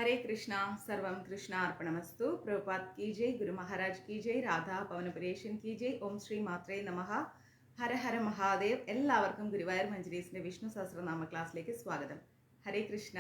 हरे कृष्णा सर्वम कृष्णा अर्पणमस्तु। प्रभुपाद की जय, गुरु महाराज की जय, राधा പവനപുരേശൻ की जय, ഓം ശ്രീ മാത്രേ നമഃ, ഹര ഹര മഹാദേവ്. എല്ലാവർക്കും ഗുരുവായൂർ മഞ്ജരീസിന്റെ വിഷ്ണു സഹസ്രനാമ ക്ലാസ്സിലേക്ക് സ്വാഗതം. ഹരേ കൃഷ്ണ.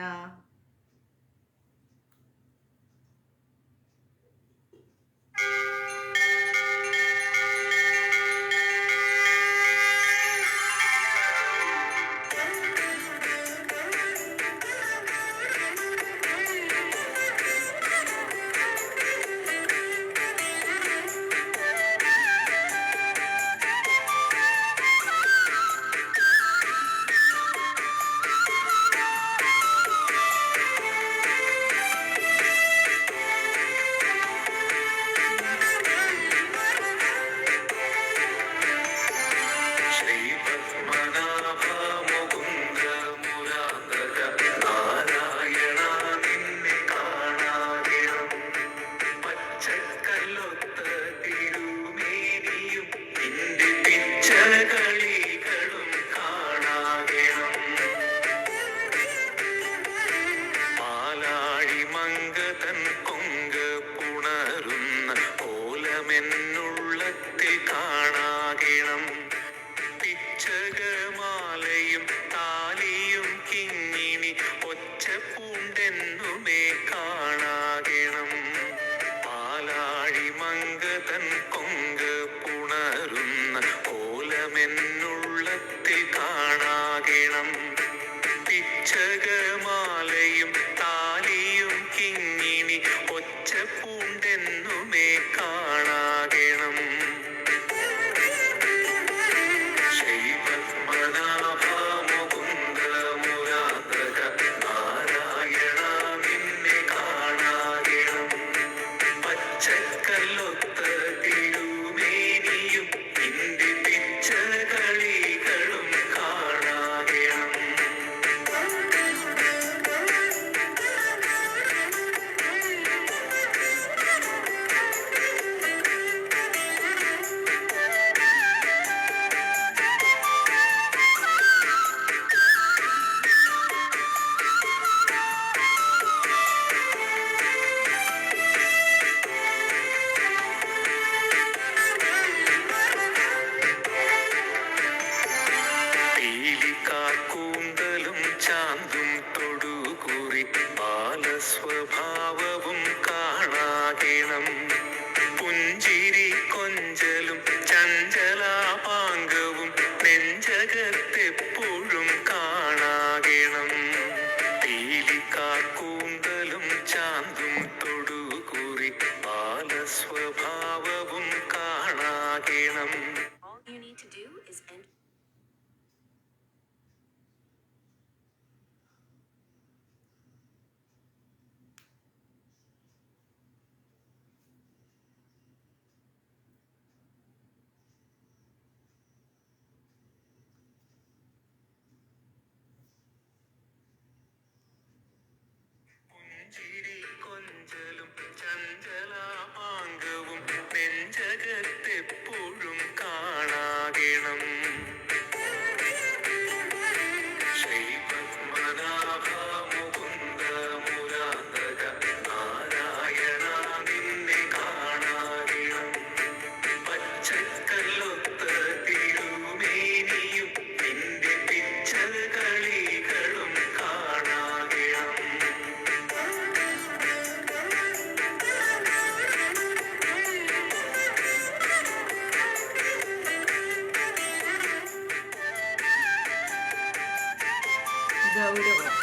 ഗൗരവം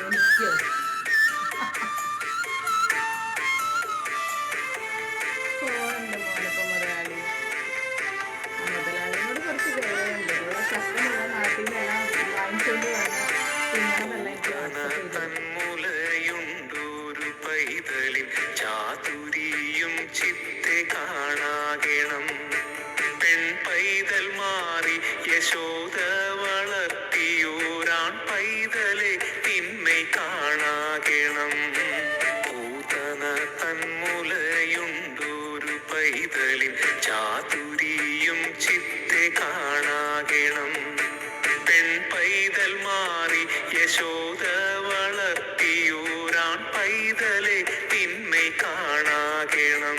എനിക്ക് പോകണ്ട മോനപ്പം മുതലാളി. മുതലാളിയോട് കുറച്ച് ഗൗരവമുണ്ട്. ഇവിടെ ചക്കനുള്ള നാട്ടിൽ നിന്നെല്ലാം വാങ്ങിച്ചുകൊണ്ട് വന്ന് തിന്നണമെന്നല്ല എനിക്ക് ചാതുരിയും ചിത്തെ കാണാകണം. പെൺ പൈതൽ മാറി യശോദ വളർത്തിയോരാൺ പൈതലെ തിന്മை കാണാകണം. പൂതന തന്മുലയുണ്ടൊരു പൈതലിൻ ചാതുരിയും ചിത്തെ കാണാകണം. പെൺ പൈതൽ മാറി യശോദ വളർത്തിയോരാൺ ആൺ പൈതലെ തിന്മൈ കാണാകണം.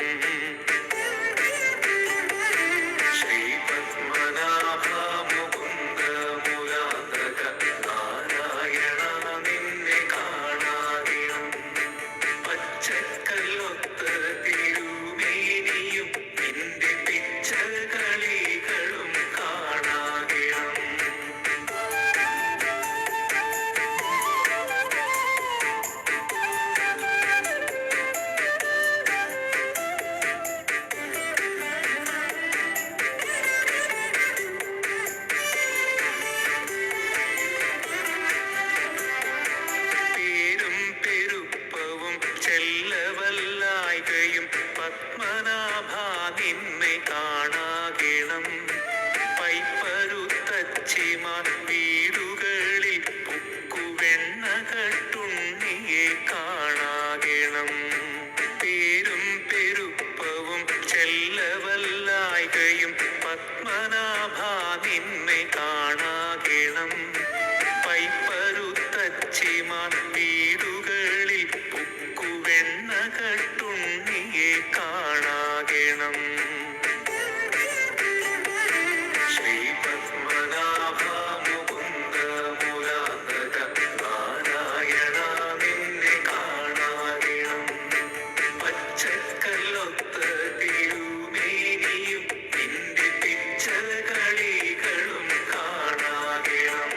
ശ്രീ പത്മനാഭ മുകുന്ദ മുരാന്തക നാരായണ നിന്നെ കാണാകണം. പച്ചക്കല്ലൊത്ത തിരുമേനിയും നിന്റെ പിച്ചകളികളും കാണാകണം. പേരും പെരുപ്പവും ചെല്ലവല്ലായ്കയും പത്മനാഭ നിന്നെ കാണാകണം. പൈപ്പരുത്തച്ചിമാർ വീടുകളിൽ പുക്കുവെണ്ണ കട്ടുണ്ണിയെ കാണാകണം. പേരും പെരുപ്പവും ചെല്ലവല്ലായ്കയും പത്മനാഭ നിന്നെ കാണാകണം. പൈപ്പരുത്തച്ചിമാർ വീടുകളിൽ പുക്കുവെണ്ണ കട്ടുണ്ണിയെ കാണാകണം. ശ്രീ പത്മനാഭ മുകുന്ദ മുരാന്തക നാരായണ നിന്നെ കാണാകണം. പച്ചക്കല്ലൊത്ത തിരുമേനിയും നിന്റെ പിച്ചകളികളും കാണാകണം.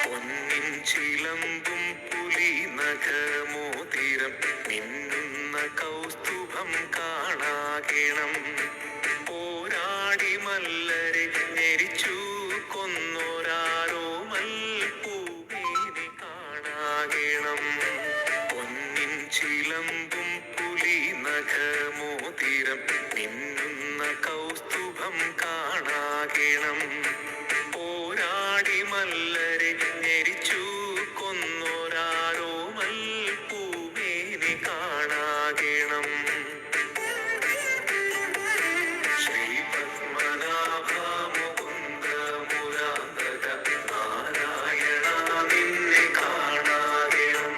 പൊന്നിൻ ചിലമ്പും പുലി നഖമോതിരം മിന്നുന്ന കൗസ്തുഭം കാണാകണം. പോരാടി മല്ലരെ ഞെരിച്ചു കൊന്നൊരാരോമൽ പൂമേനി കാണാകണം. പൊന്നിൻ ചിലമ്പും പുലി നഖമോതിരം മിന്നുന്ന കൗസ്തുഭം കാണാകണം. പോരാടി മല്ലരെ ഞെരിച്ചു കൊന്നൊരാരോമൽ പൂമേനി കാണാകണം. ശ്രീ പത്മനാഭ മുകുന്ദ മുരാന്തക നാരായണ നിന്നെ കാണാകണം.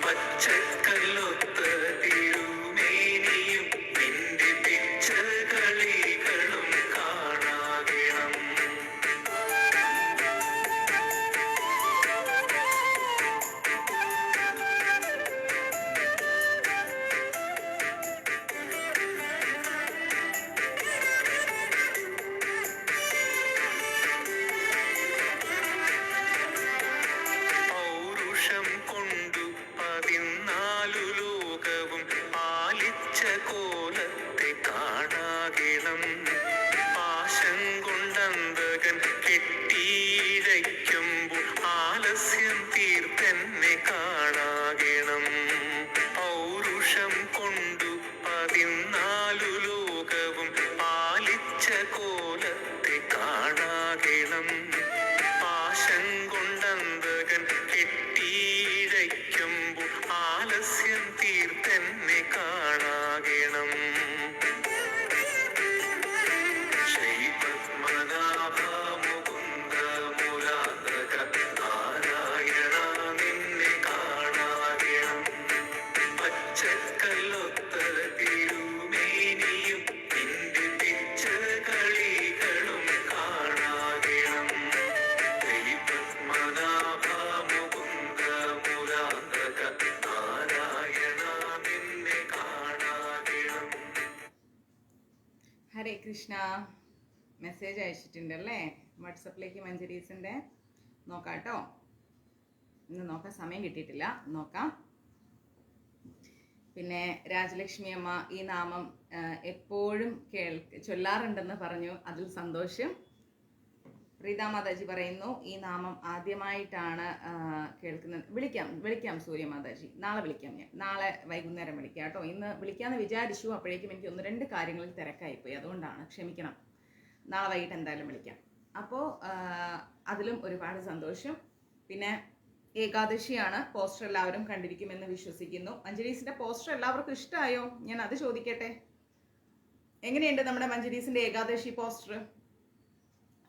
പച്ചക്കല്ലൊത്ത തിരുമേനിയും നിന്റെ പിച്ചകളികളും കാണാകണം. പൗരുഷം കൊണ്ടു 14 ലോകവും പാലിച്ച കോലത്തെ കാണാകണം. പാശം കൊണ്ടന്തകൻ കെട്ടിയിഴയ്ക്കുമ്പോൾ ആലസ്യം തീർത്തെന്നെ കാണാകണം. പൗരുഷം കൊണ്ടു 14 ലോകവും പാലിച്ച കോലത്തെ കാണാകണം. പാശം കൊണ്ടന്തകൻ കെട്ടിയിഴയ്ക്കുമ്പോൾ ആലസ്യം തീർത്തെന്നെ കാണാകണം. ശ്രീ പത്മനാഭ മുകുന്ദ മുരാന്തക നാരായണ നിന്നെ കാണാകണം. പച്ചക്കല്ലൊത്ത തിരുമേനിയും നിന്റെ പിച്ചകളികളും കാണാകണം. ശ്രീ പത്മനാഭ മുകുന്ദ മുരാന്തക നാരായണ നിന്നെ കാണാകണം. ഹരേ കൃഷ്ണ. മെസ്സേജ് അയച്ചിട്ടുണ്ടല്ലേ വാട്സപ്പിലേക്ക് മഞ്ജരീസിൻ്റെ. നോക്കാം കേട്ടോ. ഇന്ന് നോക്കാൻ സമയം കിട്ടിയിട്ടില്ല, നോക്കാം. പിന്നെ രാജലക്ഷ്മി അമ്മ ഈ നാമം എപ്പോഴും ചൊല്ലാറുണ്ടെന്ന് പറഞ്ഞു, അതിൽ സന്തോഷം. പ്രീത മാതാജി പറയുന്നു ഈ നാമം ആദ്യമായിട്ടാണ് കേൾക്കുന്നത്. വിളിക്കാം സൂര്യ മാതാജി, നാളെ വിളിക്കാം. ഞാൻ നാളെ വൈകുന്നേരം വിളിക്കാം കേട്ടോ. ഇന്ന് വിളിക്കാമെന്ന് വിചാരിച്ചു, അപ്പോഴേക്കും എനിക്ക് 1-2 കാര്യങ്ങളിൽ തിരക്കായിപ്പോയി, അതുകൊണ്ടാണ്, ക്ഷമിക്കണം. നാളെ വൈകിട്ട് എന്തായാലും വിളിക്കാം. അപ്പോൾ അതിലും ഒരുപാട് സന്തോഷം. പിന്നെ ഏകാദശിയാണ്, പോസ്റ്റർ എല്ലാവരും കണ്ടിരിക്കുമെന്ന് വിശ്വസിക്കുന്നു. മഞ്ജരീസിന്റെ പോസ്റ്റർ എല്ലാവർക്കും ഇഷ്ടമായോ? ഞാൻ അത് ചോദിക്കട്ടെ. എങ്ങനെയുണ്ട് നമ്മുടെ മഞ്ജരീസിന്റെ ഏകാദശി പോസ്റ്റർ?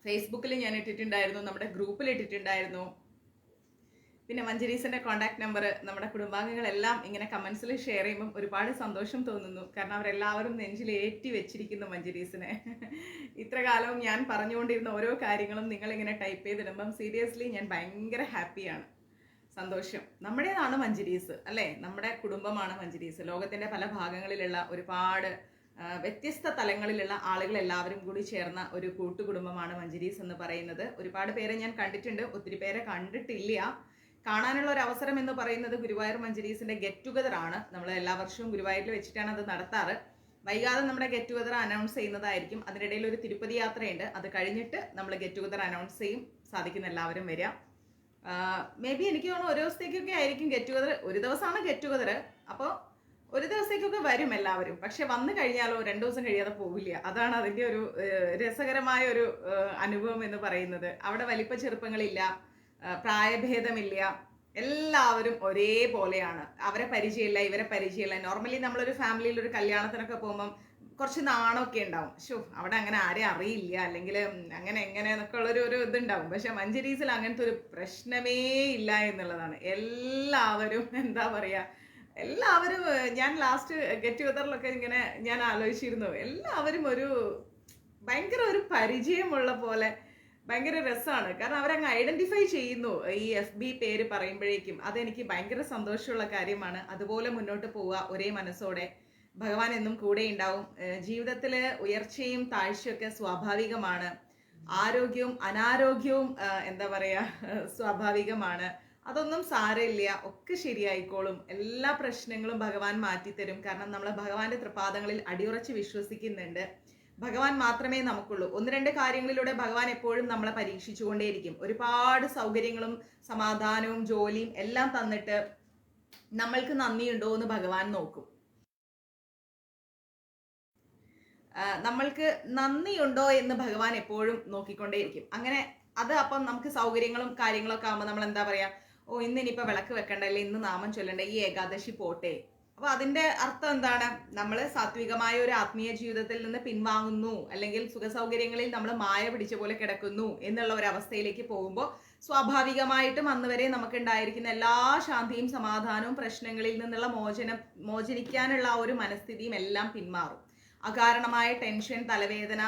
ഫേസ്ബുക്കിൽ ഞാൻ ഇട്ടിട്ടുണ്ടായിരുന്നു, നമ്മുടെ ഗ്രൂപ്പിൽ ഇട്ടിട്ടുണ്ടായിരുന്നു. പിന്നെ മഞ്ജരീസിന്റെ കോൺടാക്ട് നമ്പർ നമ്മുടെ കുടുംബാംഗങ്ങളെല്ലാം ഇങ്ങനെ കമന്റ്സിൽ ഷെയർ ചെയ്യുമ്പോൾ ഒരുപാട് സന്തോഷം തോന്നുന്നു. കാരണം അവരെല്ലാവരും നെഞ്ചിൽ ഏറ്റി വെച്ചിരിക്കുന്നു മഞ്ജരീസിനെ. ഇത്ര കാലവും ഞാൻ പറഞ്ഞുകൊണ്ടിരുന്ന ഓരോ കാര്യങ്ങളും നിങ്ങളിങ്ങനെ ടൈപ്പ് ചെയ്തിടുമ്പം സീരിയസ്ലി ഞാൻ ഭയങ്കര ഹാപ്പിയാണ്, സന്തോഷം. നമ്മുടേതാണ് മഞ്ജരീസ് അല്ലേ, നമ്മുടെ കുടുംബമാണ് മഞ്ജരീസ്. ലോകത്തിന്റെ പല ഭാഗങ്ങളിലുള്ള ഒരുപാട് വ്യത്യസ്ത തലങ്ങളിലുള്ള ആളുകൾ എല്ലാവരും കൂടി ചേർന്ന ഒരു കൂട്ടുകുടുംബമാണ് മഞ്ജരീസ് എന്ന് പറയുന്നത്. ഒരുപാട് പേരെ ഞാൻ കണ്ടിട്ടുണ്ട്, ഒത്തിരി പേരെ കണ്ടിട്ടില്ല. കാണാനുള്ള ഒരു അവസരം എന്ന് പറയുന്നത് ഗുരുവായൂർ മഞ്ജരീസിന്റെ ഗെറ്റ് ടുഗദർ ആണ്. നമ്മൾ എല്ലാ വർഷവും ഗുരുവായൂരിൽ വെച്ചിട്ടാണ് അത് നടത്താറ്. വൈകാതെ നമ്മുടെ ഗെറ്റ് ടുഗദർ അനൗൺസ് ചെയ്യുന്നതായിരിക്കും. അതിനിടയിൽ ഒരു തിരുപ്പതി യാത്രയുണ്ട്, അത് കഴിഞ്ഞിട്ട് നമ്മൾ ഗെറ്റ് ടുഗദർ അനൗൺസ് ചെയ്യും. സാധിക്കുന്ന എല്ലാവരും വരിക. മേ ബി എനിക്ക് തോന്നുന്നു ഒരു ദിവസത്തേക്കൊക്കെ ആയിരിക്കും ഗെറ്റ് ടുഗദർ. ഒരു ദിവസമാണ് ഗെറ്റ് ടുഗദർ, അപ്പോൾ ഒരു ദിവസത്തേക്കൊക്കെ വരും എല്ലാവരും. പക്ഷെ വന്നു കഴിഞ്ഞാലോ 2 ദിവസം കഴിയാതെ പോവില്ല. അതാണ് അതിൻ്റെ ഒരു രസകരമായ ഒരു അനുഭവം എന്ന് പറയുന്നത്. അവിടെ വലിപ്പ ചെറുപ്പങ്ങളില്ല, പ്രായഭേദമില്ല, എല്ലാവരും ഒരേപോലെയാണ്. അവരെ പരിചയമില്ല, ഇവരെ പരിചയമില്ല. നോർമലി നമ്മളൊരു ഫാമിലിയിൽ ഒരു കല്യാണത്തിനൊക്കെ പോകുമ്പം കുറച്ച് നാണമൊക്കെ ഉണ്ടാവും. അവിടെ അങ്ങനെ ആരെയും അറിയില്ല, അല്ലെങ്കിൽ അങ്ങനെ എങ്ങനെ എന്നൊക്കെ ഉള്ളൊരു ഇതുണ്ടാവും. പക്ഷെ മഞ്ജരീസിൽ അങ്ങനത്തെ ഒരു പ്രശ്നമേ ഇല്ല എന്നുള്ളതാണ്. എല്ലാവരും എന്താ പറയുക, എല്ലാവരും ഞാൻ ലാസ്റ്റ് ഗെറ്റ് ടുഗദറിലൊക്കെ ഇങ്ങനെ ഞാൻ ആലോചിച്ചിരുന്നു, എല്ലാവരും ഒരു ഭയങ്കര ഒരു പരിചയമുള്ള പോലെ, ഭയങ്കര രസമാണ്. കാരണം അവരങ്ങ് ഐഡന്റിഫൈ ചെയ്യുന്നു ഈ FB പേര് പറയുമ്പോഴേക്കും. അതെനിക്ക് ഭയങ്കര സന്തോഷമുള്ള കാര്യമാണ്. അതുപോലെ മുന്നോട്ട് പോവുക ഒരേ മനസ്സോടെ. ഭഗവാൻ എന്നും കൂടെ ഉണ്ടാവും. ജീവിതത്തില് ഉയർച്ചയും താഴ്ചയൊക്കെ സ്വാഭാവികമാണ്. ആരോഗ്യവും അനാരോഗ്യവും എന്താ പറയാ സ്വാഭാവികമാണ്. അതൊന്നും സാരമില്ല, ഒക്കെ ശരിയായിക്കോളും. എല്ലാ പ്രശ്നങ്ങളും ഭഗവാൻ മാറ്റിത്തരും. കാരണം നമ്മൾ ഭഗവാന്റെ തൃപാദങ്ങളിൽ അടിയുറച്ച് വിശ്വസിക്കുന്നുണ്ട്. ഭഗവാൻ മാത്രമേ നമുക്കുള്ളൂ. 1-2 കാര്യങ്ങളിലൂടെ ഭഗവാൻ എപ്പോഴും നമ്മളെ പരീക്ഷിച്ചുകൊണ്ടേയിരിക്കും. ഒരുപാട് സൗകര്യങ്ങളും സമാധാനവും ജോലിയും എല്ലാം തന്നിട്ട് നമ്മൾക്ക് നന്ദിയുണ്ടോ എന്ന് ഭഗവാൻ നോക്കും. നമ്മൾക്ക് നന്ദിയുണ്ടോ എന്ന് ഭഗവാൻ എപ്പോഴും നോക്കിക്കൊണ്ടേയിരിക്കും. അങ്ങനെ അത് അപ്പം നമുക്ക് സൗകര്യങ്ങളും കാര്യങ്ങളൊക്കെ ആകുമ്പോൾ നമ്മൾ എന്താ പറയാ, ഇന്ന് ഇനിയിപ്പോൾ വിളക്ക് വെക്കണ്ടല്ലേ, ഇന്ന് നാമം ചൊല്ലണ്ടേ, ഈ ഏകാദശി പോട്ടെ. അപ്പൊ അതിന്റെ അർത്ഥം എന്താണ്? നമ്മൾ സാത്വികമായ ഒരു ആത്മീയ ജീവിതത്തിൽ നിന്ന് പിൻവാങ്ങുന്നു, അല്ലെങ്കിൽ സുഖസൗകര്യങ്ങളിൽ നമ്മൾ മായ പിടിച്ച പോലെ കിടക്കുന്നു എന്നുള്ള ഒരു അവസ്ഥയിലേക്ക് പോകുമ്പോൾ സ്വാഭാവികമായിട്ടും അന്ന് വരെ നമുക്ക് ഉണ്ടായിരിക്കുന്ന എല്ലാ ശാന്തിയും സമാധാനവും പ്രശ്നങ്ങളിൽ നിന്നുള്ള മോചനിക്കാനുള്ള ആ ഒരു മനസ്ഥിതിയും എല്ലാം പിന്മാറും. അകാരണമായ ടെൻഷൻ, തലവേദന,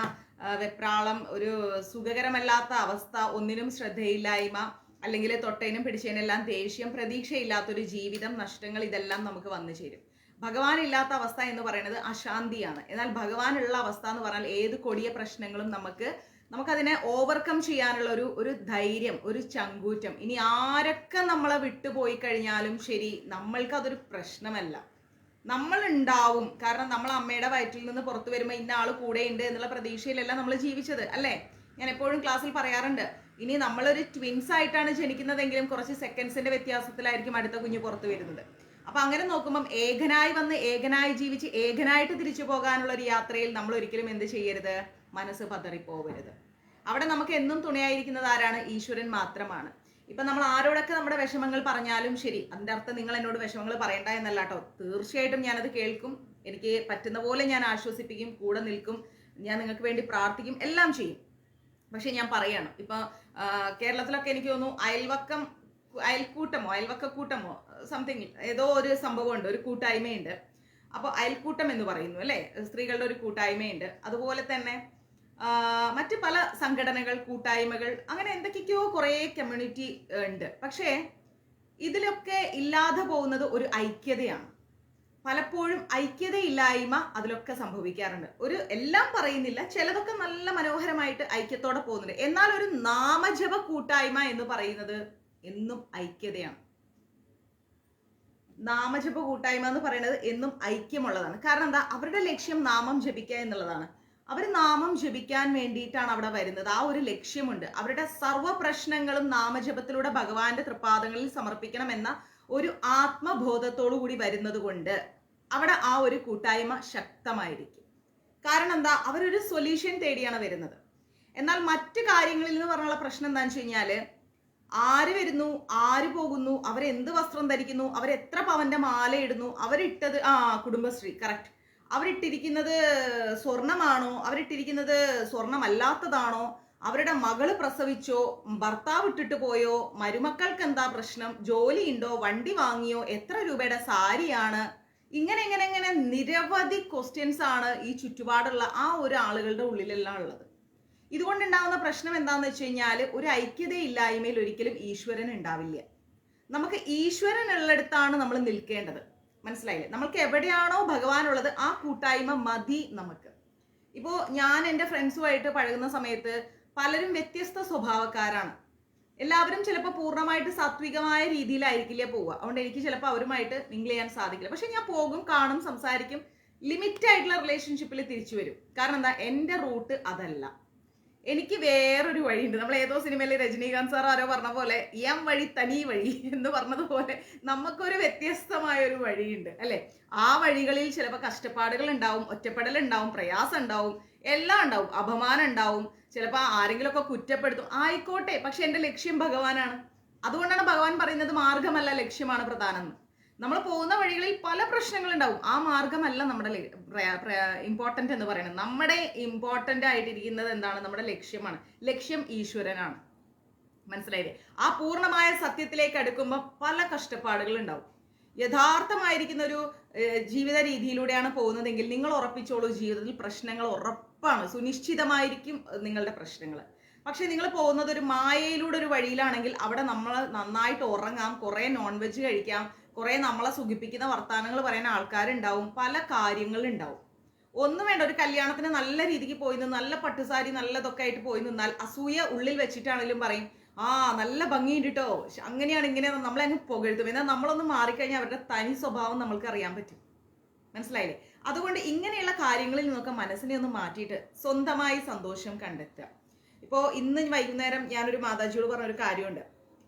വെപ്രാളം, ഒരു സുഖകരമല്ലാത്ത അവസ്ഥ, ഒന്നിനും ശ്രദ്ധയില്ലായ്മ, അല്ലെങ്കിൽ തൊട്ടതിനും പിടിച്ചതിനെല്ലാം ദേഷ്യം, പ്രതീക്ഷയില്ലാത്തൊരു ജീവിതം, നഷ്ടങ്ങൾ, ഇതെല്ലാം നമുക്ക് വന്നു ചേരും. ഭഗവാൻ ഇല്ലാത്ത അവസ്ഥ എന്ന് പറയുന്നത് അശാന്തിയാണ്. എന്നാൽ ഭഗവാനുള്ള അവസ്ഥ എന്ന് പറഞ്ഞാൽ ഏത് കൊടിയ പ്രശ്നങ്ങളും നമുക്കതിനെ ഓവർകം ചെയ്യാനുള്ള ഒരു ധൈര്യം, ഒരു ചങ്കൂറ്റം. ഇനി ആരൊക്കെ നമ്മളെ വിട്ടുപോയി കഴിഞ്ഞാലും ശരി, നമ്മൾക്കതൊരു പ്രശ്നമല്ല. നമ്മൾ ഉണ്ടാവും. കാരണം നമ്മൾ അമ്മയുടെ വയറ്റിൽ നിന്ന് പുറത്തു വരുമ്പോൾ ഇന്ന ആള് കൂടെ ഉണ്ട് എന്നുള്ള പ്രതീക്ഷയിലല്ല നമ്മൾ ജീവിച്ചത് അല്ലേ. ഞാൻ എപ്പോഴും ക്ലാസ്സിൽ പറയാറുണ്ട്, ഇനി നമ്മളൊരു ട്വിൻസ് ആയിട്ടാണ് ജനിക്കുന്നതെങ്കിലും കുറച്ച് സെക്കൻഡ്സിന്റെ വ്യത്യാസത്തിലായിരിക്കും അടുത്ത കുഞ്ഞ് പുറത്തു വരുന്നത്. അപ്പൊ അങ്ങനെ നോക്കുമ്പം ഏകനായി വന്ന് ഏകനായി ജീവിച്ച് ഏകനായിട്ട് തിരിച്ചു പോകാനുള്ള ഒരു യാത്രയിൽ നമ്മൾ ഒരിക്കലും എന്ത് ചെയ്യരുത്, മനസ്സ് പതറിപ്പോവരുത്. അവിടെ നമുക്ക് എന്നും തുണയായിരിക്കുന്നത് ആരാണ്? ഈശ്വരൻ മാത്രമാണ്. ഇപ്പൊ നമ്മൾ ആരോടൊക്കെ നമ്മുടെ വിഷമങ്ങൾ പറഞ്ഞാലും ശരി, അതിന്റെ അർത്ഥം നിങ്ങൾ എന്നോട് വിഷമങ്ങൾ പറയണ്ട എന്നല്ല കേട്ടോ. തീർച്ചയായിട്ടും ഞാനത് കേൾക്കും, എനിക്ക് പറ്റുന്ന പോലെ ഞാൻ ആശ്വസിപ്പിക്കും, കൂടെ നിൽക്കും, ഞാൻ നിങ്ങൾക്ക് വേണ്ടി പ്രാർത്ഥിക്കും, എല്ലാം ചെയ്യും. പക്ഷെ ഞാൻ പറയാണ്, ഇപ്പൊ കേരളത്തിലൊക്കെ എനിക്ക് തോന്നുന്നു അയൽവക്കക്കൂട്ടമോ സംതിങ് ഏതോ ഒരു സംഭവമുണ്ട്, ഒരു കൂട്ടായ്മയുണ്ട്. അപ്പോൾ അയൽക്കൂട്ടം എന്ന് പറയുന്നു അല്ലേ, സ്ത്രീകളുടെ ഒരു കൂട്ടായ്മയുണ്ട്. അതുപോലെ തന്നെ മറ്റ് പല സംഘടനകൾ, കൂട്ടായ്മകൾ, അങ്ങനെ എന്തൊക്കെയോ കുറേ കമ്മ്യൂണിറ്റി ഉണ്ട്. പക്ഷേ ഇതിലൊക്കെ ഇല്ലാതെ പോകുന്നത് ഒരു ഐക്യതയാണ്. പലപ്പോഴും ഐക്യതയില്ലായ്മ അതിലൊക്കെ സംഭവിക്കാറുണ്ട്. എല്ലാം പറയുന്നില്ല, ചിലതൊക്കെ നല്ല മനോഹരമായിട്ട് ഐക്യത്തോടെ പോകുന്നുണ്ട്. എന്നാൽ ഒരു നാമജപ കൂട്ടായ്മ എന്ന് പറയുന്നത് എന്നും ഐക്യതയാണ്. നാമജപ കൂട്ടായ്മ എന്ന് പറയുന്നത് എന്നും ഐക്യമുള്ളതാണ്. കാരണം എന്താ? അവരുടെ ലക്ഷ്യം നാമം ജപിക്കുക എന്നുള്ളതാണ്. അവർ നാമം ജപിക്കാൻ വേണ്ടിയിട്ടാണ് അവിടെ വരുന്നത്. ആ ഒരു ലക്ഷ്യമുണ്ട്. അവരുടെ സർവ്വ പ്രശ്നങ്ങളും നാമജപത്തിലൂടെ ഭഗവാന്റെ തൃപ്പാദങ്ങളിൽ സമർപ്പിക്കണം എന്ന ഒരു ആത്മബോധത്തോടു കൂടി വരുന്നത് കൊണ്ട് അവിടെ ആ ഒരു കൂട്ടായ്മ ശക്തമായിരിക്കും. കാരണം എന്താ, അവരൊരു സൊല്യൂഷൻ തേടിയാണ് വരുന്നത്. എന്നാൽ മറ്റു കാര്യങ്ങളിൽ എന്ന് പറഞ്ഞുള്ള പ്രശ്നം എന്താണെന്ന് വെച്ച് കഴിഞ്ഞാല്, ആര് വരുന്നു, ആര് പോകുന്നു, അവരെന്ത് വസ്ത്രം ധരിക്കുന്നു, അവരെത്ര പവന്റെ മാല ഇടുന്നു, അവരിട്ടത് കുടുംബശ്രീ കറക്റ്റ്, അവരിട്ടിരിക്കുന്നത് സ്വർണമാണോ, അവരിട്ടിരിക്കുന്നത് സ്വർണമല്ലാത്തതാണോ, അവരുടെ മകള് പ്രസവിച്ചോ, ഭർത്താവ് ഇട്ടിട്ട് പോയോ, മരുമക്കൾക്ക് എന്താ പ്രശ്നം, ജോലി ഉണ്ടോ, വണ്ടി വാങ്ങിയോ, എത്ര രൂപയുടെ സാരിയാണ്, ഇങ്ങനെ നിരവധി ക്വസ്റ്റ്യൻസ് ആണ് ഈ ചുറ്റുപാടുള്ള ആ ഒരു ആളുകളുടെ ഉള്ളിലെല്ലാം ഉള്ളത്. ഇതുകൊണ്ടുണ്ടാവുന്ന പ്രശ്നം എന്താണെന്ന് വെച്ച് കഴിഞ്ഞാൽ, ഒരു ഐക്യതയില്ലായ്മയിൽ ഒരിക്കലും ഈശ്വരൻ ഉണ്ടാവില്ല. നമുക്ക് ഈശ്വരൻ ഉള്ളിടത്താണ് നമ്മൾ നിൽക്കേണ്ടത്. മനസ്സിലായില്ലേ? നമ്മൾക്ക് എവിടെയാണോ ഭഗവാൻ ഉള്ളത് ആ കൂട്ടായ്മ മതി നമുക്ക്. ഇപ്പോൾ ഞാൻ എൻ്റെ ഫ്രണ്ട്സുമായിട്ട് പഴകുന്ന സമയത്ത് പലരും വ്യത്യസ്ത സ്വഭാവക്കാരാണ്. എല്ലാവരും ചിലപ്പോൾ പൂർണ്ണമായിട്ട് സാത്വികമായ രീതിയിലായിരിക്കില്ലേ പോവുക. അതുകൊണ്ട് എനിക്ക് ചിലപ്പോൾ അവരുമായിട്ട് മിങ്കിൾ ചെയ്യാൻ സാധിക്കില്ല. പക്ഷെ ഞാൻ പോകും, കാണും, സംസാരിക്കും, ലിമിറ്റ് ആയിട്ടുള്ള റിലേഷൻഷിപ്പിൽ തിരിച്ചു വരും. കാരണം എന്താ, എൻ്റെ റൂട്ട് അതല്ല. എനിക്ക് വേറൊരു വഴിയുണ്ട്. നമ്മൾ ഏതോ സിനിമയിൽ രജനീകാന്ത് സാർ ആരോ പറഞ്ഞ പോലെ എം വഴി തനി വഴി എന്ന് പറഞ്ഞതുപോലെ നമുക്കൊരു വ്യത്യസ്തമായ ഒരു വഴിയുണ്ട് അല്ലെ. ആ വഴികളിൽ ചിലപ്പോൾ കഷ്ടപ്പാടുകൾ ഉണ്ടാവും, ഒറ്റപ്പെടൽ ഉണ്ടാവും, പ്രയാസം ഉണ്ടാവും, എല്ലാം ഉണ്ടാവും, അപമാനം ഉണ്ടാവും, ചിലപ്പോൾ ആരെങ്കിലുമൊക്കെ കുറ്റപ്പെടുത്തും, ആയിക്കോട്ടെ. പക്ഷെ എൻ്റെ ലക്ഷ്യം ഭഗവാനാണ്. അതുകൊണ്ടാണ് ഭഗവാൻ പറയുന്നത് മാർഗമല്ല ലക്ഷ്യമാണ് പ്രധാനം. നമ്മൾ പോകുന്ന വഴികളിൽ പല പ്രശ്നങ്ങളുണ്ടാവും. ആ മാർഗമല്ല നമ്മുടെ ഇമ്പോർട്ടന്റ് എന്ന് പറയുന്നത്. നമ്മുടെ ഇമ്പോർട്ടന്റ് ആയിട്ടിരിക്കുന്നത് എന്താണ്, നമ്മുടെ ലക്ഷ്യമാണ്. ലക്ഷ്യം ഈശ്വരനാണ്. മനസ്സിലായില്ലേ? ആ പൂർണ്ണമായ സത്യത്തിലേക്ക് അടുക്കുമ്പോൾ പല കഷ്ടപ്പാടുകൾ ഉണ്ടാവും. യഥാർത്ഥമായിരിക്കുന്ന ഒരു ജീവിത രീതിയിലൂടെയാണ് പോകുന്നതെങ്കിൽ നിങ്ങൾ ഉറപ്പിച്ചോളൂ, ജീവിതത്തിൽ പ്രശ്നങ്ങൾ ഉറപ്പാണ്, സുനിശ്ചിതമായിരിക്കും നിങ്ങളുടെ പ്രശ്നങ്ങൾ. പക്ഷെ നിങ്ങൾ പോകുന്നത് ഒരു മായയിലൂടെ ഒരു വഴിയിലാണെങ്കിൽ അവിടെ നമ്മൾ നന്നായിട്ട് ഉറങ്ങാം, കുറെ നോൺ വെജ് കഴിക്കാം, കുറെ നമ്മളെ സുഖിപ്പിക്കുന്ന വർത്താനങ്ങൾ പറയുന്ന ആൾക്കാരുണ്ടാവും, പല കാര്യങ്ങളുണ്ടാവും. ഒന്നും വേണ്ട, ഒരു കല്യാണത്തിന് നല്ല രീതിക്ക് പോയി നിന്ന്, നല്ല പട്ടുസാരി നല്ലതൊക്കെ ആയിട്ട് പോയി നിന്നാൽ അസൂയ ഉള്ളിൽ വെച്ചിട്ടാണെങ്കിലും പറയും, നല്ല ഭംഗിയുണ്ട് കേട്ടോ, അങ്ങനെയാണ് ഇങ്ങനെയാണ്, നമ്മളങ്ങ് പുകഴ്ത്തും. എന്നാൽ നമ്മളൊന്ന് മാറിക്കഴിഞ്ഞാൽ അവരുടെ തനി സ്വഭാവം നമ്മൾക്ക് അറിയാൻ പറ്റും. മനസ്സിലായില്ലേ? അതുകൊണ്ട് ഇങ്ങനെയുള്ള കാര്യങ്ങളിൽ നിന്നൊക്കെ മനസ്സിനെ ഒന്ന് മാറ്റിയിട്ട് സ്വന്തമായി സന്തോഷം കണ്ടെത്തുക. ഇപ്പോൾ ഇന്ന് വൈകുന്നേരം ഞാനൊരു മാതാജിയോട് പറഞ്ഞൊരു കാര്യമുണ്ട്.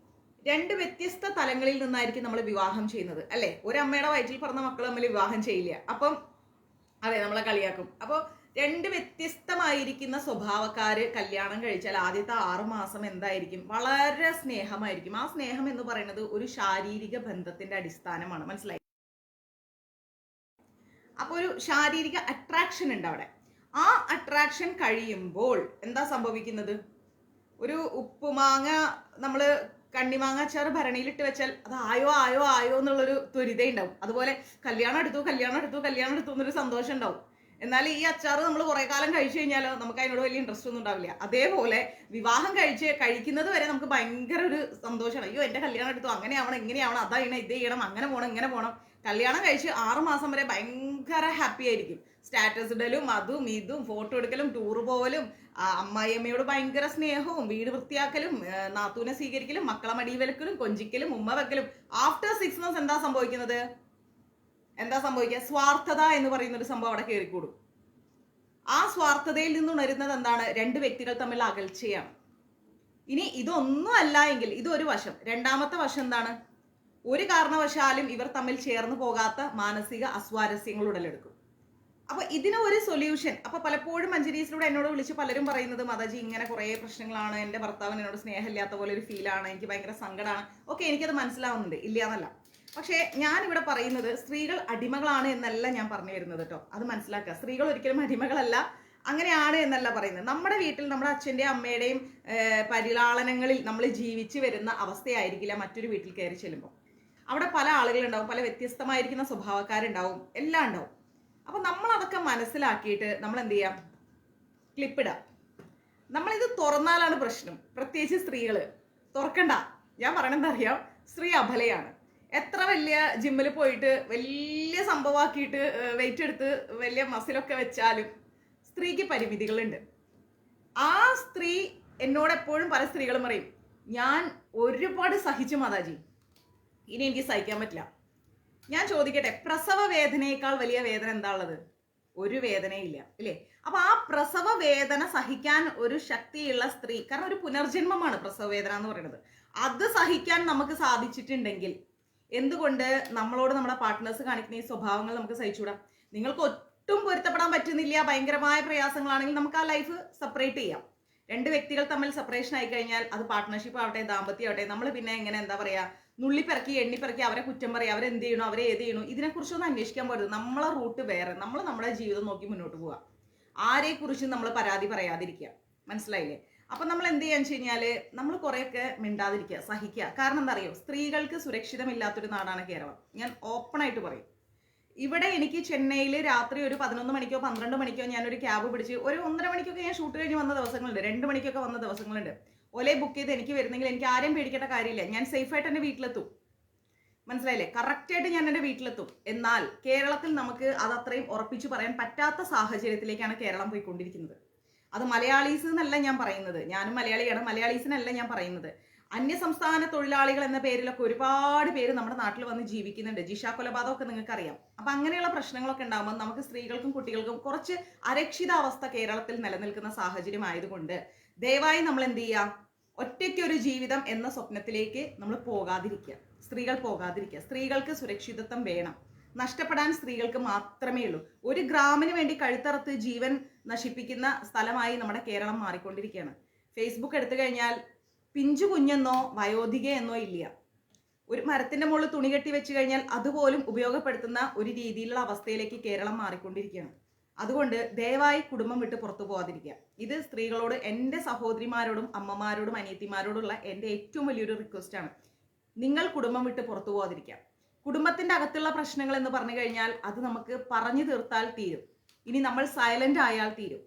രണ്ട് വ്യത്യസ്ത തലങ്ങളിൽ നിന്നായിരിക്കും നമ്മൾ വിവാഹം ചെയ്യുന്നത് അല്ലെ. ഒരമ്മയുടെ വയറ്റിൽ പറഞ്ഞ മക്കൾ തമ്മിൽ വിവാഹം ചെയ്യില്ല. അപ്പം അതെ, നമ്മളെ കളിയാക്കും. അപ്പോൾ രണ്ട് വ്യത്യസ്തമായിരിക്കുന്ന സ്വഭാവക്കാര് കല്യാണം കഴിച്ചാൽ ആദ്യത്തെ 6 മാസം എന്തായിരിക്കും, വളരെ സ്നേഹമായിരിക്കും. ആ സ്നേഹം എന്ന് പറയുന്നത് ഒരു ശാരീരിക ബന്ധത്തിന്റെ അടിസ്ഥാനമാണ്. മനസ്സിലായി? അപ്പൊ ഒരു ശാരീരിക അട്രാക്ഷൻ ഉണ്ട് അവിടെ. ആ അട്രാക്ഷൻ കഴിയുമ്പോൾ എന്താ സംഭവിക്കുന്നത്, ഒരു ഉപ്പുമാങ്ങ നമ്മള് കണ്ണിമാങ്ങ അച്ചാറ് ഭരണിയിലിട്ട് വെച്ചാൽ അത് ആയോ ആയോ ആയോ എന്നുള്ളൊരു ത്വരിത ഉണ്ടാവും. അതുപോലെ കല്യാണം എടുത്തു എന്നൊരു സന്തോഷം ഉണ്ടാവും. എന്നാൽ ഈ അച്ചാറ് നമ്മൾ കുറെ കാലം കഴിച്ചു കഴിഞ്ഞാലോ നമുക്ക് അതിനോട് വലിയ ഇൻട്രസ്റ്റ് ഒന്നും ഉണ്ടാവില്ല. അതേപോലെ വിവാഹം കഴിക്കുന്നത് വരെ നമുക്ക് ഭയങ്കര ഒരു സന്തോഷമാണ്. അയ്യോ എന്റെ കല്യാണം എടുത്തു, അങ്ങനെയാവണം, ഇങ്ങനെയാവണം, അതായണം, ഇത് ചെയ്യണം, അങ്ങനെ പോകണം, ഇങ്ങനെ പോകണം. കല്യാണം കഴിച്ച് 6 മാസം വരെ ഭയങ്കര ഹാപ്പി ആയിരിക്കും. സ്റ്റാറ്റസ് ഇടലും അതും ഇതും ഫോട്ടോ എടുക്കലും ടൂർ പോകലും അമ്മായിയമ്മയോട് ഭയങ്കര സ്നേഹവും വീട് വൃത്തിയാക്കലും നാത്തൂനെ സ്വീകരിക്കലും മക്കളെ മടിവെക്കലും കൊഞ്ചിക്കലും ഉമ്മ വെക്കലും. ആഫ്റ്റർ 6 months എന്താ സംഭവിക്കുന്നത്, എന്താ സംഭവിക്കുക, സ്വാർത്ഥത എന്ന് പറയുന്ന ഒരു സംഭവം അവിടെ കയറിക്കൂടും. ആ സ്വാർത്ഥതയിൽ നിന്നുണരുന്നത് എന്താണ്, രണ്ട് വ്യക്തികൾ തമ്മിൽ അകൽച്ചയാണ്. ഇനി ഇതൊന്നും അല്ല എങ്കിൽ ഇതൊരു വശം. രണ്ടാമത്തെ വശം എന്താണ്, ഒരു കാരണവശാലും ഇവർ തമ്മിൽ ചേർന്ന് പോകാത്ത മാനസിക അസ്വാരസ്യങ്ങൾ ഉടലെടുക്കും. അപ്പൊ ഇതിന് ഒരു സൊല്യൂഷൻ. അപ്പൊ പലപ്പോഴും മഞ്ജരീസിലൂടെ എന്നോട് വിളിച്ച് പലരും പറയുന്നത്, മാതാജി ഇങ്ങനെ കുറെ പ്രശ്നങ്ങളാണ്, എന്റെ ഭർത്താവിന് എന്നോട് സ്നേഹമില്ലാത്ത പോലെ ഒരു ഫീലാണ്, എനിക്ക് ഭയങ്കര സങ്കടമാണ്. ഓക്കെ, എനിക്കത് മനസ്സിലാവുന്നുണ്ട്, ഇല്ല എന്നല്ല. പക്ഷെ ഞാൻ ഇവിടെ പറയുന്നത് സ്ത്രീകൾ അടിമകളാണ് എന്നല്ല ഞാൻ പറഞ്ഞു വരുന്നത് കേട്ടോ. അത് മനസ്സിലാക്കുക. സ്ത്രീകൾ ഒരിക്കലും അടിമകളല്ല, അങ്ങനെയാണ് എന്നല്ല പറയുന്നത്. നമ്മുടെ വീട്ടിൽ നമ്മുടെ അച്ഛൻ്റെയും അമ്മയുടെയും പരിലാളനങ്ങളിൽ നമ്മൾ ജീവിച്ചു വരുന്ന അവസ്ഥയായിരിക്കില്ല മറ്റൊരു വീട്ടിൽ കയറി ചെല്ലുമ്പോൾ. അവിടെ പല ആളുകളുണ്ടാവും, പല വ്യത്യസ്തമായിരിക്കുന്ന സ്വഭാവക്കാരുണ്ടാവും, എല്ലാം ഉണ്ടാവും. അപ്പൊ നമ്മൾ അതൊക്കെ മനസ്സിലാക്കിയിട്ട് നമ്മൾ എന്ത് ചെയ്യാം, ക്ലിപ്പിടാം. നമ്മളിത് തുറന്നാലാണ് പ്രശ്നം. പ്രത്യേകിച്ച് സ്ത്രീകള് തുറക്കണ്ട. ഞാൻ പറയണെന്താ അറിയാം, സ്ത്രീ അബലയാണ്. എത്ര വലിയ ജിമ്മിൽ പോയിട്ട് വലിയ സംഭവമാക്കിയിട്ട് വെയിറ്റ് എടുത്ത് വലിയ മസിലൊക്കെ വെച്ചാലും സ്ത്രീക്ക് പരിമിതികളുണ്ട്. ആ സ്ത്രീ എന്നോട് എപ്പോഴും പല സ്ത്രീകളും പറയും, ഞാൻ ഒരുപാട് സഹിച്ചു മാതാജി, ഇനി എനിക്ക് സഹിക്കാൻ പറ്റില്ല. ഞാൻ ചോദിക്കട്ടെ, പ്രസവ വേദനയേക്കാൾ വലിയ വേദന എന്താ ഉള്ളത്? ഒരു വേദനയില്ല ഇല്ലേ? അപ്പൊ ആ പ്രസവ വേദന സഹിക്കാൻ ഒരു ശക്തിയുള്ള സ്ത്രീ, കാരണം ഒരു പുനർജന്മമാണ് പ്രസവ വേദന എന്ന് പറയുന്നത്, അത് സഹിക്കാൻ നമുക്ക് സാധിച്ചിട്ടുണ്ടെങ്കിൽ എന്തുകൊണ്ട് നമ്മളോട് നമ്മുടെ പാർട്ട്നേഴ്സ് കാണിക്കുന്ന ഈ സ്വഭാവങ്ങൾ നമുക്ക് സഹിച്ചുകൂടാം? നിങ്ങൾക്ക് ഒട്ടും പൊരുത്തപ്പെടാൻ പറ്റുന്നില്ല, ഭയങ്കരമായ പ്രയാസങ്ങളാണെങ്കിൽ നമുക്ക് ആ ലൈഫ് സെപ്പറേറ്റ് ചെയ്യാം. രണ്ട് വ്യക്തികൾ തമ്മിൽ സെപ്പറേഷൻ ആയി കഴിഞ്ഞാൽ അത് പാർട്ട്ണർഷിപ്പ് ആവട്ടെ, ദാമ്പത്യം ആവട്ടെ, നമ്മൾ പിന്നെ എങ്ങനെ എന്താ പറയാ, നുള്ളിപ്പിറക്കി എണ്ണിപ്പിറക്കി അവരെ കുറ്റം പറയുക, അവരെന്ത് ചെയ്യണോ അവരെ ഏത് ചെയ്യണോ, ഇതിനെക്കുറിച്ചൊന്നും അന്വേഷിക്കാൻ പോരുത്. നമ്മളെ റൂട്ട് വേറെ, നമ്മൾ നമ്മുടെ ജീവിതം നോക്കി മുന്നോട്ട് പോവുക. ആരെക്കുറിച്ചും നമ്മൾ പരാതി പറയാതിരിക്കുക. മനസ്സിലായില്ലേ? അപ്പൊ നമ്മൾ എന്ത് ചെയ്യാന്ന് വെച്ച് കഴിഞ്ഞാല് നമ്മൾ കുറെയൊക്കെ മിണ്ടാതിരിക്കുക, സഹിക്കുക. കാരണം എന്താ അറിയോ, സ്ത്രീകൾക്ക് സുരക്ഷിതമില്ലാത്തൊരു നാടാണ് കേരളം. ഞാൻ ഓപ്പൺ ആയിട്ട് പറയും. ഇവിടെ എനിക്ക് ചെന്നൈയിൽ രാത്രി ഒരു 11 മണിക്കോ 12 മണിക്കോ ഞാനൊരു ക്യാബ് പിടിച്ച് ഒരു 1:30 മണിക്കൊക്കെ ഞാൻ ഷൂട്ട് കഴിഞ്ഞ് വന്ന ദിവസങ്ങളുണ്ട്, 2 മണിക്കൊക്കെ വന്ന ദിവസങ്ങളുണ്ട്. ഒലേ ബുക്ക് ചെയ്ത് എനിക്ക് വരുന്നെങ്കിൽ എനിക്ക് ആരെയും പേടിക്കേണ്ട കാര്യമില്ല, ഞാൻ സേഫായിട്ട് എൻ്റെ വീട്ടിലെത്തും. മനസ്സിലായില്ലേ? കറക്റ്റായിട്ട് ഞാൻ എൻ്റെ വീട്ടിലെത്തും. എന്നാൽ കേരളത്തിൽ നമുക്ക് അത് അത്രയും ഉറപ്പിച്ചു പറയാൻ പറ്റാത്ത സാഹചര്യത്തിലേക്കാണ് കേരളം പോയിക്കൊണ്ടിരിക്കുന്നത്. അത് മലയാളീസ് എന്നല്ല ഞാൻ പറയുന്നത്, ഞാനും മലയാളിയാണ്, മലയാളീസിനല്ല ഞാൻ പറയുന്നത്. അന്യസംസ്ഥാന തൊഴിലാളികൾ എന്ന പേരിലൊക്കെ ഒരുപാട് പേര് നമ്മുടെ നാട്ടിൽ വന്ന് ജീവിക്കുന്നുണ്ട്. ജിഷ കൊലപാതകമൊക്കെ നിങ്ങൾക്ക് അറിയാം. അപ്പൊ അങ്ങനെയുള്ള പ്രശ്നങ്ങളൊക്കെ ഉണ്ടാകുമ്പോൾ നമുക്ക് സ്ത്രീകൾക്കും കുട്ടികൾക്കും കുറച്ച് അരക്ഷിതാവസ്ഥ കേരളത്തിൽ നിലനിൽക്കുന്ന സാഹചര്യം ആയതുകൊണ്ട് ദയവായി നമ്മൾ എന്ത് ചെയ്യുക, ഒറ്റയ്ക്കൊരു ജീവിതം എന്ന സ്വപ്നത്തിലേക്ക് നമ്മൾ പോകാതിരിക്കുക, സ്ത്രീകൾ പോകാതിരിക്കുക. സ്ത്രീകൾക്ക് സുരക്ഷിതത്വം വേണം. നഷ്ടപ്പെടാൻ സ്ത്രീകൾക്ക് മാത്രമേ ഉള്ളൂ. ഒരു ഗ്രാമിന് വേണ്ടി കഴുത്തറത്ത് ജീവൻ നശിപ്പിക്കുന്ന സ്ഥലമായി നമ്മുടെ കേരളം മാറിക്കൊണ്ടിരിക്കുകയാണ്. ഫേസ്ബുക്ക് എടുത്തു കഴിഞ്ഞാൽ പിഞ്ചു കുഞ്ഞെന്നോ വയോധികയെന്നോ ഇല്ല. ഒരു മരത്തിന്റെ മുകളിൽ തുണി കെട്ടി വെച്ച് കഴിഞ്ഞാൽ അതുപോലും ഉപയോഗപ്പെടുത്തുന്ന ഒരു രീതിയിലുള്ള അവസ്ഥയിലേക്ക് കേരളം മാറിക്കൊണ്ടിരിക്കുകയാണ്. അതുകൊണ്ട് ദയവായി കുടുംബം വിട്ട് പുറത്തു പോകാതിരിക്കുക. ഇത് സ്ത്രീകളോട്, എൻ്റെ സഹോദരിമാരോടും അമ്മമാരോടും അനിയത്തിമാരോടുള്ള എൻ്റെ ഏറ്റവും വലിയൊരു റിക്വസ്റ്റ് ആണ്. നിങ്ങൾ കുടുംബം വിട്ട് പുറത്തു പോകാതിരിക്കുക. കുടുംബത്തിന്റെ അകത്തുള്ള പ്രശ്നങ്ങൾ എന്ന് പറഞ്ഞു കഴിഞ്ഞാൽ അത് നമുക്ക് പറഞ്ഞു തീർത്താൽ തീരും. ഇനി നമ്മൾ സൈലന്റ് ആയാൽ തീരും,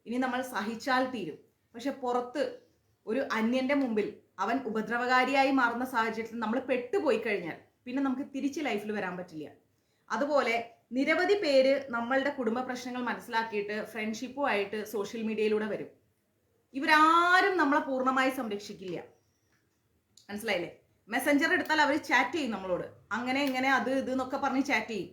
ഇനി നമ്മൾ സഹിച്ചാൽ തീരും. പക്ഷെ പുറത്ത് ഒരു അന്യന്റെ മുമ്പിൽ അവൻ ഉപദ്രവകാരിയായി മാറുന്ന സാഹചര്യത്തിൽ നമ്മൾ പെട്ടുപോയി കഴിഞ്ഞാൽ പിന്നെ നമുക്ക് തിരിച്ച് ലൈഫിൽ വരാൻ പറ്റില്ല. അതുപോലെ നിരവധി പേര് നമ്മളുടെ കുടുംബ പ്രശ്നങ്ങൾ മനസ്സിലാക്കിയിട്ട് ഫ്രണ്ട്ഷിപ്പുമായിട്ട് സോഷ്യൽ മീഡിയയിലൂടെ വരും. ഇവരാരും നമ്മളെ പൂർണ്ണമായി സംരക്ഷിക്കില്ല. മനസ്സിലായില്ലേ? മെസ്സഞ്ചർ എടുത്താൽ അവർ ചാറ്റ് ചെയ്യും നമ്മളോട്, അങ്ങനെ ഇങ്ങനെ അത് ഇത് എന്നൊക്കെ പറഞ്ഞ് ചാറ്റ് ചെയ്യും.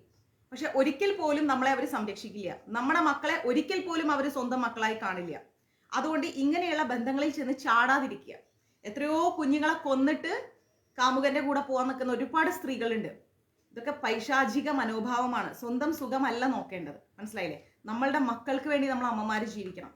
പക്ഷെ ഒരിക്കൽ പോലും നമ്മളെ അവർ സംരക്ഷിക്കില്ല. നമ്മുടെ മക്കളെ ഒരിക്കൽ പോലും അവർ സ്വന്തം മക്കളായി കാണില്ല. അതുകൊണ്ട് ഇങ്ങനെയുള്ള ബന്ധങ്ങളിൽ ചെന്ന് ചാടാതിരിക്കുക. എത്രയോ കുഞ്ഞുങ്ങളെ കൊന്നിട്ട് കാമുകന്റെ കൂടെ പോകാൻ നിൽക്കുന്ന ഒരുപാട് സ്ത്രീകളുണ്ട്. ഇതൊക്കെ പൈശാചിക മനോഭാവമാണ്. സ്വന്തം സുഖമല്ല നോക്കേണ്ടത്. മനസ്സിലായില്ലേ? നമ്മളുടെ മക്കൾക്ക് വേണ്ടി നമ്മൾ അമ്മമാര് ജീവിക്കണം.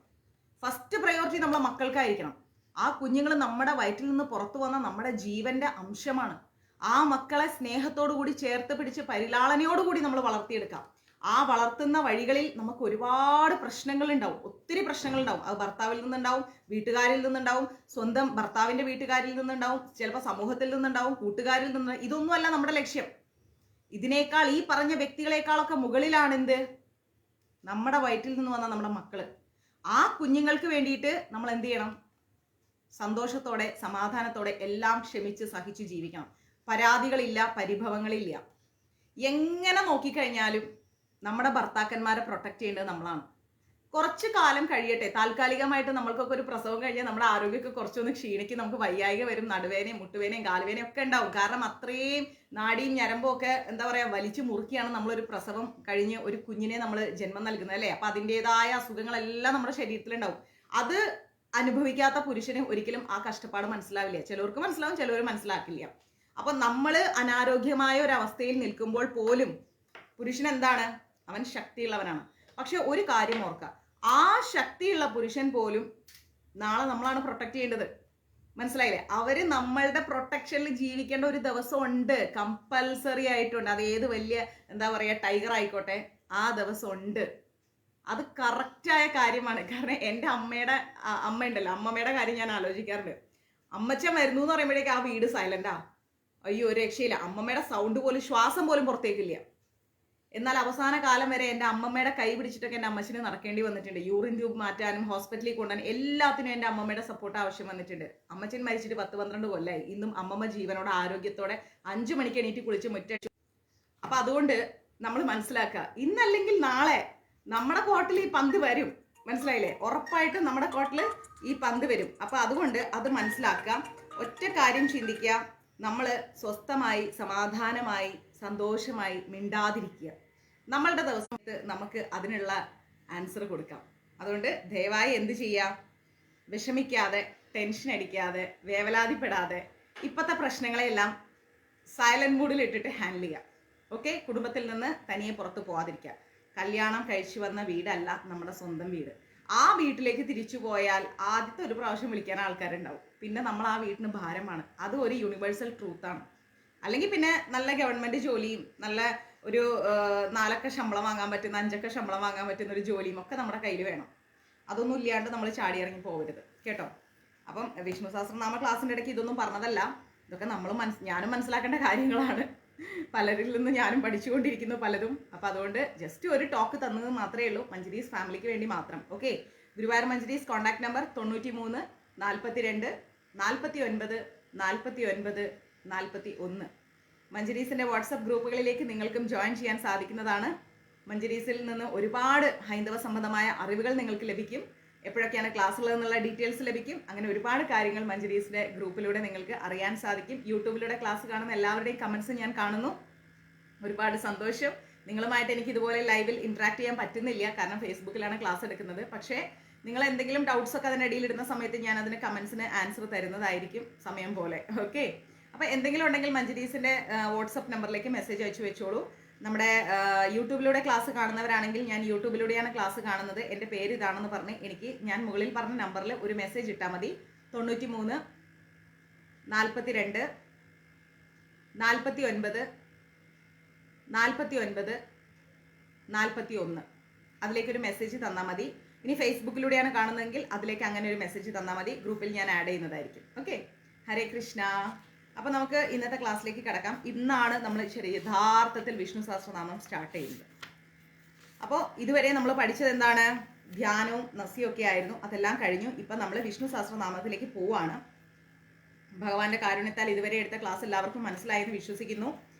ഫസ്റ്റ് പ്രയോറിറ്റി നമ്മളെ മക്കൾക്കായിരിക്കണം. ആ കുഞ്ഞുങ്ങൾ നമ്മുടെ വയറ്റിൽ നിന്ന് പുറത്തു വന്ന നമ്മുടെ ജീവന്റെ അംശമാണ്. ആ മക്കളെ സ്നേഹത്തോടു കൂടി ചേർത്ത് പിടിച്ച് പരിലാളനയോടുകൂടി നമ്മൾ വളർത്തിയെടുക്കാം. ആ വളർത്തുന്ന വഴികളിൽ നമുക്ക് ഒരുപാട് പ്രശ്നങ്ങൾ ഉണ്ടാവും, ഒത്തിരി പ്രശ്നങ്ങൾ ഉണ്ടാവും. അത് ഭർത്താവിൽ നിന്നുണ്ടാവും, വീട്ടുകാരിൽ നിന്നുണ്ടാവും, സ്വന്തം ഭർത്താവിന്റെ വീട്ടുകാരിൽ നിന്നുണ്ടാവും, ചിലപ്പോൾ സമൂഹത്തിൽ നിന്നുണ്ടാവും, കൂട്ടുകാരിൽ നിന്ന്. ഇതൊന്നുമല്ല നമ്മുടെ ലക്ഷ്യം. ഇതിനേക്കാൾ, ഈ പറഞ്ഞ വ്യക്തികളെക്കാളൊക്കെ മുകളിലാണ് എന്ത്? നമ്മുടെ വയറ്റിൽ നിന്ന് വന്ന നമ്മുടെ മക്കള്. ആ കുഞ്ഞുങ്ങൾക്ക് വേണ്ടിയിട്ട് നമ്മൾ എന്ത് ചെയ്യണം? സന്തോഷത്തോടെ സമാധാനത്തോടെ എല്ലാം ക്ഷമിച്ച് സഹിച്ച് ജീവിക്കണം. പരാതികളില്ല, പരിഭവങ്ങളില്ല. എങ്ങനെ നോക്കിക്കഴിഞ്ഞാലും നമ്മുടെ ഭർത്താക്കന്മാരെ പ്രൊട്ടക്ട് ചെയ്യേണ്ടത് നമ്മളാണ്. കുറച്ച് കാലം കഴിയട്ടെ, താൽക്കാലികമായിട്ട് നമ്മൾക്കൊക്കെ ഒരു പ്രസവം കഴിഞ്ഞാൽ നമ്മുടെ ആരോഗ്യമൊക്കെ കുറച്ചൊന്ന് ക്ഷീണിക്കും, നമുക്ക് വയ്യായിക വരും, നടുവേനയും മുട്ടുവേനയും കാലുവേനയും ഒക്കെ ഉണ്ടാവും. കാരണം അത്രയും നാടിയും ഞരമ്പും ഒക്കെ എന്താ പറയാ വലിച്ചു മുറുക്കിയാണ് നമ്മളൊരു പ്രസവം കഴിഞ്ഞ് ഒരു കുഞ്ഞിനെ നമ്മൾ ജന്മം നൽകുന്നത് അല്ലേ? അപ്പൊ അതിൻ്റെതായ അസുഖങ്ങളെല്ലാം നമ്മുടെ ശരീരത്തിലുണ്ടാവും. അത് അനുഭവിക്കാത്ത പുരുഷന് ഒരിക്കലും ആ കഷ്ടപ്പാട് മനസ്സിലാവില്ല. ചിലവർക്ക് മനസ്സിലാവും, ചിലവർ മനസ്സിലാക്കില്ല. അപ്പൊ നമ്മൾ അനാരോഗ്യമായ ഒരു അവസ്ഥയിൽ നിൽക്കുമ്പോൾ പോലും പുരുഷൻ എന്താണ്? അവൻ ശക്തിയുള്ളവനാണ്. പക്ഷെ ഒരു കാര്യം ഓർക്കുക, ആ ശക്തിയുള്ള പുരുഷൻ പോലും നാളെ നമ്മളാണ് പ്രൊട്ടക്ട് ചെയ്യേണ്ടത്. മനസ്സിലായില്ലേ? അവര് നമ്മളുടെ പ്രൊട്ടക്ഷനിൽ ജീവിക്കേണ്ട ഒരു ദിവസം ഉണ്ട്, കമ്പൽസറി ആയിട്ടുണ്ട്. അത് ഏത് വലിയ എന്താ പറയാ ടൈഗർ ആയിക്കോട്ടെ, ആ ദിവസം ഉണ്ട്. അത് കറക്റ്റായ കാര്യമാണ്. കാരണം എൻ്റെ അമ്മയുടെ അമ്മ ഉണ്ടല്ലോ, അമ്മമ്മയുടെ കാര്യം ഞാൻ ആലോചിക്കാറുണ്ട്. അമ്മച്ചൻ വരുന്നു എന്ന് പറയുമ്പോഴേക്ക് ആ വീട് സൈലന്റാ. അയ്യോ ഒരു രക്ഷയില്ല. അമ്മമ്മയുടെ സൗണ്ട് പോലും, ശ്വാസം പോലും പുറത്തേക്കില്ല. എന്നാൽ അവസാന കാലം വരെ എൻ്റെ അമ്മമ്മയുടെ കൈ പിടിച്ചിട്ടൊക്കെ എൻ്റെ അമ്മച്ചിന് നടക്കേണ്ടി വന്നിട്ടുണ്ട്. യൂറിൻ ട്യൂബ് മാറ്റാനും ഹോസ്പിറ്റലിൽ കൊണ്ടുപോകാനും എല്ലാത്തിനും എൻ്റെ അമ്മമ്മയുടെ സപ്പോർട്ട് ആവശ്യം വന്നിട്ടുണ്ട്. അമ്മച്ചൻ മരിച്ചിട്ട് 10-12 കൊല്ലമായി. ഇന്നും അമ്മമ്മ ജീവനോടെ ആരോഗ്യത്തോടെ 5 മണിക്ക് എണീറ്റ് കുളിച്ച് മുറ്റടിച്ചു. അപ്പൊ അതുകൊണ്ട് നമ്മൾ മനസ്സിലാക്കുക, ഇന്നല്ലെങ്കിൽ നാളെ നമ്മുടെ കോർട്ടിൽ ഈ പന്ത് വരും. മനസ്സിലായില്ലേ? ഉറപ്പായിട്ടും നമ്മുടെ കോർട്ടിൽ ഈ പന്ത് വരും. അപ്പൊ അതുകൊണ്ട് അത് മനസ്സിലാക്കാം. ഒറ്റ കാര്യം ചിന്തിക്കുക, നമ്മൾ സ്വസ്ഥമായി സമാധാനമായി സന്തോഷമായി മിണ്ടാതിരിക്കുക. നമ്മളുടെ ദിവസത്ത് നമുക്ക് അതിനുള്ള ആൻസർ കൊടുക്കാം. അതുകൊണ്ട് ദയവായി എന്ത് ചെയ്യാം, വിഷമിക്കാതെ, ടെൻഷൻ അടിക്കാതെ, വേവലാതിപ്പെടാതെ ഇപ്പോഴത്തെ പ്രശ്നങ്ങളെല്ലാം സൈലന്റ് മൂഡിൽ ഇട്ടിട്ട് ഹാൻഡിൽ ചെയ്യാം. ഓക്കെ, കുടുംബത്തിൽ നിന്ന് തനിയെ പുറത്ത് പോകാതിരിക്കുക. കല്യാണം കഴിച്ചു വന്ന വീടല്ല നമ്മുടെ സ്വന്തം വീട്. ആ വീട്ടിലേക്ക് തിരിച്ചു പോയാൽ ആദ്യത്തെ ഒരു പ്രാവശ്യം വിളിക്കാൻ ആൾക്കാരുണ്ടാവും, പിന്നെ നമ്മൾ ആ വീട്ടിന് ഭാരമാണ്. അത് ഒരു യൂണിവേഴ്സൽ ട്രൂത്താണ്. അല്ലെങ്കിൽ പിന്നെ നല്ല ഗവൺമെന്റ് ജോലിയും നല്ല ഒരു 4 ശമ്പളം വാങ്ങാൻ പറ്റുന്ന 5 ശമ്പളം വാങ്ങാൻ പറ്റുന്ന ഒരു ജോലിയും ഒക്കെ നമ്മുടെ കയ്യിൽ വേണം. അതൊന്നും ഇല്ലാണ്ട് നമ്മൾ ചാടി ഇറങ്ങി പോകരുത് കേട്ടോ. അപ്പം വിഷ്ണു സഹസ്രനാമ ക്ലാസ്സിൻ്റെ ഇടയ്ക്ക് ഇതൊന്നും പറഞ്ഞതല്ല, ഇതൊക്കെ ഞാനും മനസ്സിലാക്കേണ്ട കാര്യങ്ങളാണ്. പലരിൽ നിന്ന് ഞാനും പഠിച്ചുകൊണ്ടിരിക്കുന്നു പലതും. അപ്പം അതുകൊണ്ട് ജസ്റ്റ് ഒരു ടോക്ക് തന്നത് മാത്രമേ ഉള്ളൂ, മഞ്ജരീസ് ഫാമിലിക്ക് വേണ്ടി മാത്രം. Okay, Guruvayur Manjaris contact number 93 42 49 49 41. മഞ്ജരീസിൻ്റെ വാട്സപ്പ് ഗ്രൂപ്പുകളിലേക്ക് നിങ്ങൾക്കും ജോയിൻ ചെയ്യാൻ സാധിക്കുന്നതാണ്. മഞ്ജരീസിൽ നിന്ന് ഒരുപാട് ഹൈന്ദവ സംബന്ധമായ അറിവുകൾ നിങ്ങൾക്ക് ലഭിക്കും. എപ്പോഴൊക്കെയാണ് ക്ലാസ്സുള്ളത് എന്നുള്ള ഡീറ്റെയിൽസ് ലഭിക്കും. അങ്ങനെ ഒരുപാട് കാര്യങ്ങൾ മഞ്ജരീസിൻ്റെ ഗ്രൂപ്പിലൂടെ നിങ്ങൾക്ക് അറിയാൻ സാധിക്കും. യൂട്യൂബിലൂടെ ക്ലാസ് കാണുന്ന എല്ലാവരുടെയും കമൻസ് ഞാൻ കാണുന്നു. ഒരുപാട് സന്തോഷം. നിങ്ങളുമായിട്ട് എനിക്ക് ഇതുപോലെ ലൈവിൽ ഇൻട്രാക്ട് ചെയ്യാൻ പറ്റുന്നില്ല, കാരണം ഫേസ്ബുക്കിലാണ് ക്ലാസ് എടുക്കുന്നത്. പക്ഷേ നിങ്ങൾ എന്തെങ്കിലും ഡൗട്ട്സ് ഒക്കെ അതിനിടയിൽ ഇടുന്ന സമയത്ത് ഞാൻ അതിന് കമൻസിന് ആൻസർ തരുന്നതായിരിക്കും സമയം പോലെ. ഓക്കെ, അപ്പോൾ എന്തെങ്കിലും ഉണ്ടെങ്കിൽ മഞ്ജരീസിൻ്റെ വാട്സപ്പ് നമ്പറിലേക്ക് മെസ്സേജ് അയച്ചു വെച്ചോളൂ. നമ്മുടെ യൂട്യൂബിലൂടെ ക്ലാസ് കാണുന്നവരാണെങ്കിൽ, ഞാൻ യൂട്യൂബിലൂടെയാണ് ക്ലാസ് കാണുന്നത്, എൻ്റെ പേര് ഇതാണെന്ന് പറഞ്ഞ് എനിക്ക് ഞാൻ മുകളിൽ പറഞ്ഞ നമ്പറിൽ ഒരു മെസ്സേജ് ഇട്ടാൽ മതി. 93 42 49 49 41 അതിലേക്കൊരു മെസ്സേജ് തന്നാൽ മതി. ഇനി ഫേസ്ബുക്കിലൂടെയാണ് കാണുന്നതെങ്കിൽ അതിലേക്ക് അങ്ങനെ ഒരു മെസ്സേജ് തന്നാൽ മതി. ഗ്രൂപ്പിൽ ഞാൻ ആഡ് ചെയ്യുന്നതായിരിക്കും. ഓക്കെ, ഹരേ കൃഷ്ണ. അപ്പോൾ നമുക്ക് ഇന്നത്തെ ക്ലാസ്സിലേക്ക് കിടക്കാം. ഇന്നാണ് നമ്മൾ യഥാർത്ഥത്തിൽ വിഷ്ണു സഹസ്രനാമം സ്റ്റാർട്ട് ചെയ്യുന്നത്. അപ്പോൾ ഇതുവരെ നമ്മൾ പഠിച്ചത് എന്താണ്? ധ്യാനവും നസ്യവും ഒക്കെ ആയിരുന്നു. അതെല്ലാം കഴിഞ്ഞു. ഇപ്പം നമ്മൾ വിഷ്ണു സഹസ്രനാമത്തിലേക്ക് പോവാണ്. ഭഗവാന്റെ കാരുണ്യത്താൽ ഇതുവരെ എടുത്ത ക്ലാസ് എല്ലാവർക്കും മനസ്സിലായെന്ന് വിശ്വസിക്കുന്നു.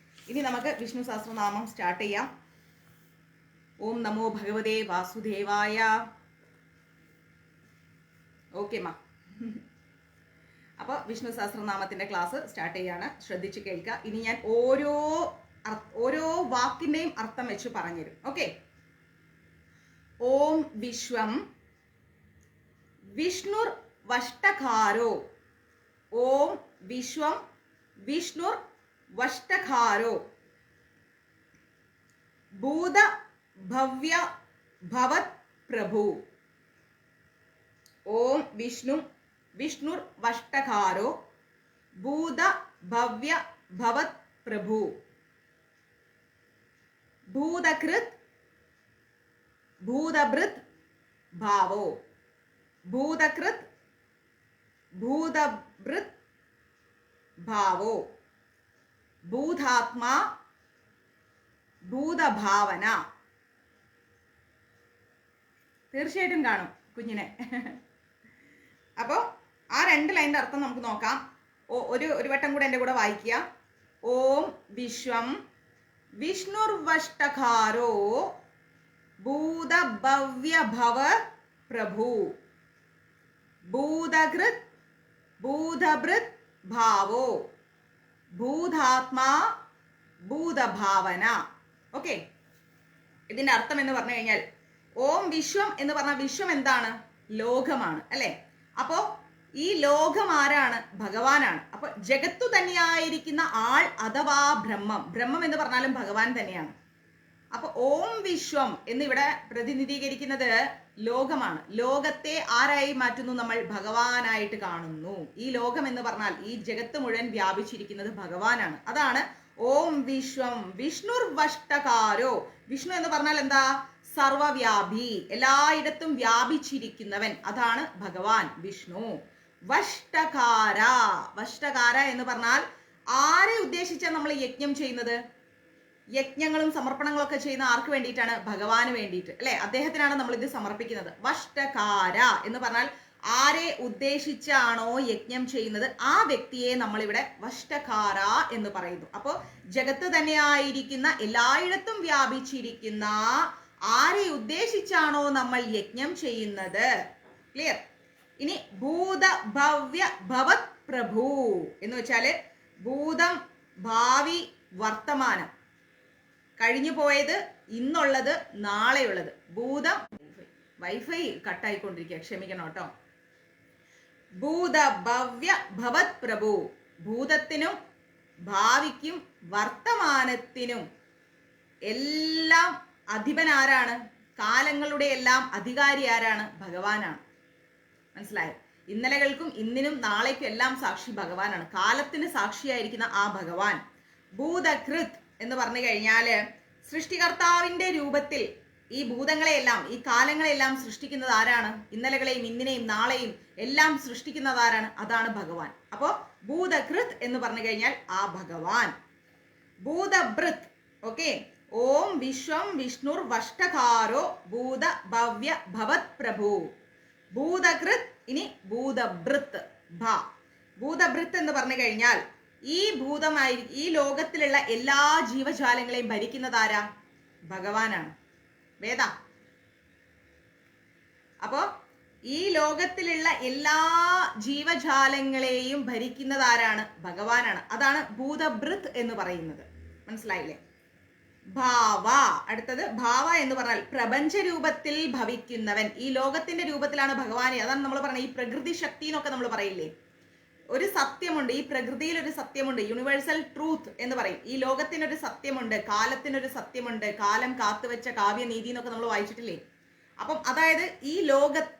ഇനി നമുക്ക് വിഷ്ണു സഹസ്രനാമം സ്റ്റാർട്ട് ചെയ്യാം. ഓം നമോ ഭഗവതേ വാസുദേവായ. ഓക്കെ മാ. അപ്പോൾ വിഷ്ണു സഹസ്രനാമത്തിൻ്റെ ക്ലാസ് സ്റ്റാർട്ട് ചെയ്യാണ്. ശ്രദ്ധിച്ച് കേൾക്കുക. ഇനി ഞാൻ ഓരോ വാക്കിൻ്റെയും അർത്ഥം വെച്ച് പറഞ്ഞുതരും. ഓക്കെ. ഓം വിശ്വം വിഷ്ണുർ വഷ്ടകാരോ. ഓം വിശ്വം വിഷ്ണുർ വഷ്ടകാരോ. ഭൂത ഭവ്യ ഭവത് പ്രഭു. ഓം വിഷ്ണുർ വഷ്ടകാരോ ഭൂത ഭവ്യ ഭവത് പ്രഭു. ഭൂതകൃത് ഭൂതഭൃത് ഭാവോ. ഭൂതകൃത് ഭൂതഭൃത് ഭാവോ. ഭൂതാത്മാ ഭൂതഭാവന. തീർച്ചയായിട്ടും കാണും കുഞ്ഞിനെ. അപ്പോൾ ആ 2 ലൈൻ്റെ അർത്ഥം നമുക്ക് നോക്കാം. ഒരു വട്ടം കൂടെ എൻ്റെ കൂടെ വായിക്കുക. ഓം വിശ്വം വിഷ്ണുർവഷ്ടകാരോ ഭൂതഭവ്യഭവ പ്രഭു. ഭൂതകൃത് ഭൂതഭൃത് ഭാവോ. ഭൂതാത്മാ ഭൂതഭാവന. ഓക്കെ, ഇതിൻ്റെ അർത്ഥം എന്ന് പറഞ്ഞു കഴിഞ്ഞാൽ, ഓം വിശ്വം എന്ന് പറഞ്ഞാൽ വിശ്വം എന്താണ്? ലോകമാണ് അല്ലേ? അപ്പോൾ ഈ ലോകം ആരാണ്? ഭഗവാനാണ്. അപ്പൊ ജഗത്തു തന്നെയായിരിക്കുന്ന ആൾ അഥവാ ബ്രഹ്മം എന്ന് പറഞ്ഞാലും ഭഗവാൻ തന്നെയാണ്. അപ്പൊ ഓം വിശ്വം എന്നിവിടെ പ്രതിനിധീകരിക്കുന്നത് ലോകമാണ്. ലോകത്തെ ആരായി മാറ്റുന്നു? നമ്മൾ ഭഗവാനായിട്ട് കാണുന്നു. ഈ ലോകം എന്ന് പറഞ്ഞാൽ ഈ ജഗത്ത് മുഴുവൻ വ്യാപിച്ചിരിക്കുന്നത് ഭഗവാനാണ്. അതാണ് ഓം വിശ്വം വിഷ്ണുർവഷ്ടകാരോ. വിഷ്ണു എന്ന് പറഞ്ഞാൽ എന്താ? സർവവ്യാപി, എല്ലായിടത്തും വ്യാപിച്ചിരിക്കുന്നവൻ. അതാണ് ഭഗവാൻ വിഷ്ണു. വഷ്ടകാര. വഷ്ടകാര എന്ന് പറഞ്ഞാൽ ആരെ ഉദ്ദേശിച്ചാണ് നമ്മൾ യജ്ഞം ചെയ്യുന്നത്? യജ്ഞങ്ങളും സമർപ്പണങ്ങളും ഒക്കെ ചെയ്യുന്ന ആർക്ക് വേണ്ടിയിട്ടാണ്? ഭഗവാന് വേണ്ടിയിട്ട് അല്ലെ? അദ്ദേഹത്തിനാണ് നമ്മൾ ഇത് സമർപ്പിക്കുന്നത്. വഷ്ടകാര എന്ന് പറഞ്ഞാൽ ആരെ ഉദ്ദേശിച്ചാണോ യജ്ഞം ചെയ്യുന്നത് ആ വ്യക്തിയെ നമ്മളിവിടെ വഷ്ടകാര എന്ന് പറയുന്നു. അപ്പോൾ ജഗത്ത് തന്നെയായിരിക്കുന്ന എല്ലായിടത്തും വ്യാപിച്ചിരിക്കുന്ന ആരെ ഉദ്ദേശിച്ചാണോ നമ്മൾ യജ്ഞം ചെയ്യുന്നത്. ക്ലിയർ? ഇനി ഭൂത ഭവ്യ ഭവത് പ്രഭു എന്ന് വെച്ചാല് ഭൂതം, ഭാവി, വർത്തമാനം, കഴിഞ്ഞു പോയത്, ഇന്നുള്ളത്, നാളെയുള്ളത്. ഭൂതം, വൈഫൈ കട്ടായിക്കൊണ്ടിരിക്കുക, ക്ഷമിക്കണം കേട്ടോ. ഭൂത ഭവ്യ ഭവത് പ്രഭു. ഭൂതത്തിനും ഭാവിക്കും വർത്തമാനത്തിനും എല്ലാം അധിപൻ ആരാണ്? കാലങ്ങളുടെ എല്ലാം അധികാരി ആരാണ്? ഭഗവാനാണ്. മനസ്സിലായോ? ഇന്നലകൾക്കും ഇന്നിനും നാളേക്കും എല്ലാം സാക്ഷി ഭഗവാനാണ്. കാലത്തിന് സാക്ഷിയായിരിക്കുന്ന ആ ഭഗവാൻ. ഭൂതകൃത് എന്ന് പറഞ്ഞു കഴിഞ്ഞാല് സൃഷ്ടികർത്താവിന്റെ രൂപത്തിൽ ഈ ഭൂതങ്ങളെയെല്ലാം, ഈ കാലങ്ങളെല്ലാം സൃഷ്ടിക്കുന്നത് ആരാണ്? ഇന്നലകളെയും ഇന്നിനെയും നാളെയും എല്ലാം സൃഷ്ടിക്കുന്നത് ആരാണ്? അതാണ് ഭഗവാൻ. അപ്പോ ഭൂതകൃത് എന്ന് പറഞ്ഞു കഴിഞ്ഞാൽ ആ ഭഗവാൻ. ഭൂതഭൃത്, ഓക്കെ. ഓം വിശ്വം വിഷ്ണുർ വഷ്ടകാരോ ഭൂത ഭവ്യ ഭവത് പ്രഭു. ഭൂതകൃത്. ഇനി ഭൂതഭൃത്. ഭൂതഭൃത് എന്ന് പറഞ്ഞു കഴിഞ്ഞാൽ ഈ ലോകത്തിലുള്ള എല്ലാ ജീവജാലങ്ങളെയും ഭരിക്കുന്നത് ആരാ? ഭഗവാനാണ്. വേദ. അപ്പോ ഈ ലോകത്തിലുള്ള എല്ലാ ജീവജാലങ്ങളെയും ഭരിക്കുന്നത് ആരാണ്? ഭഗവാനാണ്. അതാണ് ഭൂതഭൃത് എന്ന് പറയുന്നത്. മനസ്സിലായില്ലേ? ഭാവ. അടുത്തത് ഭാവ എന്ന് പറഞ്ഞാൽ പ്രപഞ്ച രൂപത്തിൽ ഭവിക്കുന്നവൻ. ഈ ലോകത്തിന്റെ രൂപത്തിലാണ് ഭഗവാനെ. അതാണ് നമ്മൾ പറയുന്നത് ഈ പ്രകൃതി ശക്തി എന്നൊക്കെ നമ്മൾ പറയില്ലേ. ഒരു സത്യമുണ്ട്, ഈ പ്രകൃതിയിൽ ഒരു സത്യമുണ്ട്, യൂണിവേഴ്സൽ ട്രൂത്ത് എന്ന് പറയും. ഈ ലോകത്തിനൊരു സത്യമുണ്ട്, കാലത്തിനൊരു സത്യമുണ്ട്, കാലം കാത്തുവെച്ച കാവ്യനീതി എന്നൊക്കെ നമ്മൾ വായിച്ചിട്ടില്ലേ. അപ്പം അതായത്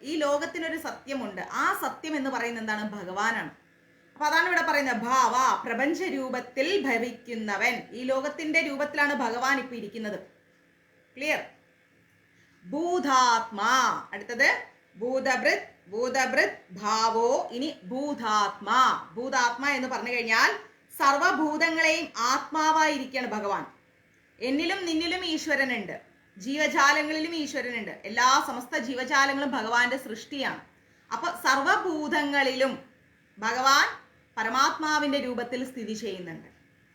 ഈ ലോകത്തിനൊരു സത്യമുണ്ട്. ആ സത്യം എന്ന് പറയുന്നത് എന്താണ്? ഭഗവാനാണ്. അപ്പൊ അതാണ് ഇവിടെ പറയുന്നത്. ഭാവ, പ്രപഞ്ച രൂപത്തിൽ ഭവിക്കുന്നവൻ. ഈ ലോകത്തിന്റെ രൂപത്തിലാണ് ഭഗവാൻ ഇപ്പൊ ഇരിക്കുന്നത്. ക്ലിയർ? ഭൂതാത്മാ. അടുത്തത് ഭൂതഭൃത്. ഭൂതഭൃത് ഭാവോ. ഇനി ഭൂതാത്മാ. ഭൂതാത്മാ എന്ന് പറഞ്ഞു കഴിഞ്ഞാൽ സർവഭൂതങ്ങളെയും ആത്മാവായിരിക്കുകയാണ് ഭഗവാൻ. എന്നിലും നിന്നിലും ഈശ്വരനുണ്ട്, ജീവജാലങ്ങളിലും ഈശ്വരനുണ്ട്. എല്ലാ സമസ്ത ജീവജാലങ്ങളും ഭഗവാന്റെ സൃഷ്ടിയാണ്. അപ്പൊ സർവഭൂതങ്ങളിലും ഭഗവാൻ പരമാത്മാവിന്റെ രൂപത്തിൽ സ്ഥിതി ചെയ്യുന്നുണ്ട്.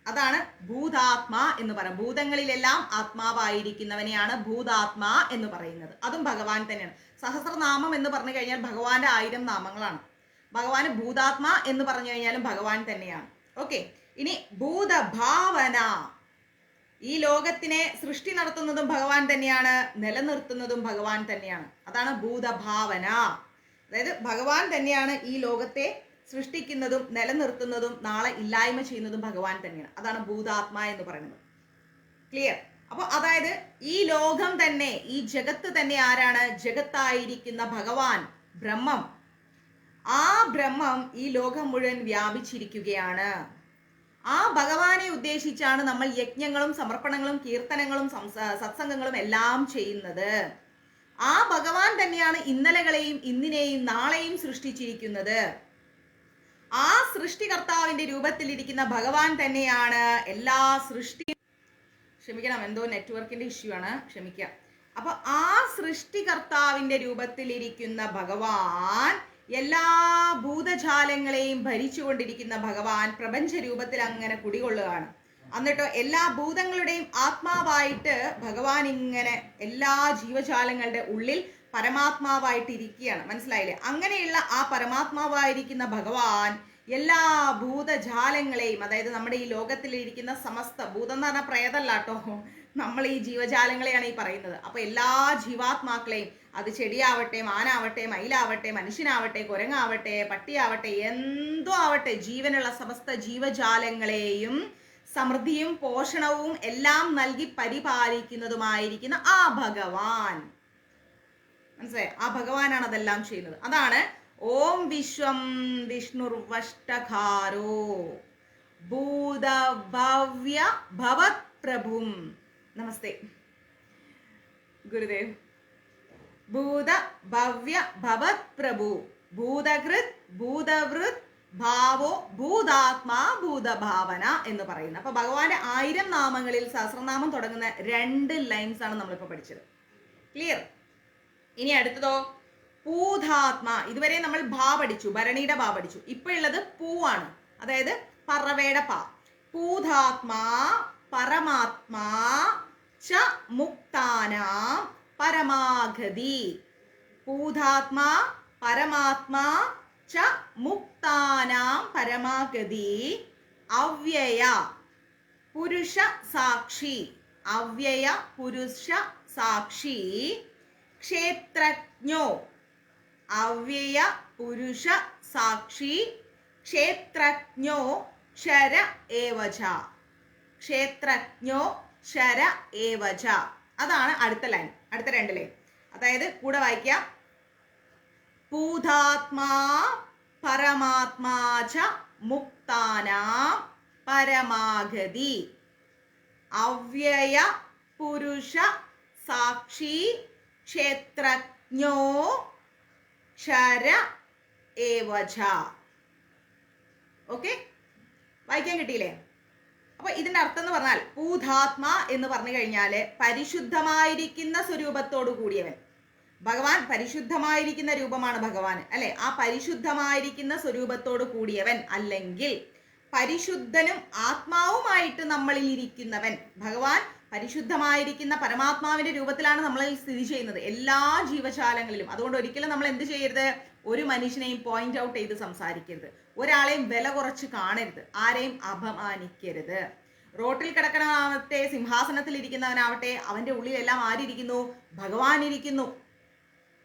അതാണ് ഭൂതാത്മാ എന്ന് പറയുന്നത്. ഭൂതങ്ങളിലെല്ലാം ആത്മാവായിരിക്കുന്നവനെയാണ് ഭൂതാത്മാ എന്ന് പറയുന്നത്. അതും ഭഗവാൻ തന്നെയാണ്. സഹസ്രനാമം എന്ന് പറഞ്ഞു കഴിഞ്ഞാൽ ഭഗവാന്റെ 1000 നാമങ്ങളാണ്. ഭഗവാന് ഭൂതാത്മാ എന്ന് പറഞ്ഞു കഴിഞ്ഞാലും ഭഗവാൻ തന്നെയാണ്. ഓക്കെ. ഇനി ഭൂതഭാവന. ഈ ലോകത്തിനെ സൃഷ്ടി നടത്തുന്നതും ഭഗവാൻ തന്നെയാണ്, നിലനിർത്തുന്നതും ഭഗവാൻ തന്നെയാണ്. അതാണ് ഭൂതഭാവന. അതായത് ഭഗവാൻ തന്നെയാണ് ഈ ലോകത്തെ സൃഷ്ടിക്കുന്നതും നിലനിർത്തുന്നതും നാളെ ഇല്ലായ്മ ചെയ്യുന്നതും ഭഗവാൻ തന്നെയാണ്. അതാണ് ഭൂതാത്മാ എന്ന് പറയുന്നത്. ക്ലിയർ? അപ്പൊ അതായത് ഈ ലോകം തന്നെ, ഈ ജഗത്ത് തന്നെ ആരാണ്? ജഗത്തായിരിക്കുന്ന ഭഗവാൻ, ബ്രഹ്മം. ആ ബ്രഹ്മം ഈ ലോകം മുഴുവൻ വ്യാപിച്ചിരിക്കുകയാണ്. ആ ഭഗവാനെ ഉദ്ദേശിച്ചാണ് നമ്മൾ യജ്ഞങ്ങളും സമർപ്പണങ്ങളും കീർത്തനങ്ങളും സത്സംഗങ്ങളും എല്ലാം ചെയ്യുന്നത്. ആ ഭഗവാൻ തന്നെയാണ് ഇന്നലകളെയും ഇന്നിനെയും നാളെയും സൃഷ്ടിച്ചിരിക്കുന്നത്. ആ സൃഷ്ടികർത്താവിന്റെ രൂപത്തിലിരിക്കുന്ന ഭഗവാൻ തന്നെയാണ് എല്ലാ ക്ഷമിക്കണം, എന്തോ നെറ്റ്വർക്കിന്റെ ഇഷ്യൂ ആണ്, ക്ഷമിക്കുക. അപ്പൊ ആ സൃഷ്ടികർത്താവിന്റെ രൂപത്തിലിരിക്കുന്ന ഭഗവാൻ, എല്ലാ ഭൂതജാലങ്ങളെയും ഭരിച്ചുകൊണ്ടിരിക്കുന്ന ഭഗവാൻ പ്രപഞ്ച രൂപത്തിൽ അങ്ങനെ കുടികൊള്ളുകയാണ്. എന്നിട്ടോ എല്ലാ ഭൂതങ്ങളുടെയും ആത്മാവായിട്ട് ഭഗവാൻ ഇങ്ങനെ എല്ലാ ജീവജാലങ്ങളുടെ ഉള്ളിൽ പരമാത്മാവായിട്ട് ഇരിക്കുകയാണ്. മനസ്സിലായില്ലേ? അങ്ങനെയുള്ള ആ പരമാത്മാവായിരിക്കുന്ന ഭഗവാൻ എല്ലാ ഭൂതജാലങ്ങളെയും, അതായത് നമ്മുടെ ഈ ലോകത്തിലിരിക്കുന്ന സമസ്ത ഭൂതം എന്ന് പറഞ്ഞാൽ പ്രേതല്ല കേട്ടോ, നമ്മൾ ഈ ജീവജാലങ്ങളെയാണ് ഈ പറയുന്നത്. അപ്പൊ എല്ലാ ജീവാത്മാക്കളെയും, അത് ചെടിയാവട്ടെ, മാനാവട്ടെ, മയിലാവട്ടെ, മനുഷ്യനാവട്ടെ, കുരങ്ങാവട്ടെ, പട്ടിയാവട്ടെ, എന്തോ ആവട്ടെ, ജീവനുള്ള സമസ്ത ജീവജാലങ്ങളെയും സമൃദ്ധിയും പോഷണവും എല്ലാം നൽകി പരിപാലിക്കുന്നതുമായിരിക്കുന്ന ആ ഭഗവാൻ. മനസ്സിലായി? ആ ഭഗവാനാണ് അതെല്ലാം ചെയ്യുന്നത്. അതാണ് ഓം വിശ്വം വിഷ്ണുർവഷ്ടകാരോ ഭൂതഭവ്യ ഭവത് പ്രഭും. നമസ്തേ ഗുരുദേവ്. ഭൂതഭവ്യ ഭവത് പ്രഭു. ഭൂതകൃത് ഭൂതവൃത് ഭാവോ ഭൂതാത്മാ ഭൂതഭാവന എന്ന് പറയുന്നത്. അപ്പൊ ഭഗവാന്റെ 1000 നാമങ്ങളിൽ സഹസ്രനാമം തുടങ്ങുന്ന 2 ലൈൻസ് ആണ് നമ്മളിപ്പോ പഠിച്ചത്. ക്ലിയർ? ഇനി അടുത്തതോ പൂധാത്മാ. ഇതുവരെ നമ്മൾ ഭാ പഠിച്ചു, ഭരണിയുടെ ഭാ പഠിച്ചു. ഇപ്പൊ ഉള്ളത് പൂവാണ്, അതായത് പറവയുടെ പാ. പൂധാത്മാ പരമാത്മാ ച മുക്താനാം പരമാഗതി. പൂധാത്മാ പരമാത്മാ ച മുക്താനാം പരമാഗതി. അവ്യയ പുരുഷ സാക്ഷി. അവ്യയ പുരുഷ സാക്ഷി ക്ഷേത്രജ്ഞോ. അവ്യയ പുരുഷ സാക്ഷി ക്ഷേത്രജ്ഞോ ക്ഷര ഏവച. ക്ഷേത്രജ്ഞോ ക്ഷര ഏവച. അതാണ് അടുത്ത ലൈൻ, അടുത്ത 2 ലൈൻ. അതായത് കൂടെ വായിക്കാം. പൂതാത്മാ പരമാത്മാ ച മുക്താനാം പരമാഗതി. അവ്യയ പുരുഷ സാക്ഷി ക്ഷേത്രജ്ഞോ ക്ഷര ഏവച. ഓക്കെ, വായിക്കാൻ കിട്ടിയില്ലേ? അപ്പൊ ഇതിന്റെ അർത്ഥം എന്ന് പറഞ്ഞാൽ പൂതാത്മ എന്ന് പറഞ്ഞു കഴിഞ്ഞാല് പരിശുദ്ധമായിരിക്കുന്ന സ്വരൂപത്തോടു കൂടിയവൻ. ഭഗവാൻ പരിശുദ്ധമായിരിക്കുന്ന രൂപമാണ് ഭഗവാൻ, അല്ലെ? ആ പരിശുദ്ധമായിരിക്കുന്ന സ്വരൂപത്തോട് കൂടിയവൻ, അല്ലെങ്കിൽ പരിശുദ്ധനും ആത്മാവുമായിട്ട് നമ്മളിൽ ഇരിക്കുന്നവൻ. ഭഗവാൻ പരിശുദ്ധമായിരിക്കുന്ന പരമാത്മാവിന്റെ രൂപത്തിലാണ് നമ്മളിൽ സ്ഥിതി ചെയ്യുന്നത് എല്ലാ ജീവജാലങ്ങളിലും. അതുകൊണ്ട് ഒരിക്കലും നമ്മൾ എന്ത് ചെയ്യരുത്? ഒരു മനുഷ്യനെയും പോയിന്റ് ഔട്ട് ചെയ്ത് സംസാരിക്കരുത്, ഒരാളെയും വില കുറച്ച് കാണരുത്, ആരെയും അപമാനിക്കരുത്. റോട്ടിൽ കിടക്കണമാവട്ടെ, സിംഹാസനത്തിൽ ഇരിക്കുന്നവനാവട്ടെ, അവന്റെ ഉള്ളിലെല്ലാം ആരിയ്ക്കുന്നു? ഭഗവാൻ ഇരിക്കുന്നു.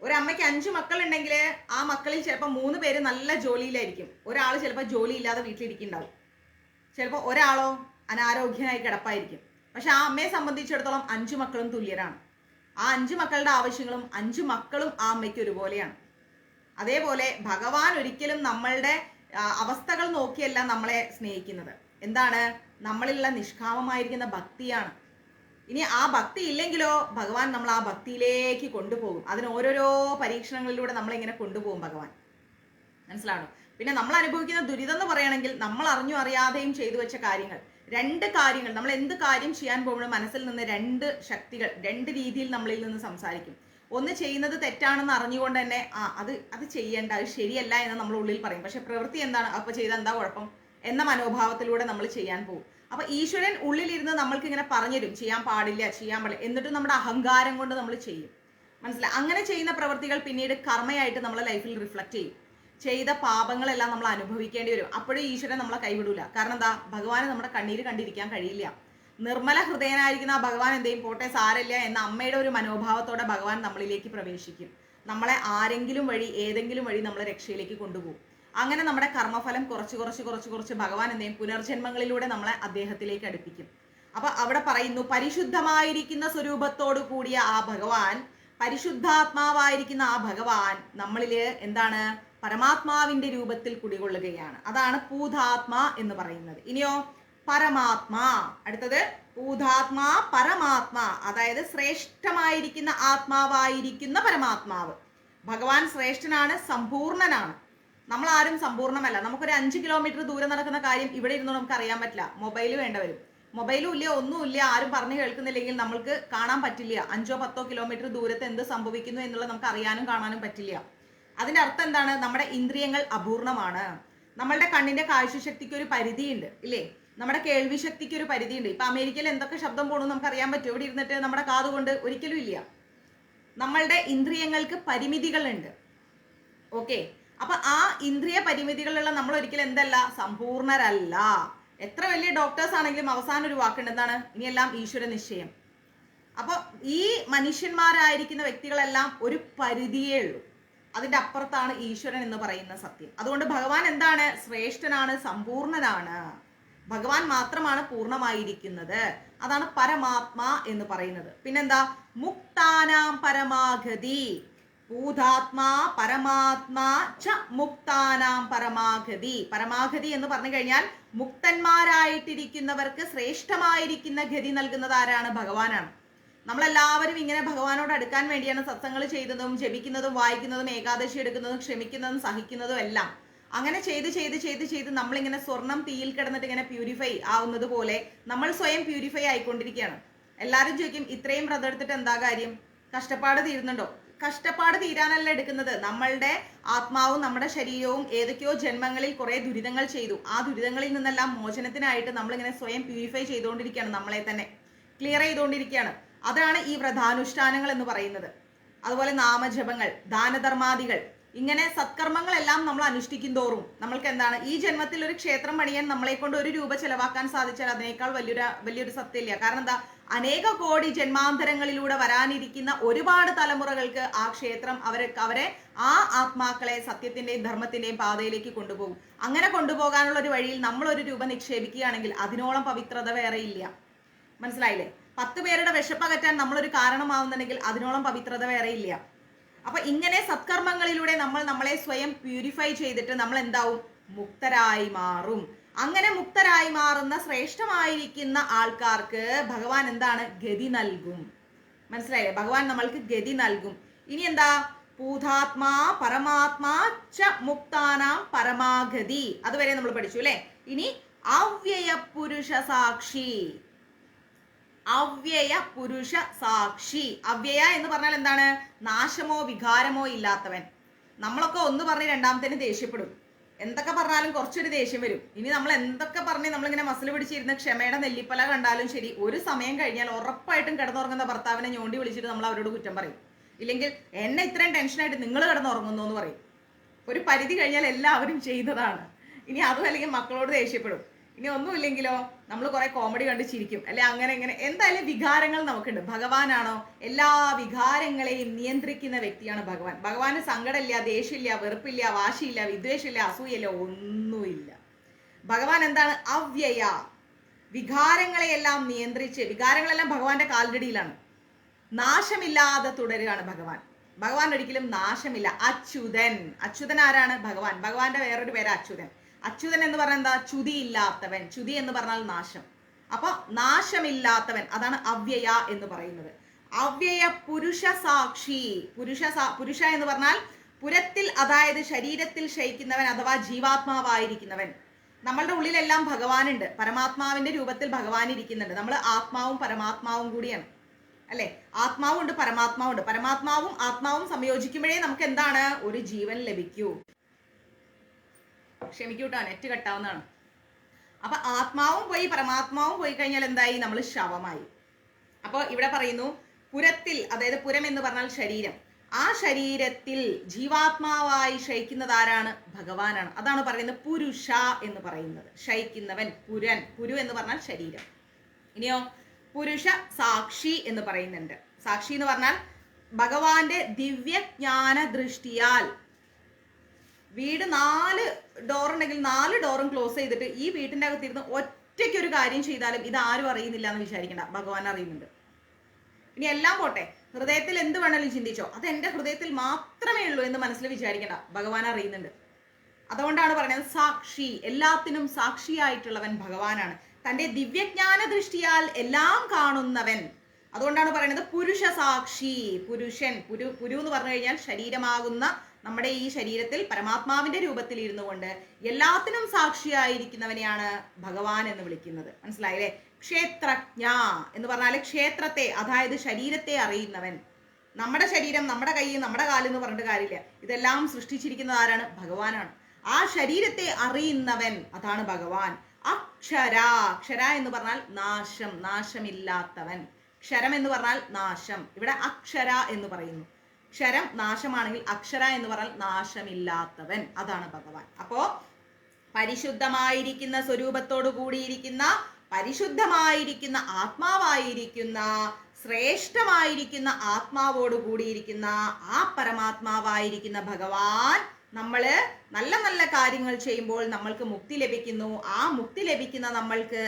ഒരമ്മയ്ക്ക് 5 മക്കളുണ്ടെങ്കിൽ ആ മക്കളിൽ ചിലപ്പോൾ 3 പേര് നല്ല ജോലിയിലായിരിക്കും, ഒരാൾ ചിലപ്പോൾ ജോലി ഇല്ലാതെ വീട്ടിലിരിക്കുന്നുണ്ടാവും, ചിലപ്പോൾ ഒരാളോ അനാരോഗ്യനായി കിടപ്പായിരിക്കും. പക്ഷെ ആ അമ്മയെ സംബന്ധിച്ചിടത്തോളം 5 മക്കളും തുല്യരാണ്. ആ 5 മക്കളുടെ ആവശ്യങ്ങളും 5 മക്കളും ആ അമ്മയ്ക്ക് ഒരുപോലെയാണ്. അതേപോലെ ഭഗവാൻ ഒരിക്കലും നമ്മളുടെ അവസ്ഥകൾ നോക്കിയല്ല നമ്മളെ സ്നേഹിക്കുന്നത്. എന്താണ്? നമ്മളിലുള്ള നിഷ്കാമമായിരിക്കുന്ന ഭക്തിയാണ്. ഇനി ആ ഭക്തി ഇല്ലെങ്കിലോ ഭഗവാൻ നമ്മൾ ആ ഭക്തിയിലേക്ക് കൊണ്ടുപോകും. അതിന് ഓരോരോ പരീക്ഷണങ്ങളിലൂടെ നമ്മളിങ്ങനെ കൊണ്ടുപോകും ഭഗവാൻ. മനസ്സിലാണോ? പിന്നെ നമ്മൾ അനുഭവിക്കുന്ന ദുരിതം എന്ന് പറയുകയാണെങ്കിൽ നമ്മൾ അറിഞ്ഞു അറിയാതെയും ചെയ്തു വെച്ച കാര്യങ്ങൾ, 2 കാര്യങ്ങൾ. നമ്മൾ എന്ത് കാര്യം ചെയ്യാൻ പോകുമ്പോഴും മനസ്സിൽ നിന്ന് 2 ശക്തികൾ 2 രീതിയിൽ നമ്മളിൽ നിന്ന് സംസാരിക്കും. ഒന്ന് ചെയ്യുന്നത് തെറ്റാണെന്ന് അറിഞ്ഞുകൊണ്ട് തന്നെ അത് ചെയ്യേണ്ട, അത് ശരിയല്ല എന്ന് നമ്മൾ ഉള്ളിൽ പറയും. പക്ഷെ പ്രവൃത്തി എന്താണ്? അപ്പൊ ചെയ്താൽ എന്താ കുഴപ്പം എന്ന മനോഭാവത്തിലൂടെ നമ്മൾ ചെയ്യാൻ പോകും. അപ്പൊ ഈശ്വരൻ ഉള്ളിലിരുന്ന് നമ്മൾക്ക് ഇങ്ങനെ പറഞ്ഞുതരും, ചെയ്യാൻ പാടില്ല, ചെയ്യാൻ പാടില്ല, എന്നിട്ടും നമ്മുടെ അഹങ്കാരം കൊണ്ട് നമ്മൾ ചെയ്യും. മനസ്സിലായി? അങ്ങനെ ചെയ്യുന്ന പ്രവൃത്തികൾ പിന്നീട് കർമ്മയായിട്ട് നമ്മളെ ലൈഫിൽ റിഫ്ലക്ട് ചെയ്യും. ചെയ്ത പാപങ്ങളെല്ലാം നമ്മൾ അനുഭവിക്കേണ്ടി വരും. അപ്പോഴും ഈശ്വരൻ നമ്മളെ കൈവിടൂല. കാരണം എന്താ? ഭഗവാന് നമ്മുടെ കണ്ണീര് കണ്ടിരിക്കാൻ കഴിയില്ല. നിർമ്മല ഹൃദയനായിരിക്കുന്ന ആ ഭഗവാൻ എന്തെയും പോട്ടെ സാരമില്ല എന്ന അമ്മയുടെ ഒരു മനോഭാവത്തോടെ ഭഗവാൻ നമ്മളിലേക്ക് പ്രവേശിക്കും. നമ്മളെ ആരെങ്കിലും വഴി, ഏതെങ്കിലും വഴി നമ്മളെ രക്ഷയിലേക്ക് കൊണ്ടുപോകും. അങ്ങനെ നമ്മുടെ കർമ്മഫലം കുറച്ച് ഭഗവാൻ എന്തെയും പുനർജന്മങ്ങളിലൂടെ നമ്മളെ അദ്ദേഹത്തിലേക്ക് അടുപ്പിക്കും. അപ്പൊ അവിടെ പറയുന്നു, പരിശുദ്ധമായിരിക്കുന്ന സ്വരൂപത്തോടു കൂടിയ ആ ഭഗവാൻ, പരിശുദ്ധാത്മാവായിരിക്കുന്ന ആ ഭഗവാൻ നമ്മളില് എന്താണ്? പരമാത്മാവിന്റെ രൂപത്തിൽ കുടികൊള്ളുകയാണ്. അതാണ് പൂതാത്മാ എന്ന് പറയുന്നത്. ഇനിയോ പരമാത്മാ. അടുത്തത് പൂതാത്മാ പരമാത്മാ, അതായത് ശ്രേഷ്ഠമായിരിക്കുന്ന ആത്മാവായിരിക്കുന്ന പരമാത്മാവ്. ഭഗവാൻ ശ്രേഷ്ഠനാണ്, സമ്പൂർണനാണ്. നമ്മൾ ആരും സമ്പൂർണ്ണമല്ല. നമുക്കൊരു 5 കിലോമീറ്റർ ദൂരം നടക്കുന്ന കാര്യം ഇവിടെ ഇരുന്ന് നമുക്ക് അറിയാൻ പറ്റില്ല. മൊബൈൽ വേണ്ടവരും. മൊബൈലും ഇല്ല, ഒന്നുമില്ല, ആരും പറഞ്ഞു കേൾക്കുന്നില്ലെങ്കിൽ നമ്മൾക്ക് കാണാൻ പറ്റില്ല 5-10 കിലോമീറ്റർ ദൂരത്ത് എന്ത് സംഭവിക്കുന്നു എന്നുള്ളത് നമുക്ക് അറിയാനും കാണാനും പറ്റില്ല. അതിന്റെ അർത്ഥം എന്താണ്? നമ്മുടെ ഇന്ദ്രിയങ്ങൾ അപൂർണമാണ്. നമ്മളുടെ കണ്ണിന്റെ കാഴ്ചശക്തിക്ക് ഒരു പരിധിയുണ്ട്, ഇല്ലേ? നമ്മുടെ കേൾവി ശക്തിക്ക് ഒരു പരിധിയുണ്ട്. ഇപ്പൊ അമേരിക്കയിൽ എന്തൊക്കെ ശബ്ദം പോകണമെന്ന് നമുക്ക് അറിയാൻ പറ്റും. ഇവിടെ ഇരുന്നിട്ട് നമ്മുടെ കാതുകൊണ്ട് ഒരിക്കലും ഇല്ല. നമ്മളുടെ ഇന്ദ്രിയങ്ങൾക്ക് പരിമിതികളുണ്ട്. ഓക്കെ, അപ്പൊ ആ ഇന്ദ്രിയ പരിമിതികളുള്ള നമ്മൾ ഒരിക്കലും എന്തല്ല? സമ്പൂർണരല്ല. എത്ര വലിയ ഡോക്ടേഴ്സ് ആണെങ്കിലും അവസാനം ഒരു വാക്കുണ്ട്, എന്താണ്? ഇനിയെല്ലാം ഈശ്വര നിശ്ചയം. അപ്പൊ ഈ മനുഷ്യന്മാരായിരിക്കുന്ന വ്യക്തികളെല്ലാം ഒരു പരിധിയേ ഉള്ളൂ. അതിന്റെ അപ്പുറത്താണ് ഈശ്വരൻ എന്ന് പറയുന്ന സത്യം. അതുകൊണ്ട് ഭഗവാൻ എന്താണ്? ശ്രേഷ്ഠനാണ്, സമ്പൂർണനാണ്. ഭഗവാൻ മാത്രമാണ് പൂർണ്ണമായിരിക്കുന്നത്. അതാണ് പരമാത്മാ എന്ന് പറയുന്നത്. പിന്നെന്താ? മുക്താനാം പരമാഗതി. പൂതാത്മാ പരമാത്മാ ച മുക്താനാം പരമാഗതി. പരമാഗതി എന്ന് പറഞ്ഞു കഴിഞ്ഞാൽ മുക്തന്മാരായിട്ടിരിക്കുന്നവർക്ക് ശ്രേഷ്ഠമായിരിക്കുന്ന ഗതി നൽകുന്നത് ആരാണ്? ഭഗവാനാണ്. നമ്മളെല്ലാവരും ഇങ്ങനെ ഭഗവാനോട് അടുക്കാൻ വേണ്ടിയാണ് സത്സംഗങ്ങൾ ചെയ്തതും ജപിക്കുന്നതും വായിക്കുന്നതും ഏകാദശി എടുക്കുന്നതും ക്ഷമിക്കുന്നതും സഹിക്കുന്നതും എല്ലാം. അങ്ങനെ ചെയ്ത് നമ്മളിങ്ങനെ സ്വർണം തീയിൽ കിടന്നിട്ട് ഇങ്ങനെ പ്യൂരിഫൈ ആവുന്നത് പോലെ നമ്മൾ സ്വയം പ്യൂരിഫൈ ആയിക്കൊണ്ടിരിക്കുകയാണ്. എല്ലാവരും ചോദിക്കും, ഇത്രയും വ്രതം എടുത്തിട്ട് എന്താ കാര്യം? കഷ്ടപ്പാട് തീരുന്നുണ്ടോ? കഷ്ടപ്പാട് തീരാനല്ല എടുക്കുന്നത്. നമ്മളുടെ ആത്മാവും നമ്മുടെ ശരീരവും ഏതൊക്കെയോ ജന്മങ്ങളിൽ കുറെ ദുരിതങ്ങൾ ചെയ്തു. ആ ദുരിതങ്ങളിൽ നിന്നെല്ലാം മോചനത്തിനായിട്ട് നമ്മളിങ്ങനെ സ്വയം പ്യൂരിഫൈ ചെയ്തുകൊണ്ടിരിക്കുകയാണ്, നമ്മളെ തന്നെ ക്ലിയർ ചെയ്തുകൊണ്ടിരിക്കുകയാണ്. അതാണ് ഈ വ്രതാനുഷ്ഠാനങ്ങൾ എന്ന് പറയുന്നത്. അതുപോലെ നാമജപങ്ങൾ, ദാനധർമാദികൾ, ഇങ്ങനെ സത്കർമ്മങ്ങളെല്ലാം നമ്മൾ അനുഷ്ഠിക്കും തോറും നമ്മൾക്ക് എന്താണ്? ഈ ജന്മത്തിൽ ഒരു ക്ഷേത്രം പണിയാൻ നമ്മളെ കൊണ്ട് 1 രൂപ ചെലവാക്കാൻ സാധിച്ചാൽ അതിനേക്കാൾ വലിയൊരു സത്യമില്ല. കാരണം എന്താ? അനേക കോടി ജന്മാന്തരങ്ങളിലൂടെ വരാനിരിക്കുന്ന ഒരുപാട് തലമുറകൾക്ക് ആ ക്ഷേത്രം അവരെ ആ ആത്മാക്കളെ സത്യത്തിന്റെയും ധർമ്മത്തിന്റെയും പാതയിലേക്ക് കൊണ്ടുപോകും. അങ്ങനെ കൊണ്ടുപോകാനുള്ള ഒരു വഴിയിൽ നമ്മൾ ഒരു രൂപ നിക്ഷേപിക്കുകയാണെങ്കിൽ അതിനോളം പവിത്രത വേറെ ഇല്ല. മനസ്സിലായില്ലേ? 10 പേരുടെ വിശപ്പകറ്റാൻ നമ്മളൊരു കാരണമാവുന്നുണ്ടെങ്കിൽ അതിനോളം പവിത്രത വേറെ ഇല്ല. അപ്പൊ ഇങ്ങനെ സത്കർമ്മങ്ങളിലൂടെ നമ്മൾ നമ്മളെ സ്വയം പ്യൂരിഫൈ ചെയ്തിട്ട് നമ്മൾ എന്താവും? മുക്തരായി മാറും. അങ്ങനെ മുക്തരായി മാറുന്ന ശ്രേഷ്ഠമായിരിക്കുന്ന ആൾക്കാർക്ക് ഭഗവാൻ എന്താണ്? ഗതി നൽകും. മനസ്സിലായില്ലേ? ഭഗവാൻ നമ്മൾക്ക് ഗതി നൽകും. ഇനി എന്താ? പൂതാത്മാ പരമാത്മാ ച മുക്താനാം പരമാഗതി. അതുവരെ നമ്മൾ പഠിച്ചു അല്ലെ? ഇനി അവ്യയ പുരുഷ സാക്ഷി. അവ്യയ പുരുഷ സാക്ഷി. അവ്യയ എന്ന് പറഞ്ഞാൽ എന്താണ്? നാശമോ വികാരമോ ഇല്ലാത്തവൻ. നമ്മളൊക്കെ ഒന്ന് പറഞ്ഞ് രണ്ടാമത്തേന് ദേഷ്യപ്പെടും. എന്തൊക്കെ പറഞ്ഞാലും കുറച്ചൊരു ദേഷ്യം വരും. ഇനി നമ്മൾ എന്തൊക്കെ പറഞ്ഞ് നമ്മളിങ്ങനെ മസിൽ പിടിച്ചിരുന്ന ക്ഷമയുടെ നെല്ലിപ്പല കണ്ടാലും ശരി, ഒരു സമയം കഴിഞ്ഞാൽ ഉറപ്പായിട്ടും കിടന്നുറങ്ങുന്ന ഭർത്താവിനെ ഞോണ്ടി വിളിച്ചിട്ട് നമ്മൾ അവരോട് കുറ്റം പറയും. ഇല്ലെങ്കിൽ എന്നെ ഇത്രയും ടെൻഷനായിട്ട് നിങ്ങൾ കിടന്നുറങ്ങുന്നു എന്ന് പറയും. ഒരു പരിധി കഴിഞ്ഞാൽ എല്ലാവരും ചെയ്യുന്നതാണ്. ഇനി അതും അല്ലെങ്കിൽ മക്കളോട് ദേഷ്യപ്പെടും. ഇനി ഒന്നുമില്ലെങ്കിലോ നമ്മൾ കുറെ കോമഡി കണ്ട് ചിരിക്കും അല്ലെ? അങ്ങനെ ഇങ്ങനെ എന്തായാലും വികാരങ്ങൾ നമുക്കുണ്ട്. ഭഗവാനാണോ? എല്ലാ വികാരങ്ങളെയും നിയന്ത്രിക്കുന്ന വ്യക്തിയാണ് ഭഗവാൻ. ഭഗവാന് സങ്കടമില്ല, ദേഷ്യമില്ല, വെറുപ്പില്ല, വാശിയില്ല, വിദ്വേഷമില്ല, അസൂയയില്ല, ഒന്നുമില്ല. ഭഗവാൻ എന്താണ്? അവ്യയ. വികാരങ്ങളെയെല്ലാം നിയന്ത്രിച്ച്, വികാരങ്ങളെല്ലാം ഭഗവാന്റെ കാൽക്കടിയിലാണ്. നാശമില്ലാതെ തുടരുകയാണ് ഭഗവാൻ. ഭഗവാൻ ഒരിക്കലും നാശമില്ല. അച്യുതൻ. അച്യുതൻ ആരാണ്? ഭഗവാൻ. ഭഗവാന്റെ വേറൊരു പേര് അച്യുതൻ. അച്യുതൻ എന്ന് പറഞ്ഞാൽ എന്താ? ചുതിയില്ലാത്തവൻ. ചുതി എന്ന് പറഞ്ഞാൽ നാശം. അപ്പൊ നാശമില്ലാത്തവൻ, അതാണ് അവ്യയ എന്ന് പറയുന്നത്. അവ്യയ പുരുഷ സാക്ഷി. പുരുഷ എന്ന് പറഞ്ഞാൽ പുരത്തിൽ, അതായത് ശരീരത്തിൽ ശയിക്കുന്നവൻ അഥവാ ജീവാത്മാവായിരിക്കുന്നവൻ. നമ്മളുടെ ഉള്ളിലെല്ലാം ഭഗവാനുണ്ട്. പരമാത്മാവിന്റെ രൂപത്തിൽ ഭഗവാൻ ഇരിക്കുന്നുണ്ട്. നമ്മൾ ആത്മാവും പരമാത്മാവും കൂടിയാണ് അല്ലെ? ആത്മാവും ഉണ്ട്, പരമാത്മാവും ഉണ്ട്. പരമാത്മാവും ആത്മാവും സംയോജിക്കുമ്പോഴേ നമുക്ക് എന്താണ്? ഒരു ജീവൻ ലഭിക്കൂ. ക്ഷമിക്കൂട്ടോ, നെറ്റ് കട്ടാവുന്നതാണ്. അപ്പൊ ആത്മാവും പോയി പരമാത്മാവും പോയി കഴിഞ്ഞാൽ എന്തായി? നമ്മൾ ശവമായി. അപ്പൊ ഇവിടെ പറയുന്നു പുരത്തിൽ, അതായത് പുരം എന്ന് പറഞ്ഞാൽ ശരീരം. ആ ശരീരത്തിൽ ജീവാത്മാവായി ശയിക്കുന്നത് ആരാണ്? ഭഗവാനാണ്. അതാണ് പറയുന്നത് പുരുഷ എന്ന് പറയുന്നത്. ശയിക്കുന്നവൻ, പുരൻ. പുരു എന്ന് പറഞ്ഞാൽ ശരീരം. ഇനിയോ പുരുഷ സാക്ഷി എന്ന് പറയുന്നുണ്ട്. സാക്ഷി എന്ന് പറഞ്ഞാൽ ഭഗവാന്റെ ദിവ്യജ്ഞാന ദൃഷ്ടിയാൽ വീട് 4 ഡോർ ഉണ്ടെങ്കിൽ 4 ഡോറും ക്ലോസ് ചെയ്തിട്ട് ഈ വീട്ടിന്റെ അകത്തിരുന്ന് ഒറ്റയ്ക്ക് ഒരു കാര്യം ചെയ്താലും ഇത് ആരും അറിയുന്നില്ല എന്ന് വിചാരിക്കണ്ട. ഭഗവാൻ അറിയുന്നുണ്ട്. ഇനി എല്ലാം പോട്ടെ, ഹൃദയത്തിൽ എന്ത് വേണമെങ്കിലും ചിന്തിച്ചോ, അത് എന്റെ ഹൃദയത്തിൽ മാത്രമേ ഉള്ളൂ എന്ന് മനസ്സിൽ വിചാരിക്കണ്ട. ഭഗവാൻ അറിയുന്നുണ്ട്. അതുകൊണ്ടാണ് പറയുന്നത് സാക്ഷി. എല്ലാത്തിനും സാക്ഷിയായിട്ടുള്ളവൻ ഭഗവാനാണ്. തന്റെ ദിവ്യജ്ഞാന ദൃഷ്ടിയാൽ എല്ലാം കാണുന്നവൻ. അതുകൊണ്ടാണ് പറയുന്നത് പുരുഷ സാക്ഷി. പുരുഷൻ, പുരു എന്ന് പറഞ്ഞു കഴിഞ്ഞാൽ ശരീരമാകുന്ന നമ്മുടെ ഈ ശരീരത്തിൽ പരമാത്മാവിന്റെ രൂപത്തിൽ ഇരുന്നു കൊണ്ട് എല്ലാത്തിനും സാക്ഷിയായിരിക്കുന്നവനെയാണ് ഭഗവാൻ എന്ന് വിളിക്കുന്നത്. മനസ്സിലായില്ലേ? ക്ഷേത്രജ്ഞ എന്ന് പറഞ്ഞാൽ ക്ഷേത്രത്തെ, അതായത് ശരീരത്തെ അറിയുന്നവൻ. നമ്മുടെ ശരീരം, നമ്മുടെ കൈ, നമ്മുടെ കാല് എന്ന് പറഞ്ഞിട്ട് കാര്യമില്ല. ഇതെല്ലാം സൃഷ്ടിച്ചിരിക്കുന്നത് ആരാണ്? ഭഗവാനാണ്. ആ ശരീരത്തെ അറിയുന്നവൻ, അതാണ് ഭഗവാൻ. അക്ഷര. അക്ഷര എന്ന് പറഞ്ഞാൽ നാശം, നാശമില്ലാത്തവൻ. ക്ഷരം എന്ന് പറഞ്ഞാൽ നാശം. ഇവിടെ അക്ഷര എന്ന് പറയുന്നു. ക്ഷരം നാശമാണെങ്കിൽ അക്ഷര എന്ന് പറഞ്ഞാൽ നാശമില്ലാത്തവൻ, അതാണ് ഭഗവാൻ. അപ്പോ പരിശുദ്ധമായിരിക്കുന്ന സ്വരൂപത്തോടു കൂടിയിരിക്കുന്ന, പരിശുദ്ധമായിരിക്കുന്ന ആത്മാവായിരിക്കുന്ന, ശ്രേഷ്ഠമായിരിക്കുന്ന ആത്മാവോട് കൂടിയിരിക്കുന്ന ആ പരമാത്മാവായിരിക്കുന്ന ഭഗവാൻ നമ്മള് നല്ല നല്ല കാര്യങ്ങൾ ചെയ്യുമ്പോൾ നമ്മൾക്ക് മുക്തി ലഭിക്കുന്നു. ആ മുക്തി ലഭിക്കുന്ന നമ്മൾക്ക്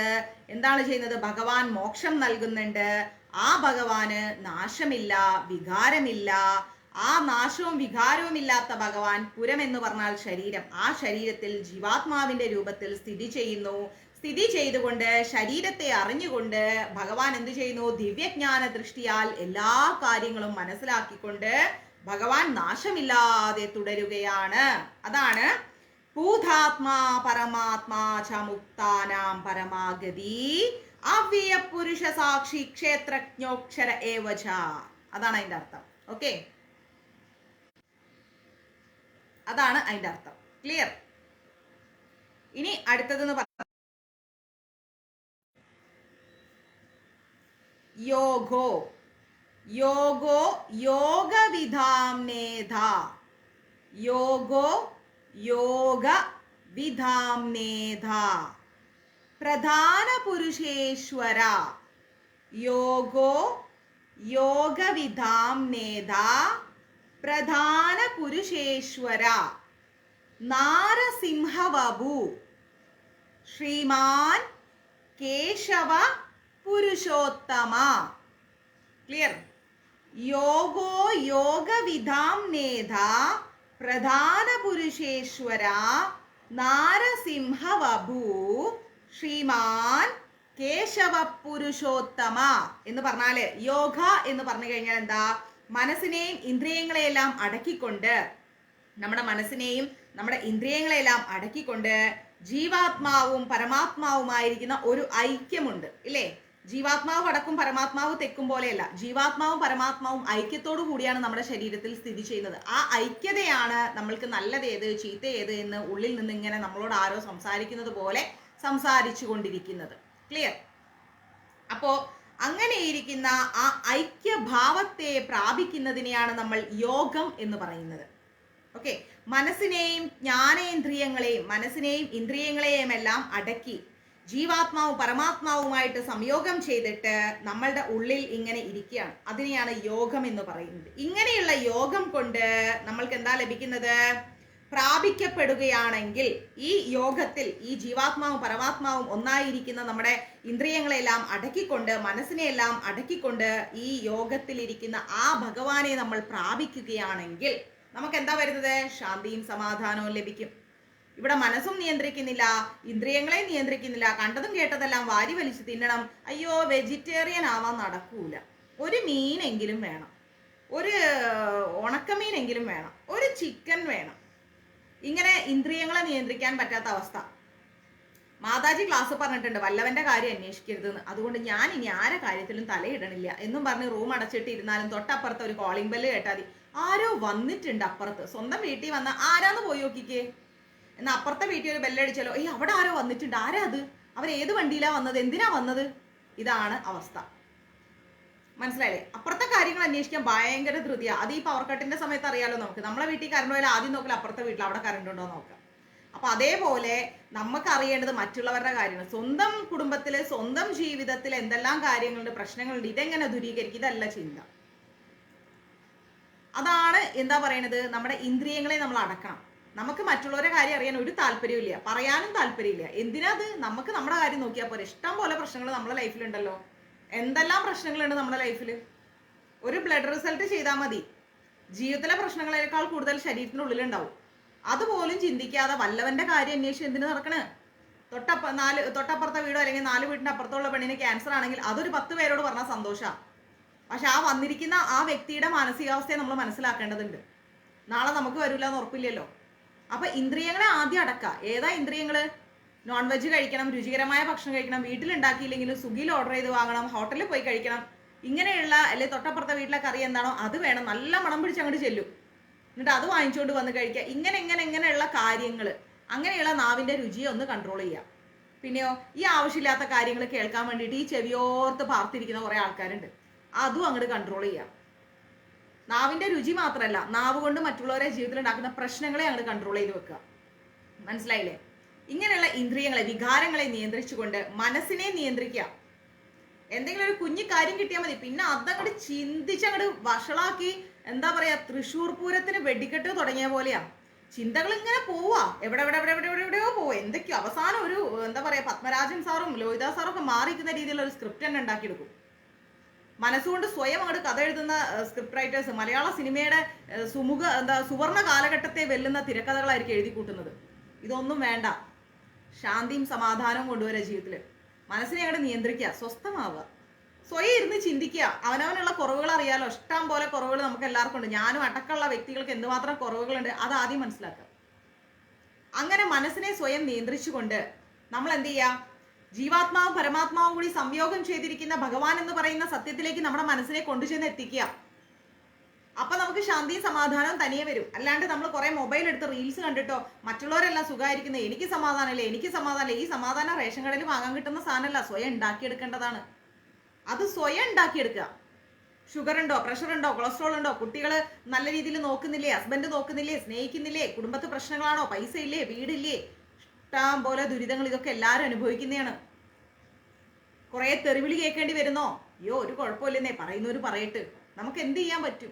എന്താണ് ചെയ്യുന്നത്? ഭഗവാൻ മോക്ഷം നൽകുന്നുണ്ട്. ആ ഭഗവാന് നാശമില്ല, വികാരമില്ല. ആ നാശവും വികാരവും ഇല്ലാത്ത ഭഗവാൻ, പുരം എന്ന് പറഞ്ഞാൽ ശരീരം, ആ ശരീരത്തിൽ ജീവാത്മാവിന്റെ രൂപത്തിൽ സ്ഥിതി ചെയ്യുന്നു. സ്ഥിതി ചെയ്തുകൊണ്ട് ശരീരത്തെ അറിഞ്ഞുകൊണ്ട് ഭഗവാൻ എന്ത് ചെയ്യുന്നു? ദിവ്യജ്ഞാന ദൃഷ്ടിയാൽ എല്ലാ കാര്യങ്ങളും മനസ്സിലാക്കിക്കൊണ്ട് ഭഗവാൻ നാശമില്ലാതെ തുടരുകയാണ്. അതാണ് പൂതാത്മാ പരമാത്മാ ച മുക്താനാം പരമാഗതി അവ്യയ പുരുഷ സാക്ഷി ക്ഷേത്രജ്ഞോക്ഷര ഏവച. അതാണ് അതിന്റെ അർത്ഥം. ഓക്കെ, അതാണ് അതിന്റെ അർത്ഥം. ക്ലിയർ? ഇനി അടുത്തതെന്ന് പറഞ്ഞ യോഗോ. യോഗോ യോഗവിധാംനേധ. യോഗോ യോഗവിധാംനേധ പ്രധാന പുരുഷേശ്വര. യോഗോ യോഗവിധാം നേതാ പ്രധാന പുരുഷേശ്വര നാരസിംഹവപു ശ്രീമാൻ കേശവ പുരുഷോത്തമ. ക്ലിയർ? യോഗോ യോഗവിധാം നേതാ പ്രധാന പുരുഷേശ്വര നാരസിംഹവപു ശ്രീമാൻ കേശവ പുരുഷോത്തമ എന്ന് പറഞ്ഞാല് യോഗ എന്ന് പറഞ്ഞു കഴിഞ്ഞാൽ എന്താ? മനസ്സിനെയും ഇന്ദ്രിയങ്ങളെയെല്ലാം അടക്കിക്കൊണ്ട്, നമ്മുടെ മനസ്സിനെയും നമ്മുടെ ഇന്ദ്രിയങ്ങളെല്ലാം അടക്കിക്കൊണ്ട് ജീവാത്മാവും പരമാത്മാവുമായിരിക്കുന്ന ഒരു ഐക്യമുണ്ട് ഇല്ലേ? ജീവാത്മാവ് വടക്കും പരമാത്മാവ് തെക്കും പോലെയല്ല. ജീവാത്മാവും പരമാത്മാവും ഐക്യത്തോടു കൂടിയാണ് നമ്മുടെ ശരീരത്തിൽ സ്ഥിതി ചെയ്യുന്നത്. ആ ഐക്യതയാണ് നമ്മൾക്ക് നല്ലത് ഏത് ചീത്ത ഏത് എന്ന് ഉള്ളിൽ നിന്ന് ഇങ്ങനെ നമ്മളോട് ആരോ സംസാരിക്കുന്നത് പോലെ സംസാരിച്ചു കൊണ്ടിരിക്കുന്നത്. ക്ലിയർ? അപ്പോ അങ്ങനെയിരിക്കുന്ന ആ ഐക്യഭാവത്തെ പ്രാപിക്കുന്നതിനെയാണ് നമ്മൾ യോഗം എന്ന് പറയുന്നത്. ഓക്കെ, മനസ്സിനെയും ജ്ഞാനേന്ദ്രിയങ്ങളെയും മനസ്സിനെയും ഇന്ദ്രിയങ്ങളെയും എല്ലാം അടക്കി ജീവാത്മാവും പരമാത്മാവുമായിട്ട് സംയോഗം ചെയ്തിട്ട് നമ്മളുടെ ഉള്ളിൽ ഇങ്ങനെ ഇരിക്കുകയാണ്. അതിനെയാണ് യോഗം എന്ന് പറയുന്നത്. ഇങ്ങനെയുള്ള യോഗം കൊണ്ട് നമ്മൾക്ക് എന്താ ലഭിക്കുന്നത്? പ്രാപിക്കപ്പെടുകയാണെങ്കിൽ ഈ യോഗത്തിൽ ഈ ജീവാത്മാവും പരമാത്മാവും ഒന്നായിരിക്കുന്ന നമ്മുടെ ഇന്ദ്രിയങ്ങളെല്ലാം അടക്കിക്കൊണ്ട് മനസ്സിനെയെല്ലാം അടക്കിക്കൊണ്ട് ഈ യോഗത്തിൽ ഇരിക്കുന്ന ആ ഭഗവാനെ നമ്മൾ പ്രാപിക്കുകയാണെങ്കിൽ നമുക്ക് എന്താ വരുന്നത്? ശാന്തിയും സമാധാനവും ലഭിക്കും. ഇവിടെ മനസ്സും നിയന്ത്രിക്കുന്നില്ല, ഇന്ദ്രിയങ്ങളെ നിയന്ത്രിക്കുന്നില്ല, കണ്ടതും കേട്ടതെല്ലാം വാരി വലിച്ച് തിന്നണം. അയ്യോ, വെജിറ്റേറിയൻ ആവാൻ നടക്കൂല, ഒരു മീനെങ്കിലും വേണം, ഒരു ഉണക്കമീനെങ്കിലും വേണം, ഒരു ചിക്കൻ വേണം. ഇങ്ങനെ ഇന്ദ്രിയങ്ങളെ നിയന്ത്രിക്കാൻ പറ്റാത്ത അവസ്ഥ. മാതാജി ക്ലാസ് പറഞ്ഞിട്ടുണ്ട് വല്ലവന്റെ കാര്യം അന്വേഷിക്കരുതെന്ന്. അതുകൊണ്ട് ഞാൻ ഇനി ആരെ കാര്യത്തിലും തലയിടണില്ല എന്നും പറഞ്ഞ് റൂം അടച്ചിട്ട് ഇരുന്നാലും തൊട്ടപ്പുറത്ത് ഒരു കോളിംഗ് ബെല്ല് കേട്ടാൽ മതി, ആരോ വന്നിട്ടുണ്ട് അപ്പുറത്ത്. സ്വന്തം വീട്ടിൽ വന്ന ആരാന്ന് പോയി നോക്കിക്കേ. എന്നാൽ അപ്പുറത്തെ വീട്ടിൽ ഒരു ബെല്ലടിച്ചാലോ, അവിടെ ആരോ വന്നിട്ടുണ്ട്, ആരാ അത്, അവരേത് വണ്ടിയിലാ വന്നത്, എന്തിനാ വന്നത്? ഇതാണ് അവസ്ഥ. മനസ്സിലായില്ലേ? അപ്പുറത്തെ കാര്യങ്ങൾ അന്വേഷിക്കാൻ ഭയങ്കര ധൃതിയാ. അത് ഈ പവർ കട്ടിന്റെ സമയത്ത് അറിയാലോ നമുക്ക്. നമ്മളെ വീട്ടിൽ കറണ്ട് പോയാൽ ആദ്യം നോക്കില്ല അപ്പുറത്തെ വീട്ടിൽ അവിടെ കറണ്ട് ഉണ്ടോ നോക്കാം. അപ്പൊ അതേപോലെ നമുക്ക് അറിയേണ്ടത് മറ്റുള്ളവരുടെ കാര്യങ്ങൾ. സ്വന്തം കുടുംബത്തില് സ്വന്തം ജീവിതത്തിൽ എന്തെല്ലാം കാര്യങ്ങളുണ്ട്, പ്രശ്നങ്ങളുണ്ട്, ഇതെങ്ങനെ ദൂരീകരിക്കും, ഇതല്ല ചിന്ത. അതാണ് എന്താ പറയണത്, നമ്മുടെ ഇന്ദ്രിയങ്ങളെ നമ്മൾ അടക്കണം. നമുക്ക് മറ്റുള്ളവരുടെ കാര്യം അറിയാൻ ഒരു താല്പര്യമില്ല, പറയാനും താല്പര്യമില്ല. എന്തിനാത്? നമുക്ക് നമ്മുടെ കാര്യം നോക്കിയാൽ പോരെ. ഇഷ്ടം പോലെ പ്രശ്നങ്ങൾ നമ്മുടെ ലൈഫിലുണ്ടല്ലോ. എന്തെല്ലാം പ്രശ്നങ്ങളുണ്ട് നമ്മുടെ ലൈഫിൽ. ഒരു ബ്ലഡ് റിസൾട്ട് ചെയ്താൽ മതി, ജീവിതത്തിലെ പ്രശ്നങ്ങളെക്കാൾ കൂടുതൽ ശരീരത്തിനുള്ളിലുണ്ടാവും. അതുപോലും ചിന്തിക്കാതെ വല്ലവന്റെ കാര്യം അന്വേഷിച്ച് എന്തിനു നടക്കണേ? തൊട്ടപ്പുറത്തെ വീടോ അല്ലെങ്കിൽ 4 വീടിന്റെ അപ്പുറത്തുള്ള പെണ്ണിന് ക്യാൻസർ ആണെങ്കിൽ അതൊരു 10 പേരോട് പറഞ്ഞാൽ സന്തോഷമാണ്. പക്ഷെ ആ വന്നിരിക്കുന്ന ആ വ്യക്തിയുടെ മാനസികാവസ്ഥയെ നമ്മൾ മനസ്സിലാക്കേണ്ടതുണ്ട്. നാളെ നമുക്ക് വരില്ല എന്ന് ഉറപ്പില്ലല്ലോ. അപ്പൊ ഇന്ദ്രിയങ്ങളെ ആദ്യം അടക്കുക. ഏതാ ഇന്ദ്രിയങ്ങള്? നോൺ വെജ് കഴിക്കണം, രുചികരമായ ഭക്ഷണം കഴിക്കണം, വീട്ടിലുണ്ടാക്കിയില്ലെങ്കിലും സ്വിഗ്ഗിയിൽ ഓർഡർ ചെയ്ത് വാങ്ങണം, ഹോട്ടലിൽ പോയി കഴിക്കണം, ഇങ്ങനെയുള്ള അല്ലെ തൊട്ടപ്പുറത്തെ വീട്ടിലെ കറി എന്താണോ അത് വേണം, നല്ല മണം പിടിച്ച് അങ്ങോട്ട് ചെല്ലും, എന്നിട്ട് അത് വാങ്ങിച്ചുകൊണ്ട് വന്ന് കഴിക്കുക. ഇങ്ങനെയുള്ള കാര്യങ്ങൾ, അങ്ങനെയുള്ള നാവിന്റെ രുചിയെ ഒന്ന് കൺട്രോൾ ചെയ്യാം. പിന്നെയോ ഈ ആവശ്യമില്ലാത്ത കാര്യങ്ങൾ കേൾക്കാൻ വേണ്ടിയിട്ട് ഈ ചെവിയോർത്ത് പാർത്തിരിക്കുന്ന കുറെ ആൾക്കാരുണ്ട്, അതും അങ്ങോട്ട് കൺട്രോൾ ചെയ്യാം. നാവിന്റെ രുചി മാത്രമല്ല, നാവ് കൊണ്ട് മറ്റുള്ളവരെ ജീവിതത്തിൽ ഉണ്ടാക്കുന്ന പ്രശ്നങ്ങളെ അങ്ങോട്ട് കൺട്രോൾ ചെയ്ത് വെക്കുക. മനസ്സിലായില്ലേ? ഇങ്ങനെയുള്ള ഇന്ദ്രിയങ്ങളെ വികാരങ്ങളെ നിയന്ത്രിച്ചുകൊണ്ട് മനസ്സിനെ നിയന്ത്രിക്കുക. എന്തെങ്കിലും ഒരു കുഞ്ഞു കാര്യം കിട്ടിയാൽ മതി, പിന്നെ അതങ്ങോട്ട് ചിന്തിച്ചങ്ങോട്ട് വഷളാക്കി, എന്താ പറയാ, തൃശ്ശൂർ പൂരത്തിന് വെടിക്കെട്ട് തുടങ്ങിയ പോലെയാ. ചിന്തകൾ ഇങ്ങനെ പോവാ, എവിടെയോ പോവാ, എന്തൊക്കെയോ. അവസാനം ഒരു എന്താ പറയാ, പത്മരാജൻ സാറും ലോഹിത സാറും ഒക്കെ മാറിക്കുന്ന രീതിയിലുള്ള ഒരു സ്ക്രിപ്റ്റ് തന്നെ ഉണ്ടാക്കിയെടുക്കും. മനസ്സുകൊണ്ട് സ്വയം അങ്ങോട്ട് കഥ എഴുതുന്ന സ്ക്രിപ്റ്റ് റൈറ്റേഴ്സ് മലയാള സിനിമയുടെ സുവർണ കാലഘട്ടത്തെ വെല്ലുന്ന തിരക്കഥകളായിരിക്കും എഴുതി കൂട്ടുന്നത്. ഇതൊന്നും വേണ്ട. ശാന്തിയും സമാധാനവും കൊണ്ടുവരിക ജീവിതത്തിൽ. മനസ്സിനെ അങ്ങോട്ട് നിയന്ത്രിക്കുക, സ്വസ്ഥമാവുക, സ്വയം ഇരുന്ന് ചിന്തിക്കുക. അവനവനുള്ള കുറവുകൾ അറിയാലോ, ഇഷ്ടം പോലെ കുറവുകൾ നമുക്ക് എല്ലാവർക്കും ഉണ്ട്. ഞാനും അടക്കമുള്ള വ്യക്തികൾക്ക് എന്തുമാത്രം കുറവുകളുണ്ട് അത് ആദ്യം മനസ്സിലാക്കുക. അങ്ങനെ മനസ്സിനെ സ്വയം നിയന്ത്രിച്ചുകൊണ്ട് നമ്മൾ എന്ത് ചെയ്യുക? ജീവാത്മാവും പരമാത്മാവും കൂടി സംയോഗം ചെയ്തിരിക്കുന്ന ഭഗവാൻ എന്ന് പറയുന്ന സത്യത്തിലേക്ക് നമ്മുടെ മനസ്സിനെ കൊണ്ടുചെന്ന് എത്തിക്കുക. അപ്പൊ നമുക്ക് ശാന്തിയും സമാധാനവും തനിയെ വരും. അല്ലാണ്ട് നമ്മൾ കുറെ മൊബൈൽ എടുത്ത് റീൽസ് കണ്ടിട്ടോ മറ്റുള്ളവരെല്ലാം സുഖമായിരിക്കുന്നത് എനിക്ക് സമാധാനമില്ല, എനിക്ക് സമാധാനമില്ല. ഈ സമാധാനം റേഷൻ കടയിൽ വാങ്ങാൻ കിട്ടുന്ന സാധനമല്ല, സ്വയം ഉണ്ടാക്കിയെടുക്കേണ്ടതാണ്. അത് സ്വയം ഉണ്ടാക്കിയെടുക്കുക. ഷുഗർ ഉണ്ടോ, പ്രഷർ ഉണ്ടോ, കൊളസ്ട്രോൾ ഉണ്ടോ, കുട്ടികൾ നല്ല രീതിയിൽ നോക്കുന്നില്ലേ, ഹസ്ബൻഡ് നോക്കുന്നില്ലേ, സ്നേഹിക്കുന്നില്ലേ, കുടുംബത്ത് പ്രശ്നങ്ങളാണോ, പൈസ ഇല്ലേ, വീടില്ലേ, ഇഷ്ടം പോലെ ദുരിതങ്ങൾ, ഇതൊക്കെ എല്ലാവരും അനുഭവിക്കുന്നതാണ്. കുറെ തെറിവിളി കേൾക്കേണ്ടി വരുന്നോ? അയ്യോ ഒരു കുഴപ്പമില്ലെന്നേ, പറയുന്നവര് പറയട്ട്, നമുക്ക് എന്ത് ചെയ്യാൻ പറ്റും?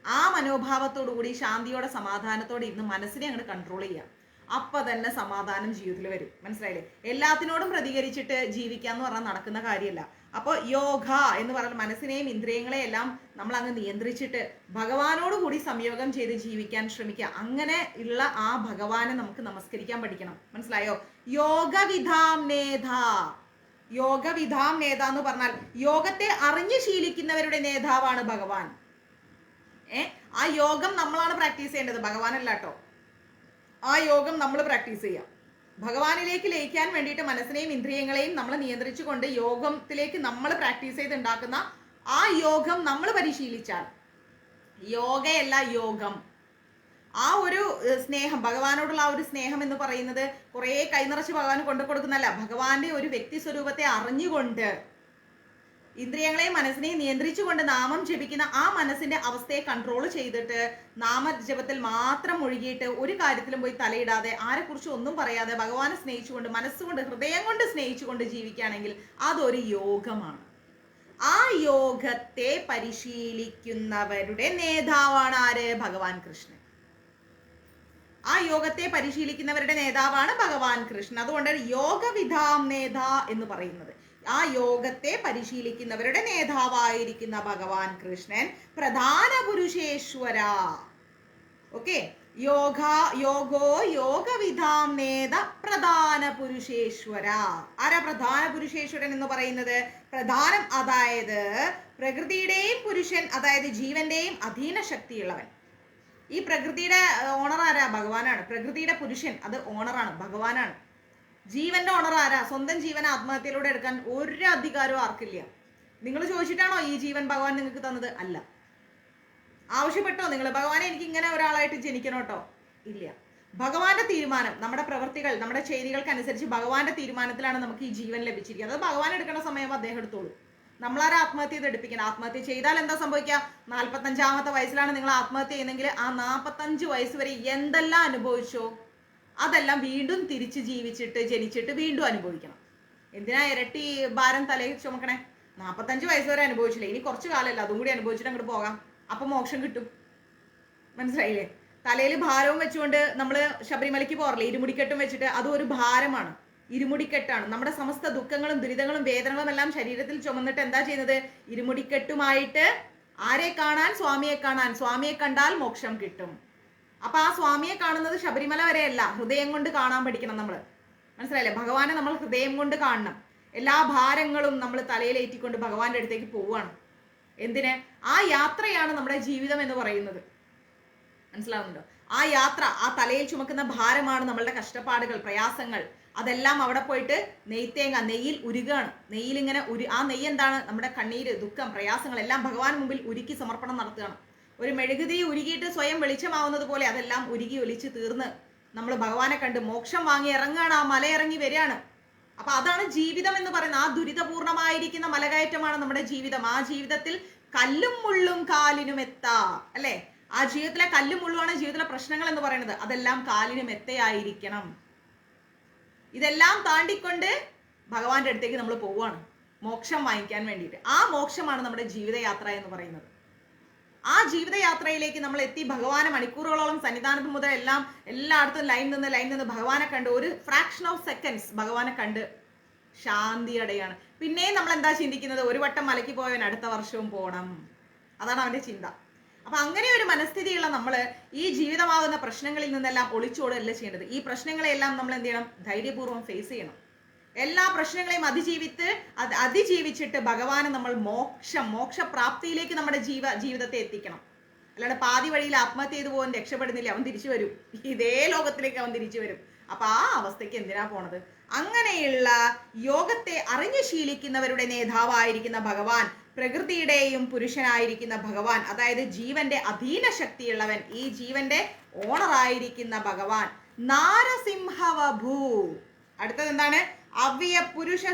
ആ മനോഭാവത്തോടു കൂടി ശാന്തിയോടെ സമാധാനത്തോടെ ഇന്ന് മനസ്സിനെ അങ്ങോട്ട് കൺട്രോൾ ചെയ്യാം. അപ്പൊ തന്നെ സമാധാനം ജീവിതത്തിൽ വരും. മനസ്സിലായില്ലേ? എല്ലാത്തിനോടും പ്രതികരിച്ചിട്ട് ജീവിക്കാന്ന് പറഞ്ഞാൽ നടക്കുന്ന കാര്യമല്ല. അപ്പോൾ യോഗ എന്ന് പറഞ്ഞാൽ മനസ്സിനെയും ഇന്ദ്രിയങ്ങളെയും എല്ലാം നമ്മൾ അങ്ങ് നിയന്ത്രിച്ചിട്ട് ഭഗവാനോട് കൂടി സംയോഗം ചെയ്ത് ജീവിക്കാൻ ശ്രമിക്കുക. അങ്ങനെ ഉള്ള ആ ഭഗവാനെ നമുക്ക് നമസ്കരിക്കാൻ പഠിക്കണം. മനസ്സിലായോ? യോഗവിധാം നേധ. യോഗവിധാം നേധ എന്ന് പറഞ്ഞാൽ യോഗത്തെ അറിഞ്ഞു ശീലിക്കുന്നവരുടെ നേതാവാണ് ഭഗവാൻ. ആ യോഗം നമ്മളാണ് പ്രാക്ടീസ് ചെയ്യേണ്ടത്, ഭഗവാനല്ല കേട്ടോ. ആ യോഗം നമ്മൾ പ്രാക്ടീസ് ചെയ്യാം. ഭഗവാനിലേക്ക് ലയിക്കാൻ വേണ്ടിയിട്ട് മനസ്സിനെയും ഇന്ദ്രിയങ്ങളെയും നമ്മൾ നിയന്ത്രിച്ചുകൊണ്ട് യോഗത്തിലേക്ക് നമ്മൾ പ്രാക്ടീസ് ചെയ്ത് ഉണ്ടാക്കുന്ന ആ യോഗം നമ്മൾ പരിശീലിച്ചാൽ, യോഗയല്ല യോഗം, ആ ഒരു സ്നേഹം, ഭഗവാനോടുള്ള ആ ഒരു സ്നേഹം എന്ന് പറയുന്നത് കുറെ കൈനിറച്ച് ഭഗവാൻ കൊണ്ടു കൊടുക്കുന്നല്ല. ഭഗവാന്റെ ഒരു വ്യക്തി സ്വരൂപത്തെ അറിഞ്ഞുകൊണ്ട് ഇന്ദ്രിയങ്ങളെയും മനസ്സിനെയും നിയന്ത്രിച്ചുകൊണ്ട് നാമം ജപിക്കുന്ന ആ മനസ്സിന്റെ അവസ്ഥയെ കൺട്രോൾ ചെയ്തിട്ട് നാമജപത്തിൽ മാത്രം ഒഴുകിയിട്ട് ഒരു കാര്യത്തിലും പോയി തലയിടാതെ ആരെക്കുറിച്ചും ഒന്നും പറയാതെ ഭഗവാനെ സ്നേഹിച്ചുകൊണ്ട് മനസ്സുകൊണ്ട് ഹൃദയം കൊണ്ട് സ്നേഹിച്ചുകൊണ്ട് ജീവിക്കുകയാണെങ്കിൽ അതൊരു യോഗമാണ്. ആ യോഗത്തെ പരിശീലിക്കുന്നവരുടെ നേതാവാണ് ആര്? ഭഗവാൻ കൃഷ്ണൻ. ആ യോഗത്തെ പരിശീലിക്കുന്നവരുടെ നേതാവാണ് ഭഗവാൻ കൃഷ്ണൻ. അതുകൊണ്ട് യോഗവിധാം നേത എന്ന് പറയുന്നത്. ആ യോഗത്തെ പരിശീലിക്കുന്നവരുടെ നേതാവായിരിക്കുന്ന ഭഗവാൻ കൃഷ്ണൻ പ്രധാന പുരുഷേശ്വര. ഓക്കെ, യോഗോ യോഗവിധാം നേത പ്രധാന പുരുഷേശ്വര. ആരാ പ്രധാന പുരുഷേശ്വരൻ എന്ന് പറയുന്നത്? പ്രധാനം അതായത് പ്രകൃതിയുടെയും പുരുഷൻ, അതായത് ജീവന്റെയും അധീന ശക്തിയുള്ളവൻ. ഈ പ്രകൃതിയുടെ ഓണർ ആരാ? ഭഗവാനാണ്. പ്രകൃതിയുടെ പുരുഷൻ അത് ഓണറാണ്, ഭഗവാനാണ്. ജീവന്റെ ഓണർ ആരാ? സ്വന്തം ജീവനെ ആത്മഹത്യയിലൂടെ എടുക്കാൻ ഒരു അധികാരവും ആർക്കില്ല. നിങ്ങൾ ചോദിച്ചിട്ടാണോ ഈ ജീവൻ ഭഗവാൻ നിങ്ങൾക്ക് തന്നത്? അല്ല. ആവശ്യപ്പെട്ടോ നിങ്ങൾ ഭഗവാനെ എനിക്ക് ഇങ്ങനെ ഒരാളായിട്ട് ജനിക്കണോട്ടോ? ഇല്ല. ഭഗവാന്റെ തീരുമാനം, നമ്മുടെ പ്രവൃത്തികൾ, നമ്മുടെ ചെയ്തികൾക്കനുസരിച്ച് ഭഗവാന്റെ തീരുമാനത്തിലാണ് നമുക്ക് ഈ ജീവൻ ലഭിച്ചിരിക്കുന്നത്. അത് ഭഗവാൻ എടുക്കുന്ന സമയം അദ്ദേഹം എടുത്തോളൂ. നമ്മളാരും ആത്മഹത്യ ചെയ്ത് എടുപ്പിക്കണം. ആത്മഹത്യ ചെയ്താൽ എന്താ സംഭവിക്കുക? 45-ാമത്തെ വയസ്സിലാണ് നിങ്ങൾ ആത്മഹത്യ ചെയ്യുന്നെങ്കിൽ ആ 45 വയസ്സ് വരെ എന്തെല്ലാം അനുഭവിച്ചോ അതെല്ലാം വീണ്ടും തിരിച്ച് ജീവിച്ചിട്ട് ജനിച്ചിട്ട് വീണ്ടും അനുഭവിക്കണം. എന്തിനാ ഇരട്ടി ഭാരം തലയിൽ ചുമക്കണേ? 45 വയസ്സ് വരെ അനുഭവിച്ചില്ലേ, ഇനി കുറച്ചു കാലമല്ല, അതും കൂടി അനുഭവിച്ചിട്ട് അങ്ങോട്ട് പോകാം. അപ്പൊ മോക്ഷം കിട്ടും. മനസ്സിലായില്ലേ? തലയിൽ ഭാരവും വെച്ചുകൊണ്ട് നമ്മൾ ശബരിമലയ്ക്ക് പോറില്ലേ, ഇരുമുടിക്കെട്ടും വെച്ചിട്ട്, അതും ഒരു ഭാരമാണ്, ഇരുമുടിക്കെട്ടാണ്. നമ്മുടെ സമസ്ത ദുഃഖങ്ങളും ദുരിതങ്ങളും വേദനകളും എല്ലാം ശരീരത്തിൽ ചുമന്നിട്ട് എന്താ ചെയ്യുന്നത്? ഇരുമുടിക്കെട്ടുമായിട്ട് ആരെ കാണാൻ? സ്വാമിയെ കാണാൻ. സ്വാമിയെ കണ്ടാൽ മോക്ഷം കിട്ടും. അപ്പൊ ആ സ്വാമിയെ കാണുന്നത് ശബരിമല വരെയല്ല, ഹൃദയം കൊണ്ട് കാണാൻ പഠിക്കണം നമ്മൾ. മനസ്സിലായില്ലേ? ഭഗവാനെ നമ്മൾ ഹൃദയം കൊണ്ട് കാണണം. എല്ലാ ഭാരങ്ങളും നമ്മൾ തലയിലേറ്റിക്കൊണ്ട് ഭഗവാന്റെ അടുത്തേക്ക് പോവുകയാണ്. എന്തിന്? ആ യാത്രയാണ് നമ്മുടെ ജീവിതം എന്ന് പറയുന്നത്. മനസ്സിലാവുന്നുണ്ടോ? ആ യാത്ര, ആ തലയിൽ ചുമക്കുന്ന ഭാരമാണ് നമ്മളുടെ കഷ്ടപ്പാടുകൾ, പ്രയാസങ്ങൾ. അതെല്ലാം അവിടെ പോയിട്ട് നെയ്ത്തേങ്ങ, നെയ്യിൽ ഉരുകാണ്. നെയ്യിൽ ഇങ്ങനെ ആ നെയ്യ് എന്താണ്? നമ്മുടെ കണ്ണീര്, ദുഃഖം, പ്രയാസങ്ങൾ എല്ലാം ഭഗവാൻ മുമ്പിൽ ഉരുക്കി സമർപ്പണം നടത്തുകയാണ്. ഒരു മെഴുകുതിരി ഉരുകിയിട്ട് സ്വയം വെളിച്ചമാവുന്നത് പോലെ അതെല്ലാം ഉരുകി ഒലിച്ച് തീർന്ന് നമ്മൾ ഭഗവാനെ കണ്ട് മോക്ഷം വാങ്ങി ഇറങ്ങാണ്, ആ മല ഇറങ്ങി വരികയാണ്. അപ്പൊ അതാണ് ജീവിതം എന്ന് പറയുന്നത്. ആ ദുരിതപൂർണമായിരിക്കുന്ന മലകയറ്റമാണ് നമ്മുടെ ജീവിതം. ആ ജീവിതത്തിൽ കല്ലും മുള്ളും കാലിനും എത്താ, അല്ലെ? ആ ജീവിതത്തിലെ കല്ലും മുള്ളുമാണ് ജീവിതത്തിലെ പ്രശ്നങ്ങൾ എന്ന് പറയുന്നത്. അതെല്ലാം കാലിനും എത്തയായിരിക്കണം. ഇതെല്ലാം താണ്ടിക്കൊണ്ട് ഭഗവാന്റെ അടുത്തേക്ക് നമ്മൾ പോവുകയാണ് മോക്ഷം വാങ്ങിക്കാൻ വേണ്ടിയിട്ട്. ആ മോക്ഷമാണ് നമ്മുടെ ജീവിതയാത്ര എന്ന് പറയുന്നത്. ആ ജീവിതയാത്രയിലേക്ക് നമ്മൾ എത്തി ഭഗവാനെ മണിക്കൂറുകളോളം സന്നിധാനത്ത് മുതൽ എല്ലായിടത്തും ലൈൻ നിന്ന് ഭഗവാനെ കണ്ട് ഒരു ഫ്രാക്ഷൻ ഓഫ് സെക്കൻഡ്സ് ഭഗവാനെ കണ്ട് ശാന്തി അടയാണ്. പിന്നെയും നമ്മൾ എന്താ ചിന്തിക്കുന്നത്? ഒരു വട്ടം മലയ്ക്ക് പോയവൻ അടുത്ത വർഷവും പോകണം. അതാണ് അവന്റെ ചിന്ത. അപ്പൊ അങ്ങനെ ഒരു മനസ്ഥിതിയുള്ള നമ്മൾ ഈ ജീവിതമാകുന്ന പ്രശ്നങ്ങളിൽ നിന്നെല്ലാം ഒളിച്ചോടുകയല്ല ചെയ്യേണ്ടത്. ഈ പ്രശ്നങ്ങളെല്ലാം നമ്മൾ എന്ത് ചെയ്യണം? ധൈര്യപൂർവ്വം ഫേസ് ചെയ്യണം. എല്ലാ പ്രശ്നങ്ങളെയും അതിജീവിച്ചിട്ട് ഭഗവാനെ നമ്മൾ മോക്ഷപ്രാപ്തിയിലേക്ക് നമ്മുടെ ജീവിതത്തെ എത്തിക്കണം. അല്ലാണ്ട് പാതി വഴിയിൽ ആത്മഹത്യ ചെയ്തു പോകാൻ രക്ഷപ്പെടുന്നില്ല, അവൻ തിരിച്ചു വരും. ഇതേ ലോകത്തിലേക്ക് അവൻ തിരിച്ചു വരും. അപ്പൊ ആ അവസ്ഥയ്ക്ക് എന്തിനാ പോണത്? അങ്ങനെയുള്ള യോഗത്തെ അറിഞ്ഞു ശീലിക്കുന്നവരുടെ നേതാവായിരിക്കുന്ന ഭഗവാൻ, പ്രകൃതിയുടെയും പുരുഷനായിരിക്കുന്ന ഭഗവാൻ, അതായത് ജീവന്റെ അധീന ശക്തിയുള്ളവൻ, ഈ ജീവന്റെ ഓണറായിരിക്കുന്ന ഭഗവാൻ നാരസിംഹവഭൂ. അടുത്തത് എന്താണ്? അവ്യ പുരുഷ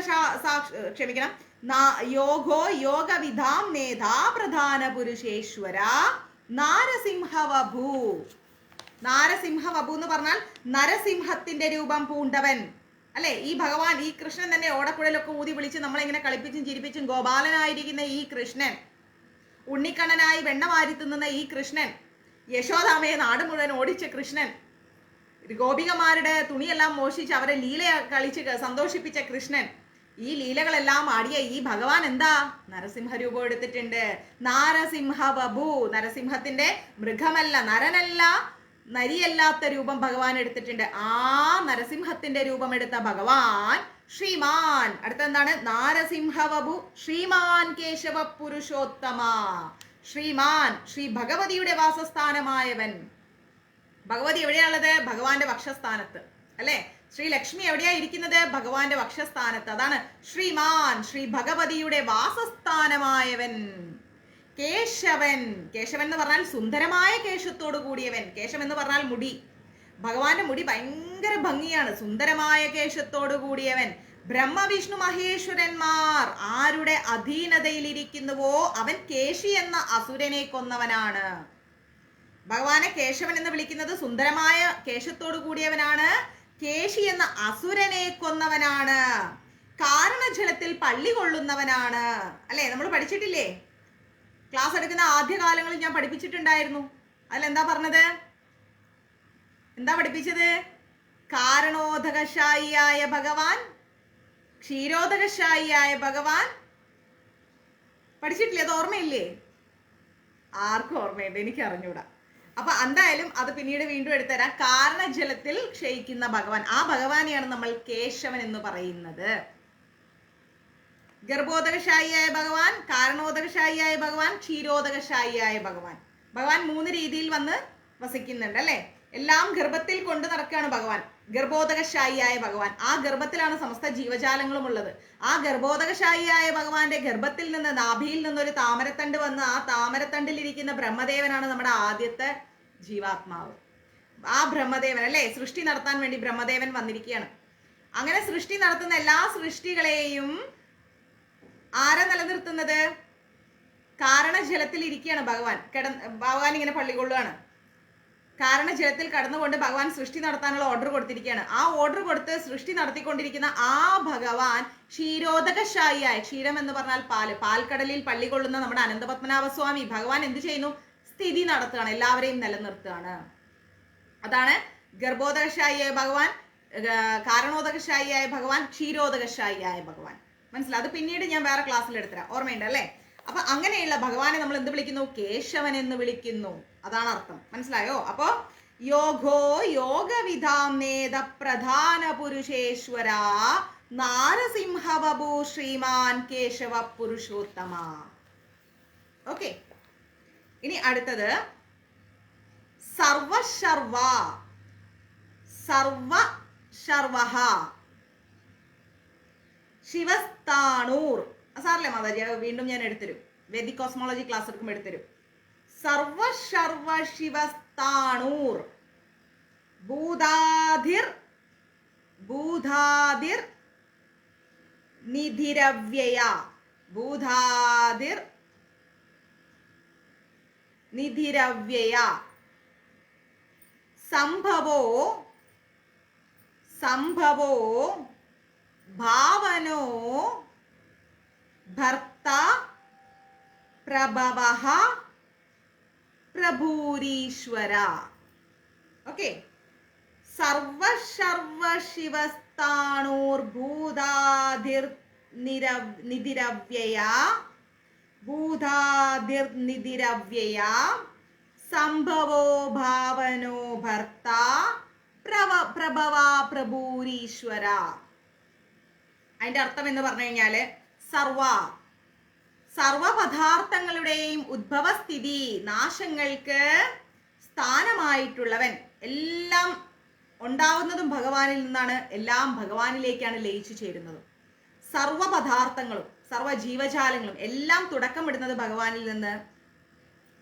യോഗോ യോഗവിധാം നേതാ പ്രധാന പുരുഷേശ്വര നാരസിംഹവഭൂ. നാരസിംഹവഭൂ എന്ന് പറഞ്ഞാൽ നരസിംഹത്തിന്റെ രൂപം പൂണ്ടവൻ. അല്ലെ? ഈ ഭഗവാൻ, ഈ കൃഷ്ണൻ തന്നെ ഓടക്കുഴലൊക്കെ ഊതി വിളിച്ച് നമ്മളിങ്ങനെ കളിപ്പിച്ചും ചിരിപ്പിച്ചും ഗോപാലനായിരിക്കുന്ന ഈ കൃഷ്ണൻ, ഉണ്ണിക്കണ്ണനായി വെണ്ണ വാരി തിന്നുന്ന ഈ കൃഷ്ണൻ, യശോദാമയെ നാട് മുഴുവൻ ഓടിച്ച കൃഷ്ണൻ, ഗോപികമാരുടെ തുണിയെല്ലാം മോഷിച്ച് അവരെ ലീല കളിച്ച് സന്തോഷിപ്പിച്ച കൃഷ്ണൻ, ഈ ലീലകളെല്ലാം ആടിയ ഈ ഭഗവാൻ എന്താ? നരസിംഹ രൂപം എടുത്തിട്ടുണ്ട്. നാരസിംഹ ബഭു, നരസിംഹത്തിന്റെ മൃഗമല്ല, നരനല്ല, നരിയല്ലാത്ത രൂപം ഭഗവാൻ എടുത്തിട്ടുണ്ട്. ആ നരസിംഹത്തിന്റെ രൂപമെടുത്ത ഭഗവാൻ ശ്രീമാൻ, അടുത്തെന്താണ്? നാരസിംഹ ബഭു ശ്രീമാൻ കേശവ പുരുഷോത്തമ. ശ്രീമാൻ, ശ്രീ ഭഗവതിയുടെ വാസസ്ഥാനമായവൻ. ഭഗവതി എവിടെയാണുള്ളത്? ഭഗവാന്റെ വക്ഷസ്ഥാനത്ത്, അല്ലെ? ശ്രീ ലക്ഷ്മി എവിടെയാ ഇരിക്കുന്നത്? ഭഗവാന്റെ വക്ഷസ്ഥാനത്ത്. അതാണ് ശ്രീമാൻ, ശ്രീ ഭഗവതിയുടെ വാസസ്ഥാനമായവൻ. കേശവൻ, കേശവൻ എന്ന് പറഞ്ഞാൽ സുന്ദരമായ കേശത്തോട് കൂടിയവൻ. കേശം എന്ന് പറഞ്ഞാൽ മുടി. ഭഗവാന്റെ മുടി ഭയങ്കര ഭംഗിയാണ്, സുന്ദരമായ കേശത്തോട് കൂടിയവൻ. ബ്രഹ്മവിഷ്ണു മഹേശ്വരന്മാർ ആരുടെ അധീനതയിലിരിക്കുന്നുവോ അവൻ കേശി എന്ന അസുരനെ കൊന്നവനാണ്. ഭഗവാനെ കേശവൻ എന്ന് വിളിക്കുന്നത് സുന്ദരമായ കേശത്തോട് കൂടിയവനാണ്. കേശി എന്ന അസുരനെ കൊന്നവനാണ്. കാരണജലത്തിൽ പള്ളി കൊള്ളുന്നവനാണ്. അല്ലെ? നമ്മൾ പഠിച്ചിട്ടില്ലേ? ക്ലാസ് എടുക്കുന്ന ആദ്യകാലങ്ങളിൽ ഞാൻ പഠിപ്പിച്ചിട്ടുണ്ടായിരുന്നു. അതിലെന്താ പറഞ്ഞത്? എന്താ പഠിപ്പിച്ചത്? കാരണോദകശായിയായ ഭഗവാൻ, ക്ഷീരോദകശായിയായ ഭഗവാൻ. പഠിച്ചിട്ടില്ലേ? അത് ഓർമ്മയില്ലേ? ആർക്കും ഓർമ്മയുണ്ട്? എനിക്ക് അറിഞ്ഞൂടാ. അപ്പൊ എന്തായാലും അത് പിന്നീട് വീണ്ടും എടുത്തുതരാം. കാരണജലത്തിൽ ക്ഷയിക്കുന്ന ഭഗവാൻ, ആ ഭഗവാനെയാണ് നമ്മൾ കേശവൻ എന്ന് പറയുന്നത്. ഗർഭോദകശായിയായ ഭഗവാൻ, കാരണോദകശായിയായ ഭഗവാൻ, ക്ഷീരോദകശായിയായ ഭഗവാൻ. ഭഗവാൻ 3 രീതിയിൽ വന്ന് വസിക്കുന്നുണ്ട്, അല്ലെ? എല്ലാം ഗർഭത്തിൽ കൊണ്ട് നടക്കുകയാണ് ഭഗവാൻ. ഗർഭോദകശായിയായ ഭഗവാൻ, ആ ഗർഭത്തിലാണ് സമസ്ത ജീവജാലങ്ങളും ഉള്ളത്. ആ ഗർഭോദകശായിയായ ഭഗവാന്റെ ഗർഭത്തിൽ നിന്ന്, നാഭിയിൽ നിന്നൊരു താമരത്തണ്ട് വന്ന് ആ താമരത്തണ്ടിലിരിക്കുന്ന ബ്രഹ്മദേവനാണ് നമ്മുടെ ആദ്യത്തെ ജീവാത്മാവ്. ആ ബ്രഹ്മദേവൻ, അല്ലെ? സൃഷ്ടി നടത്താൻ വേണ്ടി ബ്രഹ്മദേവൻ വന്നിരിക്കുകയാണ്. അങ്ങനെ സൃഷ്ടി നടത്തുന്ന എല്ലാ സൃഷ്ടികളെയും ആരാ നിലനിർത്തുന്നത്? കാരണജലത്തിൽ ഇരിക്കുകയാണ് ഭഗവാൻ. ഭഗവാൻ ഇങ്ങനെ പള്ളികൊള്ളുകയാണ്. കാരണജലത്തിൽ കടന്നുകൊണ്ട് ഭഗവാൻ സൃഷ്ടി നടത്താനുള്ള ഓർഡർ കൊടുത്തിരിക്കുകയാണ്. ആ ഓർഡർ കൊടുത്ത് സൃഷ്ടി നടത്തിക്കൊണ്ടിരിക്കുന്ന ആ ഭഗവാൻ ക്ഷീരോദകശായിയായ, ക്ഷീരം എന്ന് പറഞ്ഞാൽ പാല്, പാൽക്കടലിൽ പള്ളികൊള്ളുന്ന നമ്മുടെ അനന്തപത്മനാഭസ്വാമി ഭഗവാൻ എന്ത് ചെയ്യുന്നു? സ്ഥിതി നടത്തുകയാണ്, എല്ലാവരെയും നിലനിർത്തുകയാണ്. അതാണ് ഗർഭോദകശായിയായ ഭഗവാൻ, കാരണോദകശായിയായ ഭഗവാൻ, ക്ഷീരോദകശായിയായ ഭഗവാൻ. മനസ്സിലായി? അത് പിന്നീട് ഞാൻ വേറെ ക്ലാസ്സിൽ എടുത്തരാം. ഓർമ്മയുണ്ട് അല്ലേ? അപ്പൊ അങ്ങനെയുള്ള ഭഗവാനെ നമ്മൾ എന്ത് വിളിക്കുന്നു? കേശവൻ എന്ന് വിളിക്കുന്നു. അതാണ് അർത്ഥം. മനസ്സിലായോ? അപ്പോ യോഗോ യോഗവിധാംനേത പ്രധാന പുരുഷേശ്വര നാരസിംഹബു ശ്രീമാൻ കേശവ പുരുഷോത്തമ. ഓക്കെ, ഇനി അടുത്തത് സർവശർവ. സർവശർവഹ ശിവസ്ഥാണൂർ. സാറില്ലേ മാതാജി? വീണ്ടും ഞാൻ എടുത്തരും. വേദിക് കോസ്മോളജി ക്ലാസ് എടുക്കുമ്പോൾ എടുത്തരും. സർവശർവ ശിവസ്ഥാണൂർ ഭൂതാധിർ ഭൂതാധിർ നിധിരവ്യയ. ഭൂതാധിർ നിധിരവ്യയ. സംഭവോ സംഭവോ ഭാവനോ ഭർത്ത പ്രഭവഃ പ്രഭൂരീശ്വര. ഓക്കെ, സർവശർവ ശിവസ്ഥാണൂർഭൂതാധിർ നിധിരവ്യയ. ഭൂതാധിർ നിധിരവ്യയ. സംഭവോ ഭാവനോ ഭർത്ത പ്രഭവ പ്രഭൂരീശ്വര. അതിന്റെ അർത്ഥം എന്ന് പറഞ്ഞു കഴിഞ്ഞാല് സർവപദാർത്ഥങ്ങളുടെയും ഉദ്ഭവസ്ഥിതി നാശങ്ങൾക്ക് സ്ഥാനമായിട്ടുള്ളവൻ. എല്ലാം ഉണ്ടാവുന്നതും ഭഗവാനിൽ നിന്നാണ്, എല്ലാം ഭഗവാനിലേക്കാണ് ലയിച്ചു ചേരുന്നതും. സർവപദാർത്ഥങ്ങളും സർവ ജീവജാലങ്ങളും എല്ലാം തുടക്കമിടുന്നത് ഭഗവാനിൽ നിന്ന്,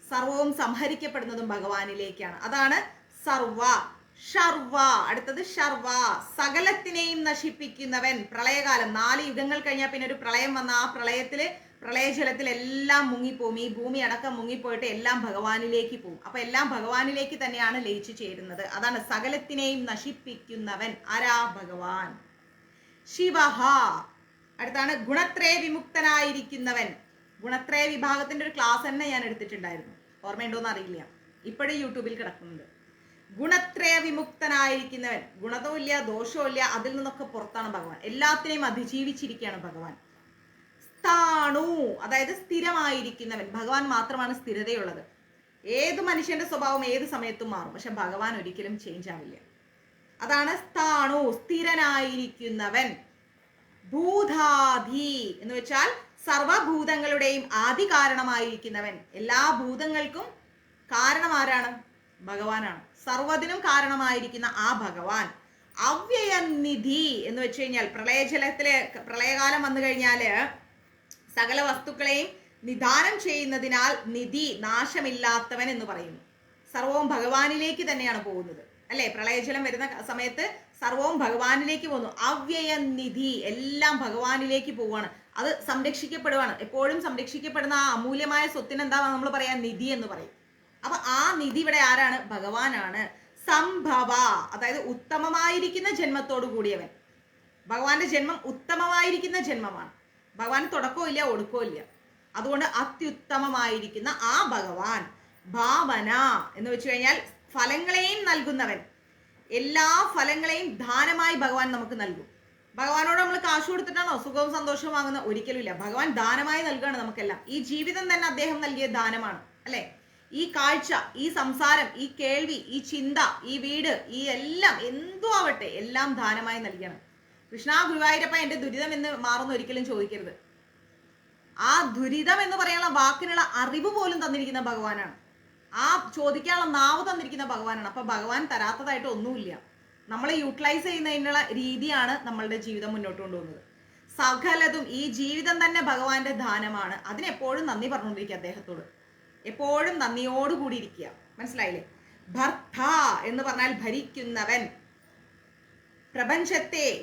സർവവും സംഹരിക്കപ്പെടുന്നതും ഭഗവാനിലേക്കാണ്. അതാണ് സർവ. ശർവ, അടുത്തത് ശർവ, സകലത്തിനെയും നശിപ്പിക്കുന്നവൻ. പ്രളയകാലം, 4 യുഗങ്ങൾ കഴിഞ്ഞാൽ പിന്നെ ഒരു പ്രളയം വന്ന ആ പ്രളയജലത്തിൽ എല്ലാം മുങ്ങിപ്പോവും. ഈ ഭൂമി അടക്കം മുങ്ങിപ്പോയിട്ട് എല്ലാം ഭഗവാനിലേക്ക് പോവും. അപ്പൊ എല്ലാം ഭഗവാനിലേക്ക് തന്നെയാണ് ലയിച്ചു ചേരുന്നത്. അതാണ് സകലത്തിനെയും നശിപ്പിക്കുന്നവൻ. ആരാ? ഭഗവാൻ. ശിവഹ. അടുത്താണ് ഗുണത്രയ വിമുക്തനായിരിക്കുന്നവൻ. ഗുണത്രയ വിഭാഗത്തിന്റെ ഒരു ക്ലാസ് തന്നെ ഞാൻ എടുത്തിട്ടുണ്ടായിരുന്നു, ഓർമ്മയുണ്ടോന്ന് അറിയില്ല, ഇപ്പോഴും യൂട്യൂബിൽ കിടക്കുന്നുണ്ട്. ഗുണത്രയ വിമുക്തനായിരിക്കുന്നവൻ, ഗുണതവും ഇല്ല ദോഷവും ഇല്ല, അതിൽ നിന്നൊക്കെ പുറത്താണ് ഭഗവാൻ, എല്ലാത്തിനെയും അതിജീവിച്ചിരിക്കുകയാണ് ഭഗവാൻ. സ്ഥാണു, അതായത് സ്ഥിരമായിരിക്കുന്നവൻ. ഭഗവാൻ മാത്രമാണ് സ്ഥിരതയുള്ളത്. ഏത് മനുഷ്യന്റെ സ്വഭാവം ഏത് സമയത്തും മാറും, പക്ഷെ ഭഗവാൻ ഒരിക്കലും ചേഞ്ച് ആവില്ല. അതാണ് സ്ഥാണു, സ്ഥിരനായിരിക്കുന്നവൻ. ഭൂതാധി എന്ന് വെച്ചാൽ സർവഭൂതങ്ങളുടെയും ആദി കാരണമായിരിക്കുന്നവൻ. എല്ലാ ഭൂതങ്ങൾക്കും കാരണം ആരാണ്? ഭഗവാനാണ്. സർവ്വതിനും കാരണമായിരിക്കുന്ന ആ ഭഗവാൻ. അവ്യയനിധി എന്ന് വെച്ച് കഴിഞ്ഞാൽ പ്രളയകാലം വന്നു കഴിഞ്ഞാല് സകല വസ്തുക്കളെയും നിദാനം ചെയ്യുന്നതിനാൽ നിധി, നാശമില്ലാത്തവൻ എന്ന് പറയുന്നു. സർവവും ഭഗവാനിലേക്ക് തന്നെയാണ് പോകുന്നത്, അല്ലെ? പ്രളയജലം വരുന്ന സമയത്ത് സർവവും ഭഗവാനിലേക്ക് പോകുന്നു. അവ്യയനിധി, എല്ലാം ഭഗവാനിലേക്ക് പോവാണ്. അത് സംരക്ഷിക്കപ്പെടുവാണ്. എപ്പോഴും സംരക്ഷിക്കപ്പെടുന്ന ആ അമൂല്യമായ സ്വത്തിന് എന്താ നമ്മൾ പറയാ? നിധി എന്ന് പറയും. അപ്പൊ ആ നിധി ഇവിടെ ആരാണ്? ഭഗവാനാണ്. സംഭവ, അതായത് ഉത്തമമായിരിക്കുന്ന ജന്മത്തോടു കൂടിയവൻ. ഭഗവാന്റെ ജന്മം ഉത്തമമായിരിക്കുന്ന ജന്മമാണ്. ഭഗവാൻ തുടക്കവും ഇല്ല ഒടുക്കവും ഇല്ല. അതുകൊണ്ട് അത്യുത്തമമായിരിക്കുന്ന ആ ഭഗവാൻ. ഭാവന എന്ന് വെച്ച് കഴിഞ്ഞാൽ ഫലങ്ങളെയും നൽകുന്നവൻ. എല്ലാ ഫലങ്ങളെയും ദാനമായി ഭഗവാൻ നമുക്ക് നൽകും. ഭഗവാനോട് നമ്മൾ കാശ് കൊടുത്തിട്ടാണോ സുഖവും സന്തോഷവും വാങ്ങുന്നത്? ഒരിക്കലും ഇല്ല. ഭഗവാൻ ദാനമായി നൽകുകയാണ് നമുക്കെല്ലാം. ഈ ജീവിതം തന്നെ അദ്ദേഹം നൽകിയ ദാനമാണ്, അല്ലെ? ഈ കാഴ്ച, ഈ സംസാരം, ഈ കേൾവി, ഈ ചിന്ത, ഈ വീട്, ഈ എല്ലാം എന്തോ ആവട്ടെ, എല്ലാം ദാനമായി നൽകണം. കൃഷ്ണ ഗുരുവായൂരപ്പ എന്റെ ദുരിതം എന്ന് മാറുന്ന ഒരിക്കലും ചോദിക്കരുത്. ആ ദുരിതം എന്ന് പറയാനുള്ള വാക്കിനുള്ള അറിവ് പോലും തന്നിരിക്കുന്ന ഭഗവാനാണ്. ആ ചോദിക്കാനുള്ള നാവ് തന്നിരിക്കുന്ന ഭഗവാനാണ്. അപ്പൊ ഭഗവാൻ തരാത്തതായിട്ട് ഒന്നുമില്ല. നമ്മളെ യൂട്ടിലൈസ് ചെയ്യുന്നതിനുള്ള രീതിയാണ് നമ്മളുടെ ജീവിതം മുന്നോട്ട് കൊണ്ടുപോകുന്നത്. സകലതും, ഈ ജീവിതം തന്നെ ഭഗവാന്റെ ദാനമാണ്. അതിനെപ്പോഴും നന്ദി പറഞ്ഞുകൊണ്ടിരിക്കുക അദ്ദേഹത്തോട്. എപ്പോഴും നന്ദിയോടുകൂടി ഇരിക്കുക. മനസ്സിലായില്ലേ? ഭർത്ത എന്ന് പറഞ്ഞാൽ ഭരിക്കുന്നവൻ.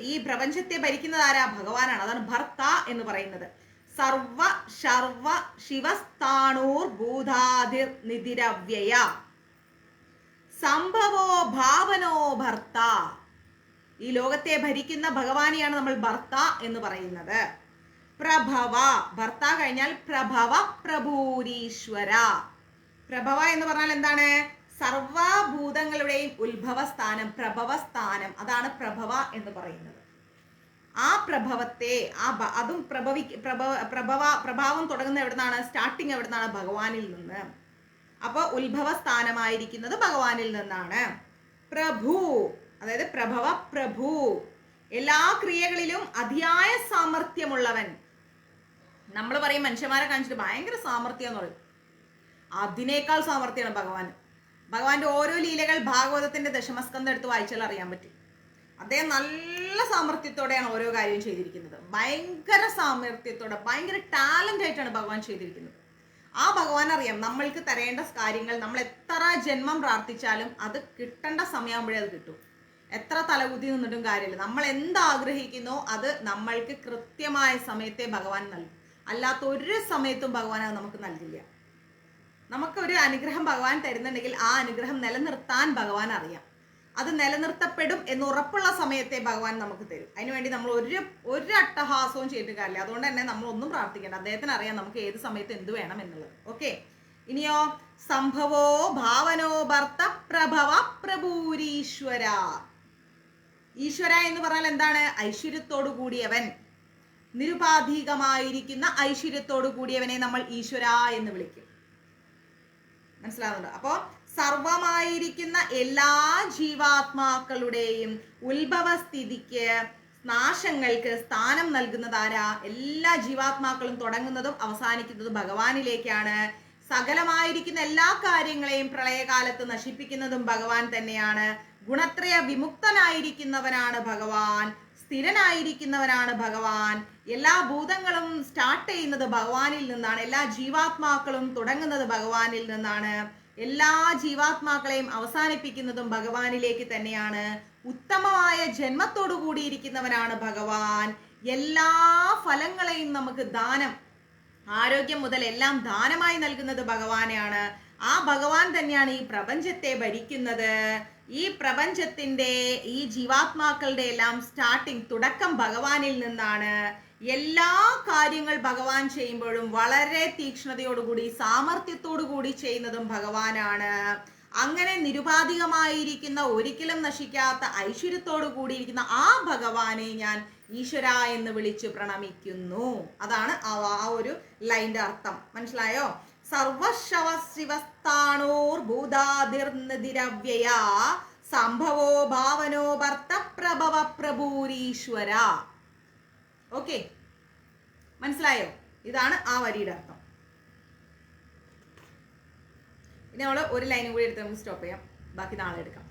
ഈ പ്രപഞ്ചത്തെ ഭരിക്കുന്നത് ആരാ? ഭഗവാനാണ്. അതാണ് ഭർത്ത എന്ന് പറയുന്നത്. സർവ ശർവ ശിവസ്ഥാണൂർ ഭൂതാതിർ നിധിരവ്യയ സംഭവോ ഭാവനോ ഭർത്ത. ഈ ലോകത്തെ ഭരിക്കുന്ന ഭഗവാനെയാണ് നമ്മൾ ഭർത്ത എന്ന് പറയുന്നത്. പ്രഭവ, ഭർത്ത കഴിഞ്ഞാൽ പ്രഭവ പ്രഭൂരീശ്വര. പ്രഭവ എന്ന് പറഞ്ഞാൽ എന്താണ്? സർവഭൂതങ്ങളുടെയും ഉത്ഭവസ്ഥാനം, പ്രഭവസ്ഥാനം. അതാണ് പ്രഭവ എന്ന് പറയുന്നത്. ആ പ്രഭവത്തെ, അതും പ്രഭാവം തുടങ്ങുന്ന എവിടുന്നാണ്? സ്റ്റാർട്ടിങ് എവിടുന്നാണ്? ഭഗവാനിൽ നിന്ന്. അപ്പൊ ഉത്ഭവസ്ഥാനമായിരിക്കുന്നത് ഭഗവാനിൽ നിന്നാണ്. പ്രഭു, അതായത് പ്രഭവ പ്രഭു, എല്ലാ ക്രിയകളിലും അതിയായ സാമർഥ്യമുള്ളവൻ. നമ്മൾ പറയും മനുഷ്യന്മാരെ കാണിച്ചിട്ട് ഭയങ്കര സാമർഥ്യം എന്ന് പറയും. അതിനേക്കാൾ സാമർഥ്യമാണ് ഭഗവാൻ. ഭഗവാന്റെ ഓരോ ലീലകൾ ഭാഗവതത്തിന്റെ ദശമസ്കന്ധം എടുത്ത് വായിച്ചാൽ അറിയാൻ പറ്റും. അദ്ദേഹം നല്ല സാമർഥ്യത്തോടെയാണ് ഓരോ കാര്യവും ചെയ്തിരിക്കുന്നത്. ഭയങ്കര സാമർഥ്യത്തോടെ, ഭയങ്കര ടാലന്റ് ആയിട്ടാണ് ഭഗവാൻ ചെയ്തിരിക്കുന്നത്. ആ ഭഗവാൻ അറിയാം നമ്മൾക്ക് തരേണ്ട കാര്യങ്ങൾ. നമ്മൾ എത്ര ജന്മം പ്രാർത്ഥിച്ചാലും അത് കിട്ടേണ്ട സമയമാകുമ്പോഴേ അത് കിട്ടും. എത്ര തലകുത്തി നിന്നിട്ടും കാര്യമില്ല. നമ്മൾ എന്താഗ്രഹിക്കുന്നോ അത് നമ്മൾക്ക് കൃത്യമായ സമയത്തെ ഭഗവാൻ നൽകും. അല്ലാത്ത ഒരു സമയത്തും ഭഗവാൻ അത് നമുക്ക് നൽകില്ല. നമുക്കൊരു അനുഗ്രഹം ഭഗവാൻ തരുന്നുണ്ടെങ്കിൽ ആ അനുഗ്രഹം നിലനിർത്താൻ ഭഗവാൻ അറിയാം. അത് നിലനിർത്തപ്പെടും എന്ന് ഉറപ്പുള്ള സമയത്തെ ഭഗവാൻ നമുക്ക് തരും. അതിനുവേണ്ടി നമ്മൾ ഒരു അട്ടഹാസവും ചെയ്തിട്ട് കാര്യമില്ല. അതുകൊണ്ട് തന്നെ നമ്മൾ ഒന്നും പ്രാർത്ഥിക്കേണ്ട. അദ്ദേഹത്തിന് അറിയാം നമുക്ക് ഏത് സമയത്ത് എന്ത് വേണം എന്നുള്ളത്. ഓക്കെ, ഇനിയോ സംഭവോ ഭാവനോ ഭർത്ത പ്രഭവ പ്രഭൂരീശ്വര. ഈശ്വര എന്ന് പറഞ്ഞാൽ എന്താണ്? ഐശ്വര്യത്തോടു കൂടിയവൻ, നിരുപാധികമായിരിക്കുന്ന ഐശ്വര്യത്തോടു കൂടിയവനെ നമ്മൾ ഈശ്വര എന്ന് വിളിക്കും. മനസ്സിലാവുന്നുണ്ടോ? അപ്പോ സർവമായിരിക്കുന്ന എല്ലാ ജീവാത്മാക്കളുടെയും ഉത്ഭവസ്ഥിതിക്ക്, നാശങ്ങൾക്ക് സ്ഥാനം നൽകുന്നത് ആരാ? എല്ലാ ജീവാത്മാക്കളും തുടങ്ങുന്നതും അവസാനിക്കുന്നതും ഭഗവാനിലേക്കാണ്. സകലമായിരിക്കുന്ന എല്ലാ കാര്യങ്ങളെയും പ്രളയകാലത്ത് നശിപ്പിക്കുന്നതും ഭഗവാൻ തന്നെയാണ്. ഗുണത്രയ വിമുക്തനായിരിക്കുന്നവനാണ് ഭഗവാൻ, സ്ഥിരനായിരിക്കുന്നവനാണ് ഭഗവാൻ. എല്ലാ ഭൂതങ്ങളും സ്റ്റാർട്ട് ചെയ്യുന്നത് ഭഗവാനിൽ നിന്നാണ്. എല്ലാ ജീവാത്മാക്കളും തുടങ്ങുന്നത് ഭഗവാനിൽ നിന്നാണ്. എല്ലാ ജീവാത്മാക്കളെയും അവസാനിപ്പിക്കുന്നതും ഭഗവാനിലേക്ക് തന്നെയാണ്. ഉത്തമമായ ജന്മത്തോടു കൂടിയിരിക്കുന്നവനാണ് ഭഗവാൻ. എല്ലാ ഫലങ്ങളെയും നമുക്ക് ദാനം, ആരോഗ്യം മുതൽ എല്ലാം ദാനമായി നൽകുന്നത് ഭഗവാനെയാണ്. ആ ഭഗവാൻ തന്നെയാണ് ഈ പ്രപഞ്ചത്തെ ഭരിക്കുന്നത്. ഈ പ്രപഞ്ചത്തിന്റെ ഈ ജീവാത്മാക്കളുടെ എല്ലാം സ്റ്റാർട്ടിങ് തുടക്കം ഭഗവാനിൽ നിന്നാണ്. എല്ലാ കാര്യങ്ങൾ ഭഗവാൻ ചെയ്യുമ്പോഴും വളരെ തീക്ഷ്ണതയോടുകൂടി സാമർത്ഥ്യത്തോടുകൂടി ചെയ്യുന്നതും ഭഗവാനാണ്. അങ്ങനെ നിരുപാധികമായിരിക്കുന്ന ഒരിക്കലും നശിക്കാത്ത ഐശ്വര്യത്തോടു കൂടിയിരിക്കുന്ന ആ ഭഗവാനെ ഞാൻ ഈശ്വര എന്ന് വിളിച്ചു പ്രണമിക്കുന്നു. അതാണ് ആ ഒരു ലൈൻ്റെ അർത്ഥം. മനസ്സിലായോ? സർവശവ ശിവസ്ഥാണോർ ഭൂതാതിർനിരവ്യയ സംഭവോ ഭാവനോ ഭർത്ത പ്രഭവ പ്രഭൂരീശ്വര. ഓക്കെ, മനസ്സിലായോ? ഇതാണ് ആ വരിയുടെ അർത്ഥം. ഇനി നമ്മൾ ഒരു ലൈനും കൂടി എടുത്ത് നമുക്ക് സ്റ്റോപ്പ് ചെയ്യാം, ബാക്കി നാളെ എടുക്കാം.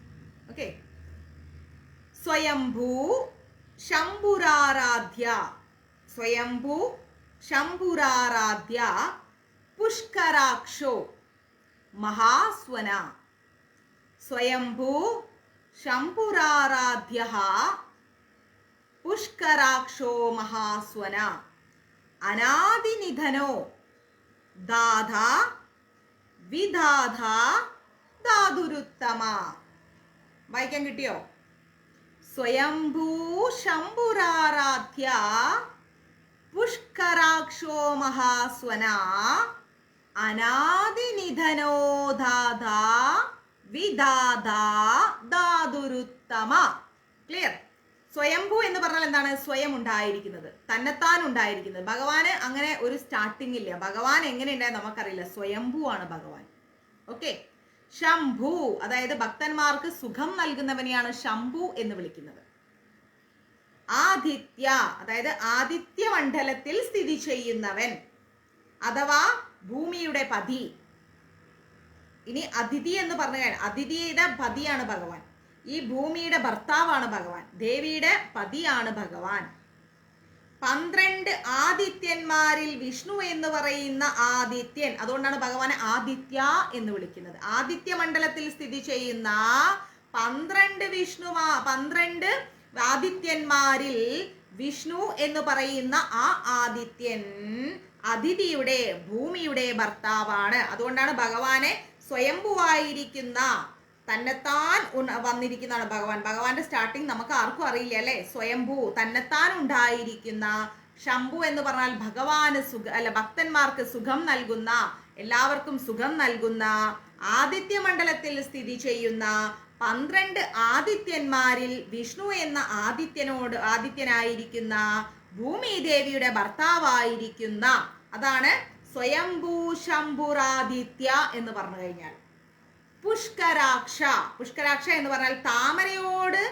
ഓക്കെ. സ്വയംഭൂ ശംഭുരാരാധ്യ, സ്വയംഭൂ ശംഭുരാരാധ്യ പുഷ്കരാക്ഷോ മഹാസ്വന. സ്വയംഭൂ ശംഭുരാരാധ്യ പുഷ്കരാക്ഷോ മഹാസ്വന അനാദിനിധനോ ദാധ വിധാധ ധാതുരുത്തമ. വായിക്കാൻ കിട്ടിയോ? സ്വയംഭൂ ശംഭുരാരാധ്യ പുഷ്കരാക്ഷോ മഹാസ്വന അനാദിനിധനോ ദാധ വിധാധ ധാതുരുത്തമ. ക്ലിയർ? സ്വയംഭൂ എന്ന് പറഞ്ഞാൽ എന്താണ്? സ്വയം ഉണ്ടായിരിക്കുന്നത്, തന്നെത്താൻ ഉണ്ടായിരിക്കുന്നത്. ഭഗവാന് അങ്ങനെ ഒരു സ്റ്റാർട്ടിംഗ് ഇല്ല. ഭഗവാൻ എങ്ങനെ ഉണ്ടായത് നമുക്കറിയില്ല. സ്വയംഭൂ ആണ് ഭഗവാൻ. ഓക്കെ. ശംഭു അതായത് ഭക്തന്മാർക്ക് സുഖം നൽകുന്നവനെയാണ് ശംഭു എന്ന് വിളിക്കുന്നത്. ആദിത്യ അതായത് ആദിത്യ മണ്ഡലത്തിൽ സ്ഥിതി ചെയ്യുന്നവൻ അഥവാ ഭൂമിയുടെ പതി. ഇനി അതിഥി എന്ന് പറഞ്ഞു കഴിഞ്ഞാൽ അതിഥിയുടെ പതിയാണ് ഭഗവാൻ. ഈ ഭൂമിയുടെ ഭർത്താവാണ് ഭഗവാൻ. ദേവിയുടെ പതിയാണ് ഭഗവാൻ. 12 ആദിത്യന്മാരിൽ വിഷ്ണു എന്ന് പറയുന്ന ആദിത്യൻ, അതുകൊണ്ടാണ് ഭഗവാനെ ആദിത്യ എന്ന് വിളിക്കുന്നത്. ആദിത്യ മണ്ഡലത്തിൽ സ്ഥിതി ചെയ്യുന്ന 12 ആദിത്യന്മാരിൽ വിഷ്ണു എന്ന് പറയുന്ന ആ ആദിത്യൻ അതിഥിയുടെ ഭൂമിയുടെ ഭർത്താവാണ്. അതുകൊണ്ടാണ് ഭഗവാനെ സ്വയംഭുവായിരിക്കുന്ന തന്നെത്താൻ വന്നിരിക്കുന്നതാണ് ഭഗവാൻ. ഭഗവാന്റെ സ്റ്റാർട്ടിങ് നമുക്ക് ആർക്കും അറിയില്ല അല്ലെ? സ്വയംഭൂ തന്നെത്താൻ ഉണ്ടായിരിക്കുന്ന. ശംഭു എന്ന് പറഞ്ഞാൽ ഭഗവാന് ഭക്തന്മാർക്ക് സുഖം നൽകുന്ന, എല്ലാവർക്കും സുഖം നൽകുന്ന, ആദിത്യ മണ്ഡലത്തിൽ സ്ഥിതി ചെയ്യുന്ന 12 ആദിത്യന്മാരിൽ വിഷ്ണു എന്ന ആദിത്യനായിരിക്കുന്ന ഭൂമി ദേവിയുടെ ഭർത്താവായിരിക്കുന്ന, അതാണ് സ്വയംഭൂ ശംഭുരാദിത്യ എന്ന് പറഞ്ഞു കഴിഞ്ഞാൽ. പുഷ്കരാക്ഷ, പുഷ്കരാക്ഷ എന്ന് പറഞ്ഞാൽ താമരയോട്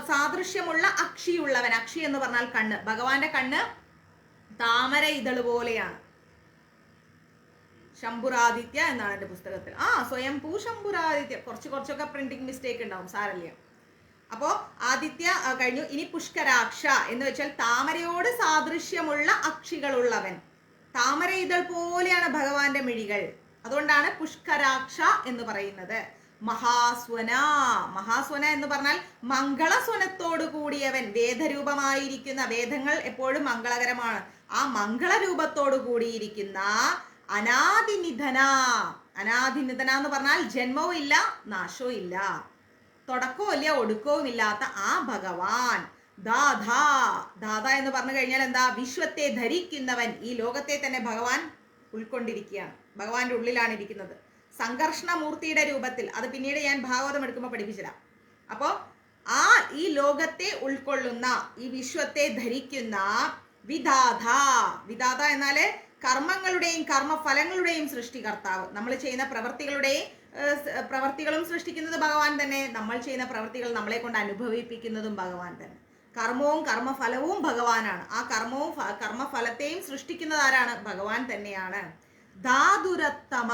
സാദൃശ്യമുള്ള അക്ഷിയുള്ളവൻ. അക്ഷി എന്ന് പറഞ്ഞാൽ കണ്ണ്. ഭഗവാന്റെ കണ്ണ് താമര ഇതള് പോലെയാണ്. ശംഭുരാദിത്യ എന്നാണ് എൻ്റെ പുസ്തകത്തിൽ. സ്വയംഭൂ ശംഭുരാദിത്യ. കുറച്ചൊക്കെ പ്രിന്റിംഗ് മിസ്റ്റേക്ക് ഉണ്ടാവും, സാരല്ല. അപ്പോ ആദിത്യ കഴിഞ്ഞു. ഇനി പുഷ്കരാക്ഷ എന്ന് വെച്ചാൽ താമരയോട് സാദൃശ്യമുള്ള അക്ഷികളുള്ളവൻ. താമര ഇതൾ പോലെയാണ് ഭഗവാന്റെ മിഴികൾ. അതുകൊണ്ടാണ് പുഷ്കരാക്ഷ എന്ന് പറയുന്നത്. മഹാസ്വന, മഹാസ്വന എന്ന് പറഞ്ഞാൽ മംഗളസ്വനത്തോടു കൂടിയവൻ. വേദരൂപമായിരിക്കുന്ന, വേദങ്ങൾ എപ്പോഴും മംഗളകരമാണ്. ആ മംഗളരൂപത്തോടു കൂടിയിരിക്കുന്ന അനാദിനിധന. അനാദിനിധന എന്ന് പറഞ്ഞാൽ ജന്മവും ഇല്ല നാശവും ഇല്ല, തുടക്കവും ഇല്ല ഒടുക്കവും ഇല്ലാത്ത ആ ഭഗവാൻ. ദാധ, ദാധ എന്ന് പറഞ്ഞു കഴിഞ്ഞാൽ എന്താ? വിശ്വത്തെ ധരിക്കുന്നവൻ. ഈ ലോകത്തെ തന്നെ ഭഗവാൻ ഉൾക്കൊണ്ടിരിക്കുകയാണ്, ഭഗവാന്റെ ഉള്ളിലാണ് ഇരിക്കുന്നത്. സംഘർഷണമൂർത്തിയുടെ രൂപത്തിൽ. അത് പിന്നീട് ഞാൻ ഭാഗവതം എടുക്കുമ്പോൾ പഠിപ്പിച്ചുതരാം. അപ്പോൾ ഈ ലോകത്തെ ഉൾക്കൊള്ളുന്ന, ഈ വിശ്വത്തെ ധരിക്കുന്ന വിധാത. വിധാത എന്നാല് കർമ്മങ്ങളുടെയും കർമ്മഫലങ്ങളുടെയും സൃഷ്ടികർത്താവ്. നമ്മൾ ചെയ്യുന്ന പ്രവർത്തികളും സൃഷ്ടിക്കുന്നത് ഭഗവാൻ തന്നെ. നമ്മൾ ചെയ്യുന്ന പ്രവർത്തികൾ നമ്മളെ കൊണ്ട് അനുഭവിപ്പിക്കുന്നതും ഭഗവാൻ തന്നെ. കർമ്മവും കർമ്മഫലവും ഭഗവാനാണ്. ആ കർമ്മവും കർമ്മഫലത്തെയും സൃഷ്ടിക്കുന്നത് ആരാണ്? ഭഗവാൻ തന്നെയാണ്. ധാതുരത്തമ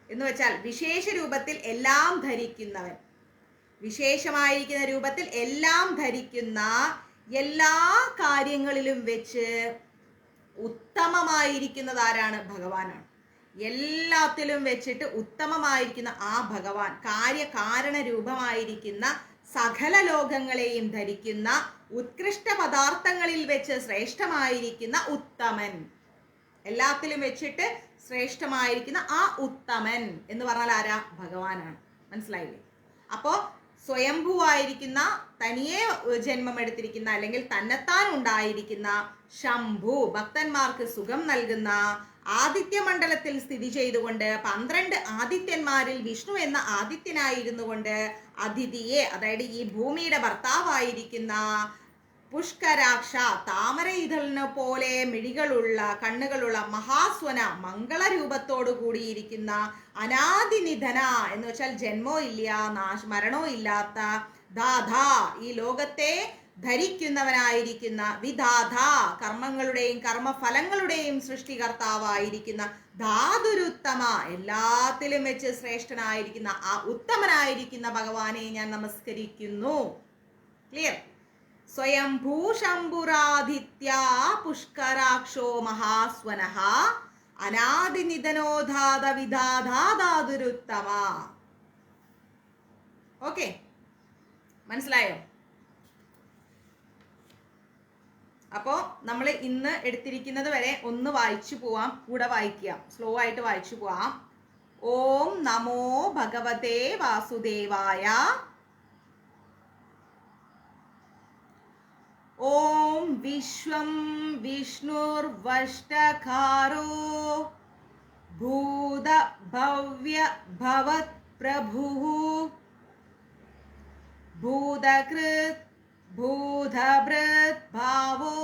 എന്ന് വെച്ചാൽ വിശേഷ രൂപത്തിൽ എല്ലാം ധരിക്കുന്നവൻ. വിശേഷമായിരിക്കുന്ന രൂപത്തിൽ എല്ലാം ധരിക്കുന്ന, എല്ലാ കാര്യങ്ങളിലും വെച്ച് ഉത്തമമായിരിക്കുന്നത് ആരാണ്? ഭഗവാനാണ്. എല്ലാത്തിലും വെച്ചിട്ട് ഉത്തമമായിരിക്കുന്ന ആ ഭഗവാൻ, കാര്യകാരണ രൂപമായിരിക്കുന്ന സകല ലോകങ്ങളെയും ധരിക്കുന്ന, ഉത്കൃഷ്ട പദാർത്ഥങ്ങളിൽ വെച്ച് ശ്രേഷ്ഠമായിരിക്കുന്ന ഉത്തമൻ. എല്ലാത്തിലും വെച്ചിട്ട് ശ്രേഷ്ഠമായിരിക്കുന്ന ആ ഉത്തമൻ എന്ന് പറഞ്ഞാൽ ആരാ? ഭഗവാനാണ്. മനസ്സിലായില്ലേ? അപ്പോൾ സ്വയംഭുവായിരിക്കുന്ന, തനിയെ ജന്മമെടുത്തിരിക്കുന്ന അല്ലെങ്കിൽ തന്നെത്താൻ ഉണ്ടായിരിക്കുന്ന ശംഭു, ഭക്തന്മാർക്ക് സുഖം നൽകുന്ന, ആദിത്യമണ്ഡലത്തിൽ സ്ഥിതി ചെയ്തുകൊണ്ട് 12 ആദിത്യന്മാരിൽ വിഷ്ണു എന്ന ആദിത്യനായിരുന്നു കൊണ്ട് അതിഥിയെ, അതായത് ഈ ഭൂമിയുടെ ഭർത്താവായിരിക്കുന്ന പുഷ്കരാക്ഷ, താമര ഇതളിനെ പോലെ മിഴികളുള്ള, കണ്ണുകളുള്ള, മഹാസ്വന, മംഗളരൂപത്തോടു കൂടിയിരിക്കുന്ന, അനാദിനിധന എന്ന് വെച്ചാൽ ജന്മോ ഇല്ല, മരണോ ഇല്ലാത്ത, ദാധ ഈ ലോകത്തെ ധരിക്കുന്നവനായിരിക്കുന്ന, വിധാധ കർമ്മങ്ങളുടെയും കർമ്മഫലങ്ങളുടെയും സൃഷ്ടികർത്താവായിരിക്കുന്ന, ധാതുരുത്തമ എല്ലാത്തിലും വെച്ച് ശ്രേഷ്ഠനായിരിക്കുന്ന ആ ഉത്തമനായിരിക്കുന്ന ഭഗവാനെ ഞാൻ നമസ്കരിക്കുന്നു. ക്ലിയർ? സ്വയംഭൂ ശംഭുരാദിത്യ പുഷ്കരാക്ഷോ മഹാസ്വനഃ അനാദിനിധനോധാത വിധാധാതുരുത്തമ. ഓക്കെ, മനസ്സിലായോ? അപ്പോൾ നമ്മൾ ഇന്ന് എടുത്തിരിക്കുന്നത് വരെ ഒന്ന് വായിച്ചു പോവാം, കൂടെ വായിക്കാം, സ്ലോ ആയിട്ട് വായിച്ചു പോവാം. ഓം നമോ ഭഗവതേ വാസുദേവായ. ഓം വിശ്വം വിഷ്ണുർവഷ്ടകാരോ ഭൂത ഭവ്യ ഭവത് പ്രഭുഃ ഭൂതകൃത് ഭൂതഭൃത് ഭാവോ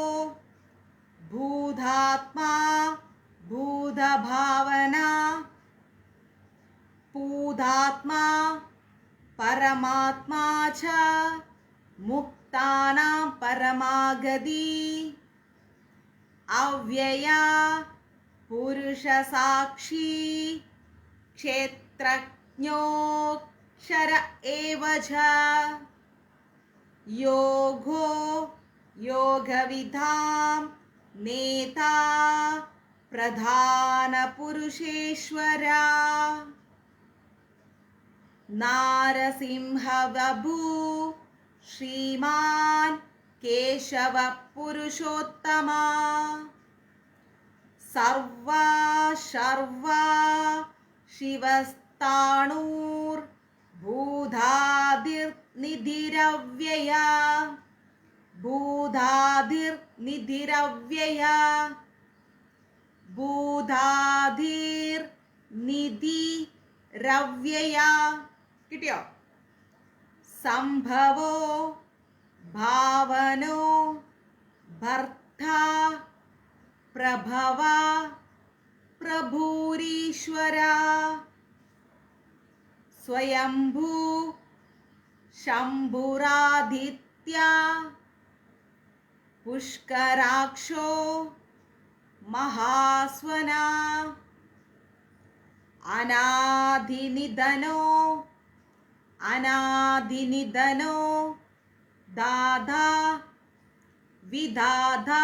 ഭൂതാത്മാ ഭൂതഭാവന പൂതാത്മാ പരമാത്മാ ച മുക്താനാം പരമാഗതി അവ്യയാ പുരുഷസാക്ഷി ക്ഷേത്രജ്ഞോക്ഷര ഏവ ച യോഗോ യോഗവിധാം നേതാ പ്രധാന പുരുഷേശ്വര നാരസിംഹവഭൂ ശ്രീമാൻ കേശവ പുരുഷോത്തമ സർവാ ശർവാ ശിവസ്ഥാണൂർ ഭൂതാദിർ നിധിരവ്യയ ഭൂതാദിർ നിധിരവ്യയ ഭൂതാദിർ നിധിരവ്യയ. കിട്ടിയോ? സംഭവോ ഭാവനോ ഭർത്ത പ്രഭവ പ്രഭൂരീശ്വര സ്വയംഭൂ ശംഭുരാദിത്യ പുഷ്കരാക്ഷോ മഹാസ്വന അനാദിനിധനോ അനാദിനിധനോ ദാധാ വിധാധാ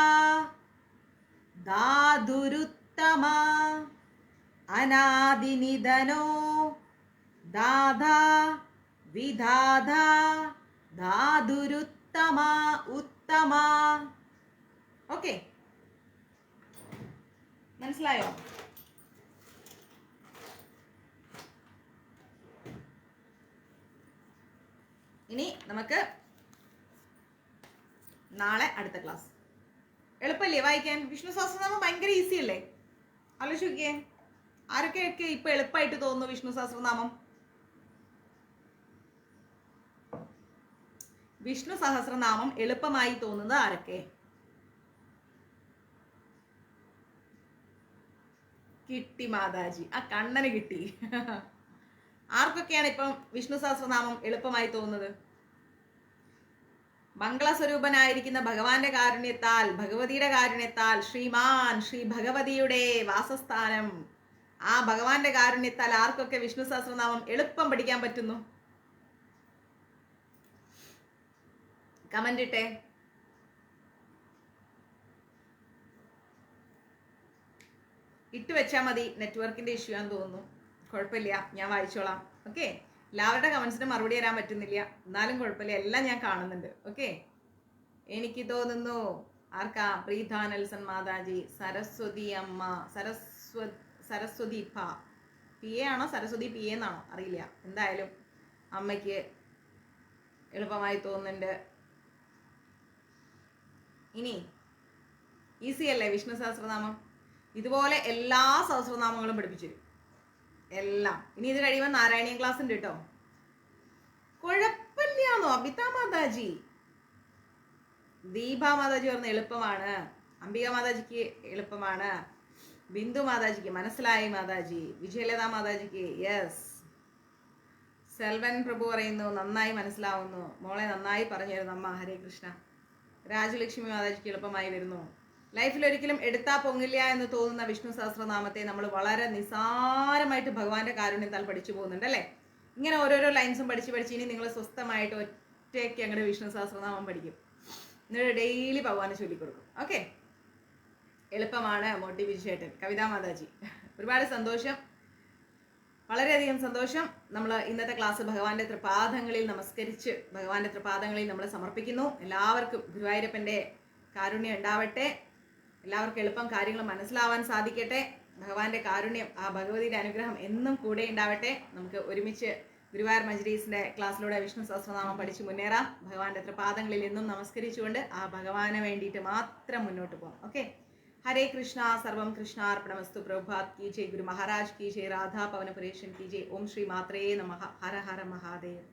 ധാതുരുത്തമ അനാദിനിധനോ ദാധാ വിധാധാ ധാതുരുത്തമ ഉത്തമ. ഓക്കെ, മനസ്സിലായോ? ഇനി നമുക്ക് നാളെ അടുത്ത ക്ലാസ്. എളുപ്പമല്ലേ വായിക്കാൻ? വിഷ്ണു സഹസ്രനാമം ഭയങ്കര ഈസി അല്ലേ? ആലോചിച്ച് നോക്കിയേ, ആരൊക്കെയൊക്കെ ഇപ്പൊ എളുപ്പമായിട്ട് തോന്നുന്നു വിഷ്ണു സഹസ്രനാമം? വിഷ്ണു സഹസ്രനാമം എളുപ്പമായി തോന്നുന്നത് ആരൊക്കെ? കിട്ടി മാതാജി, ആ കണ്ണന് കിട്ടി. ആർക്കൊക്കെയാണ് ഇപ്പം വിഷ്ണു സഹസ്രനാമം എളുപ്പമായി തോന്നുന്നത്? മംഗളസ്വരൂപനായിരിക്കുന്ന ഭഗവാന്റെ കാരുണ്യത്താൽ, ഭഗവതിയുടെ കാരുണ്യത്താൽ, ശ്രീമാൻ ശ്രീ ഭഗവതിയുടെ വാസസ്ഥാനം, ആ ഭഗവാന്റെ കാരുണ്യത്താൽ ആർക്കൊക്കെ വിഷ്ണു സഹസ്രനാമം എളുപ്പം പഠിക്കാൻ പറ്റുന്നു? കമന്റ് ഇട്ടേ. ഇട്ട് വെച്ചാൽ മതി, നെറ്റ്വർക്കിന്റെ ഇഷ്യൂ ആണെന്ന് തോന്നുന്നു. കുഴപ്പമില്ല, ഞാൻ വായിച്ചോളാം. ഓക്കെ, എല്ലാവരുടെ കമന്റ്സിന് മറുപടി തരാൻ പറ്റുന്നില്ല, എന്നാലും കുഴപ്പമില്ല, എല്ലാം ഞാൻ കാണുന്നുണ്ട്. ഓക്കെ, എനിക്ക് തോന്നുന്നു ആർക്കാ? പ്രീത നെൽസൺ മാതാജി, സരസ്വതി അമ്മ, സരസ്വതി പി എ ആണോ സരസ്വതി പി എ എന്നാണോ അറിയില്ല. എന്തായാലും അമ്മയ്ക്ക് എളുപ്പമായി തോന്നുന്നുണ്ട്. ഇനി ഈസി അല്ലേ വിഷ്ണു സഹസ്രനാമം? ഇതുപോലെ എല്ലാ സഹസ്രനാമങ്ങളും പഠിപ്പിച്ചു തരും, എല്ലാം. ഇനി ഇത് കഴിയുമ്പോൾ നാരായണീയം ക്ലാസ് ഉണ്ട് കേട്ടോ. കുഴപ്പമില്ലാന്നോ അബിത മാതാജി? ദീപ മാതാജി പറഞ്ഞ എളുപ്പമാണ്, അംബിക മാതാജിക്ക് എളുപ്പമാണ്, ബിന്ദു മാതാജിക്ക് മനസ്സിലായി, മാതാജി വിജയലത മാതാജിക്ക് യെസ്. സെൽവൻ പ്രഭു പറയുന്നു നന്നായി മനസ്സിലാവുന്നു മോളെ, നന്നായി പറഞ്ഞു തരുന്നു അമ്മ, ഹരേ കൃഷ്ണ. രാജലക്ഷ്മി മാതാജിക്ക് എളുപ്പമായി വരുന്നു. ലൈഫിൽ ഒരിക്കലും എടുത്താ പൊങ്ങില്ല എന്ന് തോന്നുന്ന വിഷ്ണു സഹസ്രനാമത്തെ നമ്മൾ വളരെ നിസാരമായിട്ട് ഭഗവാന്റെ കാരുണ്യത്താൽ പഠിച്ചു പോകുന്നുണ്ട് അല്ലേ? ഇങ്ങനെ ഓരോരോ ലൈൻസും പഠിച്ച് ഇനി നിങ്ങൾ സ്വസ്ഥമായിട്ട് ഒറ്റയ്ക്ക് അങ്ങോട്ട് വിഷ്ണു സഹസ്രനാമം പഠിക്കും, എന്നിട്ട് ഡെയിലി ഭഗവാനെ ചൊല്ലിക്കൊടുക്കും. ഓക്കെ, എളുപ്പമാണ്. മോട്ടി വിജയേട്ടൻ, കവിതാ മാതാജി, ഒരുപാട് സന്തോഷം, വളരെയധികം സന്തോഷം. നമ്മൾ ഇന്നത്തെ ക്ലാസ് ഭഗവാന്റെ തൃപാദങ്ങളിൽ നമസ്കരിച്ച് ഭഗവാന്റെ തൃപാദങ്ങളിൽ നമ്മൾ സമർപ്പിക്കുന്നു. എല്ലാവർക്കും ഗുരുവായൂരപ്പൻ്റെ കാരുണ്യം ഉണ്ടാവട്ടെ, എല്ലാവർക്കും എളുപ്പം കാര്യങ്ങൾ മനസ്സിലാവാൻ സാധിക്കട്ടെ. ഭഗവാന്റെ കാരുണ്യം, ആ ഭഗവതിയുടെ അനുഗ്രഹം എന്നും കൂടെ ഉണ്ടാവട്ടെ. നമുക്ക് ഒരുമിച്ച് ഗുരുവായൂർ മഞ്ജരീസിന്റെ ക്ലാസ്സിലൂടെ വിഷ്ണു സഹസ്രനാമം പഠിച്ച് മുന്നേറാം. ഭഗവാന്റെ തൃപാദങ്ങളിൽ എന്നും നമസ്കരിച്ചുകൊണ്ട് ആ ഭഗവാന് വേണ്ടിയിട്ട് മാത്രം മുന്നോട്ട് പോകാം. ഓക്കെ, ഹരേ കൃഷ്ണ. സർവം കൃഷ്ണാർപ്പണമസ്തു. പ്രഭാത് കി ജയ്, ഗുരു മഹാരാജ് കി ജയ്, രാധാ പവന പരേഷൻ കി ജയ്. ഓം ശ്രീ മാത്രേ നമഃ. ഹര ഹര മഹാദേവ്.